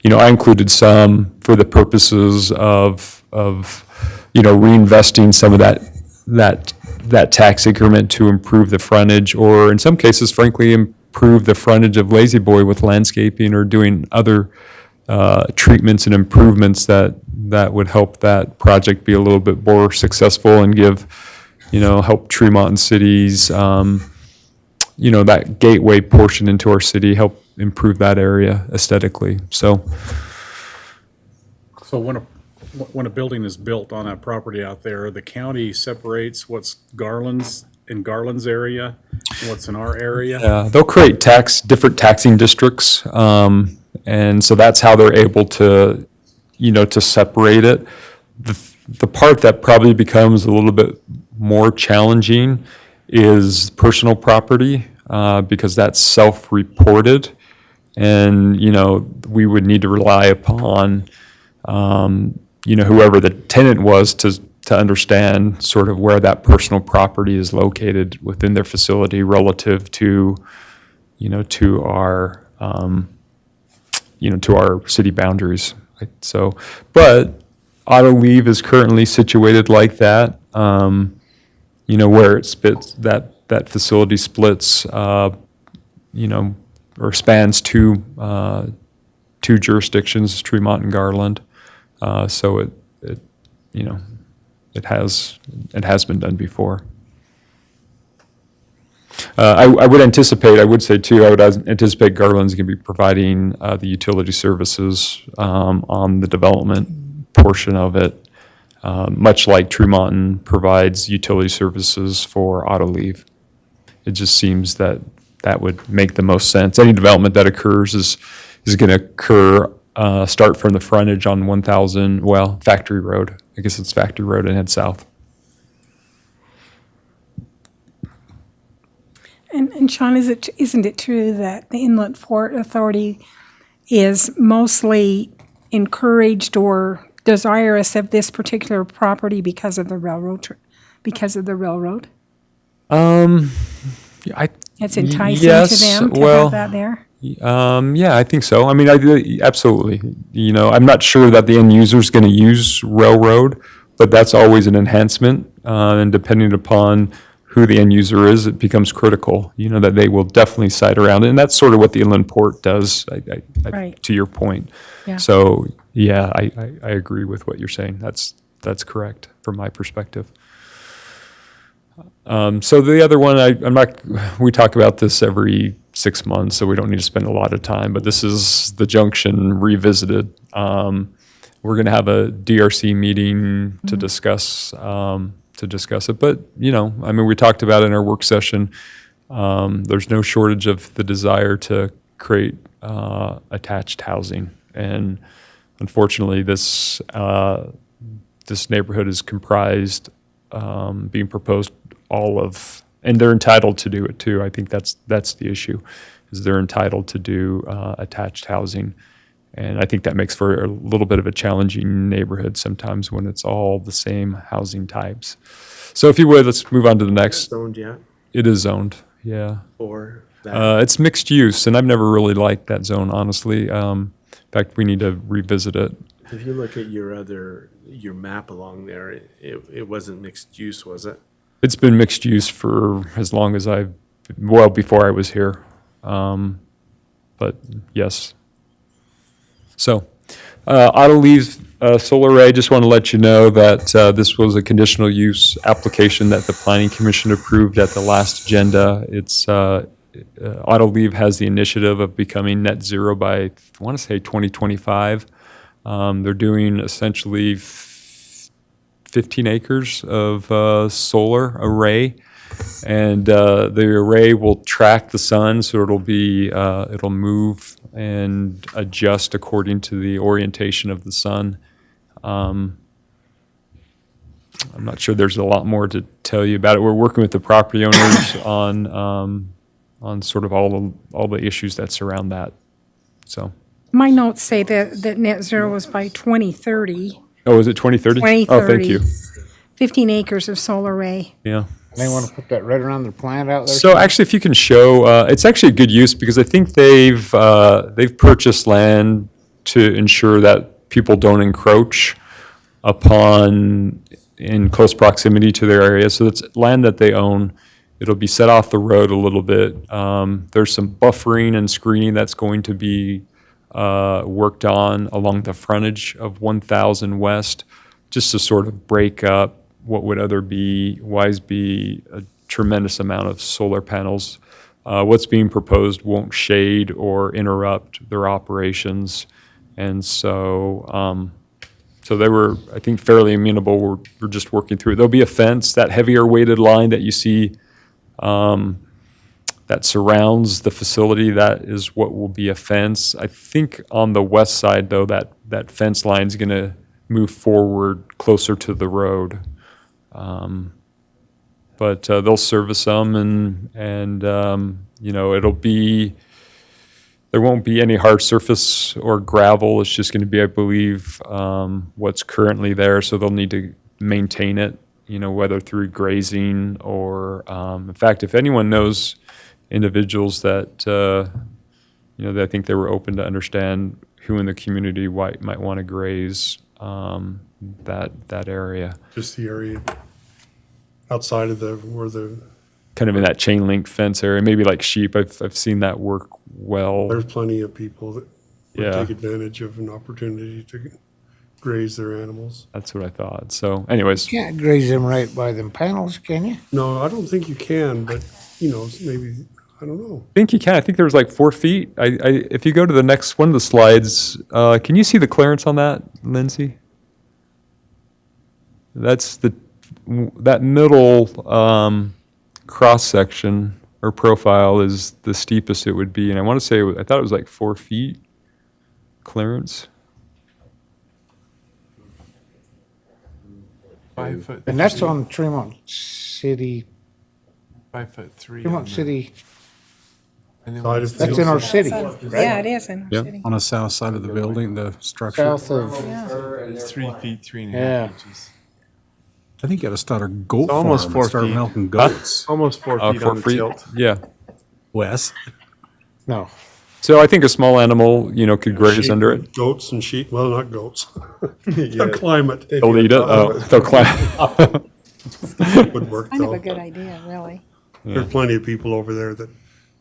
Speaker 2: I included some for the purposes of reinvesting some of that tax increment to improve the frontage, or in some cases, frankly, improve the frontage of Lazy Boy with landscaping or doing other treatments and improvements that would help that project be a little bit more successful and give, help Tremont and cities, that gateway portion into our city, help improve that area aesthetically. So
Speaker 15: when a building is built on that property out there, the county separates what's Garland's in Garland's area and what's in our area?
Speaker 2: Yeah, they'll create different taxing districts. And so that's how they're able to, to separate it. The part that probably becomes a little bit more challenging is personal property, because that's self-reported. And, we would need to rely upon, whoever the tenant was to understand sort of where that personal property is located within their facility relative to, to our, to our city boundaries. So, but Autoleave is currently situated like that, where it splits, that facility splits, or spans two jurisdictions, Tremont and Garland. So it has been done before. I would say too, I would anticipate Garland's going to be providing the utility services on the development portion of it, much like Tremont provides utility services for Autoleave. It just seems that would make the most sense. Any development that occurs is going to occur, start from the frontage on 1000, Factory Road. I guess it's Factory Road, and head south.
Speaker 3: And Sean, isn't it true that the Inland Port Authority is mostly encouraged or desirous of this particular property because of the railroad? It's enticing to them to have that there?
Speaker 2: Yeah, I think so. I mean, absolutely. I'm not sure that the end user is going to use railroad, but that's always an enhancement. And depending upon who the end user is, it becomes critical, that they will definitely site around it. And that's sort of what the Inland Port does,
Speaker 3: Right.
Speaker 2: to your point.
Speaker 3: Yeah.
Speaker 2: So, yeah, I agree with what you're saying. That's correct from my perspective. So the other one, we talk about this every 6 months, so we don't need to spend a lot of time, but this is the junction revisited. We're going to have a DRC meeting to discuss it, but, we talked about it in our work session. There's no shortage of the desire to create attached housing, and unfortunately, this neighborhood is comprised, being proposed and they're entitled to do it too. I think that's the issue, is they're entitled to do attached housing. And I think that makes for a little bit of a challenging neighborhood sometimes when it's all the same housing types. So if you would, let's move on to the next.
Speaker 4: Zoned yet
Speaker 2: It is zoned, yeah.
Speaker 4: for that?
Speaker 2: It's mixed use, and I've never really liked that zone, honestly. In fact, we need to revisit it.
Speaker 4: If you look at your map along there, it wasn't mixed use, was it?
Speaker 2: It's been mixed use for as long as before I was here. But yes. So, Autoleave Solar Array, just want to let you know that this was a conditional use application that the Planning Commission approved at the last agenda. It's Autoleave has the initiative of becoming net zero by, I want to say 2025. They're doing essentially 15 acres of solar array, and the array will track the sun, so it'll move and adjust according to the orientation of the sun. I'm not sure there's a lot more to tell you about it. We're working with the property owners on sort of all the issues that surround that. So.
Speaker 3: My notes say that net zero was by 2030.
Speaker 2: Oh, is it 2030?
Speaker 3: 2030.
Speaker 2: Oh, thank you.
Speaker 3: 15 acres of solar array.
Speaker 2: Yeah.
Speaker 5: They want to put that right around their plant out there?
Speaker 2: So actually, if you can show, it's actually a good use because I think they've purchased land to ensure that people don't encroach upon in close proximity to their area. So it's land that they own. It'll be set off the road a little bit. There's some buffering and screening that's going to be worked on along the frontage of 1000 West, just to sort of break up what would otherwise be a tremendous amount of solar panels. What's being proposed won't shade or interrupt their operations. And so, they were, I think, fairly amenable. We're just working through it. There'll be a fence, that heavier weighted line that you see that surrounds the facility. That is what will be a fence. I think on the west side, though, that fence line is going to move forward closer to the road. But they'll service them, and it'll be There won't be any hard surface or gravel. It's just going to be, I believe, what's currently there. So they'll need to maintain it, whether through grazing or, in fact, if anyone knows individuals that, that I think they were open to understand who in the community might want to graze that area.
Speaker 1: Just the area outside of where the,
Speaker 2: Kind of in that chain link fence area, maybe like sheep. I've seen that work well.
Speaker 1: there's plenty of people that would
Speaker 2: Yeah.
Speaker 1: take advantage of an opportunity to graze their animals.
Speaker 2: That's what I thought. So anyways,
Speaker 5: Can't graze them right by them panels, can you?
Speaker 1: No, I don't think you can, but, maybe, I don't know.
Speaker 2: I think you can. I think there was like 4 feet. If you go to the next one of the slides, can you see the clearance on that, Lindsay? That's that middle cross section or profile is the steepest it would be, and I want to say I thought it was like 4 feet clearance.
Speaker 4: 5 foot.
Speaker 5: And that's on Tremont City,
Speaker 4: 5'3".
Speaker 5: Tremont City,
Speaker 1: Side of
Speaker 5: that's in our city, right?
Speaker 3: Yeah, it is in our
Speaker 2: Yeah.
Speaker 3: city.
Speaker 15: On the south side of the building, the structure.
Speaker 5: South of,
Speaker 4: It's 3 feet, 3.5
Speaker 5: Yeah.
Speaker 4: inches.
Speaker 15: I think you gotta start a goat farm
Speaker 4: almost
Speaker 15: and
Speaker 4: 4
Speaker 15: start
Speaker 4: feet.
Speaker 15: milking goats.
Speaker 4: Almost 4 feet
Speaker 2: 4
Speaker 4: on the
Speaker 2: feet.
Speaker 4: tilt.
Speaker 2: Yeah.
Speaker 15: Wes?
Speaker 5: no.
Speaker 2: So I think a small animal, could graze
Speaker 1: Sheep,
Speaker 2: under it.
Speaker 1: Goats and sheep, well, not goats. They'll climb it.
Speaker 2: They'll eat it. Oh, they'll climb.
Speaker 1: Would work
Speaker 3: Kind of a
Speaker 1: though.
Speaker 3: good idea, really.
Speaker 1: There's plenty of people over there that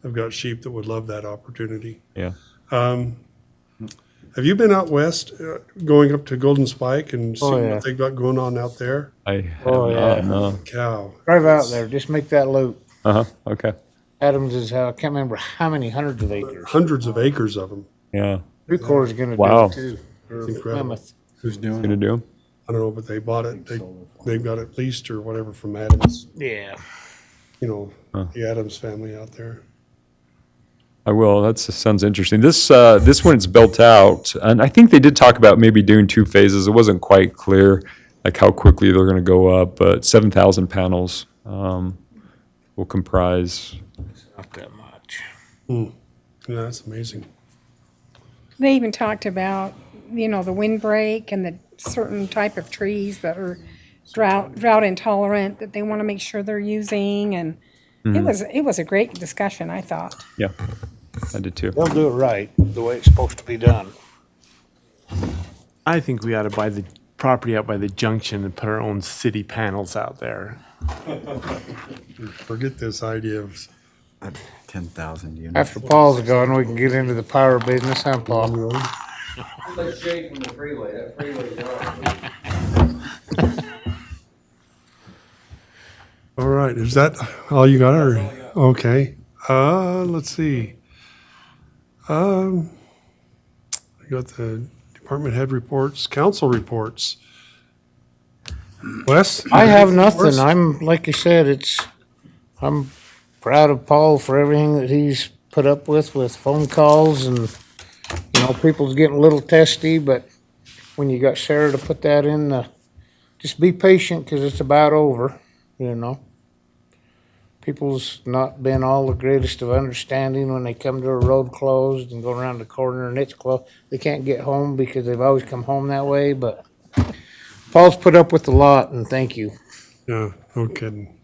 Speaker 1: have got sheep that would love that opportunity.
Speaker 2: Yeah.
Speaker 1: Have you been out west, going up to Golden Spike and
Speaker 5: Oh,
Speaker 1: seeing
Speaker 5: yeah.
Speaker 1: what they've got going on out there?
Speaker 2: I have
Speaker 5: Oh, yeah.
Speaker 2: not, no.
Speaker 1: Cow.
Speaker 5: Drive out there, just make that loop.
Speaker 2: Okay.
Speaker 5: Adams is, I can't remember how many hundreds of acres.
Speaker 1: Hundreds of acres of them.
Speaker 2: Yeah.
Speaker 5: Nucor's gonna do
Speaker 2: Wow.
Speaker 5: it too. Or
Speaker 1: It's incredible.
Speaker 5: Mammoth.
Speaker 15: Who's doing
Speaker 2: Gonna do 'em?
Speaker 1: I don't know, but they bought it. They've got it leased or whatever from Adams,
Speaker 5: Yeah.
Speaker 1: the Adams family out there.
Speaker 2: I will. That sounds interesting. This one is built out, and I think they did talk about maybe doing 2 phases. It wasn't quite clear, like how quickly they're going to go up, but 7,000 panels will comprise.
Speaker 5: Not that much.
Speaker 1: Yeah, that's amazing.
Speaker 3: They even talked about, the windbreak and the certain type of trees that are drought intolerant that they want to make sure they're using, and it was a great discussion, I thought.
Speaker 2: Yeah, I did too.
Speaker 5: They'll do it right, the way it's supposed to be done.
Speaker 4: I think we ought to buy the property out by the junction and put our own city panels out there.
Speaker 1: Forget this idea of
Speaker 10: 10,000 units.
Speaker 5: After Paul's gone, we can get into the power business, huh, Paul?
Speaker 8: Let's shade from the freeway, that freeway's
Speaker 1: All right, is that all you got? Or okay, let's see. I got the department head reports, council reports. Wes?
Speaker 5: I have
Speaker 1: Wes?
Speaker 5: nothing. I'm, like you said, I'm proud of Paul for everything that he's put up with phone calls and, people's getting a little testy, but when you got Sarah to put that in, just be patient because it's about over, People's not been all the greatest of understanding when they come to a road closed and go around the corner and it's closed. They can't get home because they've always come home that way, but Paul's put up with a lot and thank you.
Speaker 1: Yeah, no kidding.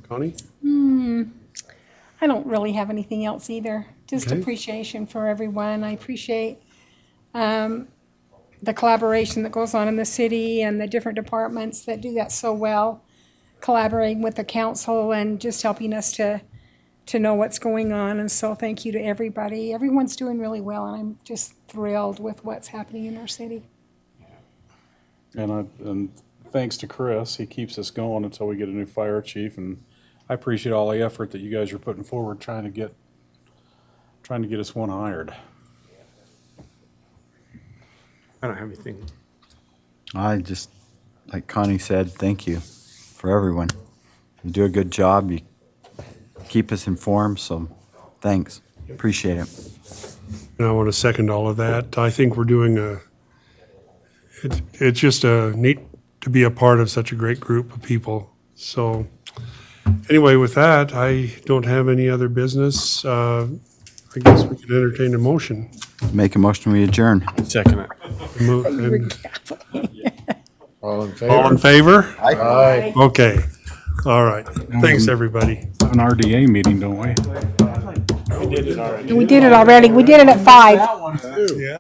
Speaker 1: Connie?
Speaker 3: I don't really have anything else either. Just
Speaker 1: Okay.
Speaker 3: appreciation for everyone. I appreciate the collaboration that goes on in the city and the different departments that do that so well, collaborating with the council and just helping us to know what's going on. And so thank you to everybody. Everyone's doing really well, and I'm just thrilled with what's happening in our city.
Speaker 15: And thanks to Chris, he keeps us going until we get a new fire chief, and I appreciate all the effort that you guys are putting forward trying to get us one hired.
Speaker 4: I don't have anything.
Speaker 10: I just, like Connie said, thank you for everyone. You do a good job. You keep us informed, so thanks. Appreciate it.
Speaker 1: And I want to second all of that. I think we're doing it's just neat to be a part of such a great group of people. So anyway, with that, I don't have any other business. Are I guess we could entertain a motion.
Speaker 10: Make a motion, we adjourn.
Speaker 15: Second it.
Speaker 5: All in
Speaker 1: All in
Speaker 5: favor?
Speaker 1: favor?
Speaker 5: Aye.
Speaker 1: Okay, all right. Thanks, everybody.
Speaker 15: An RDA meeting, don't we?
Speaker 3: We did it already. We did it at 5.
Speaker 1: Yeah.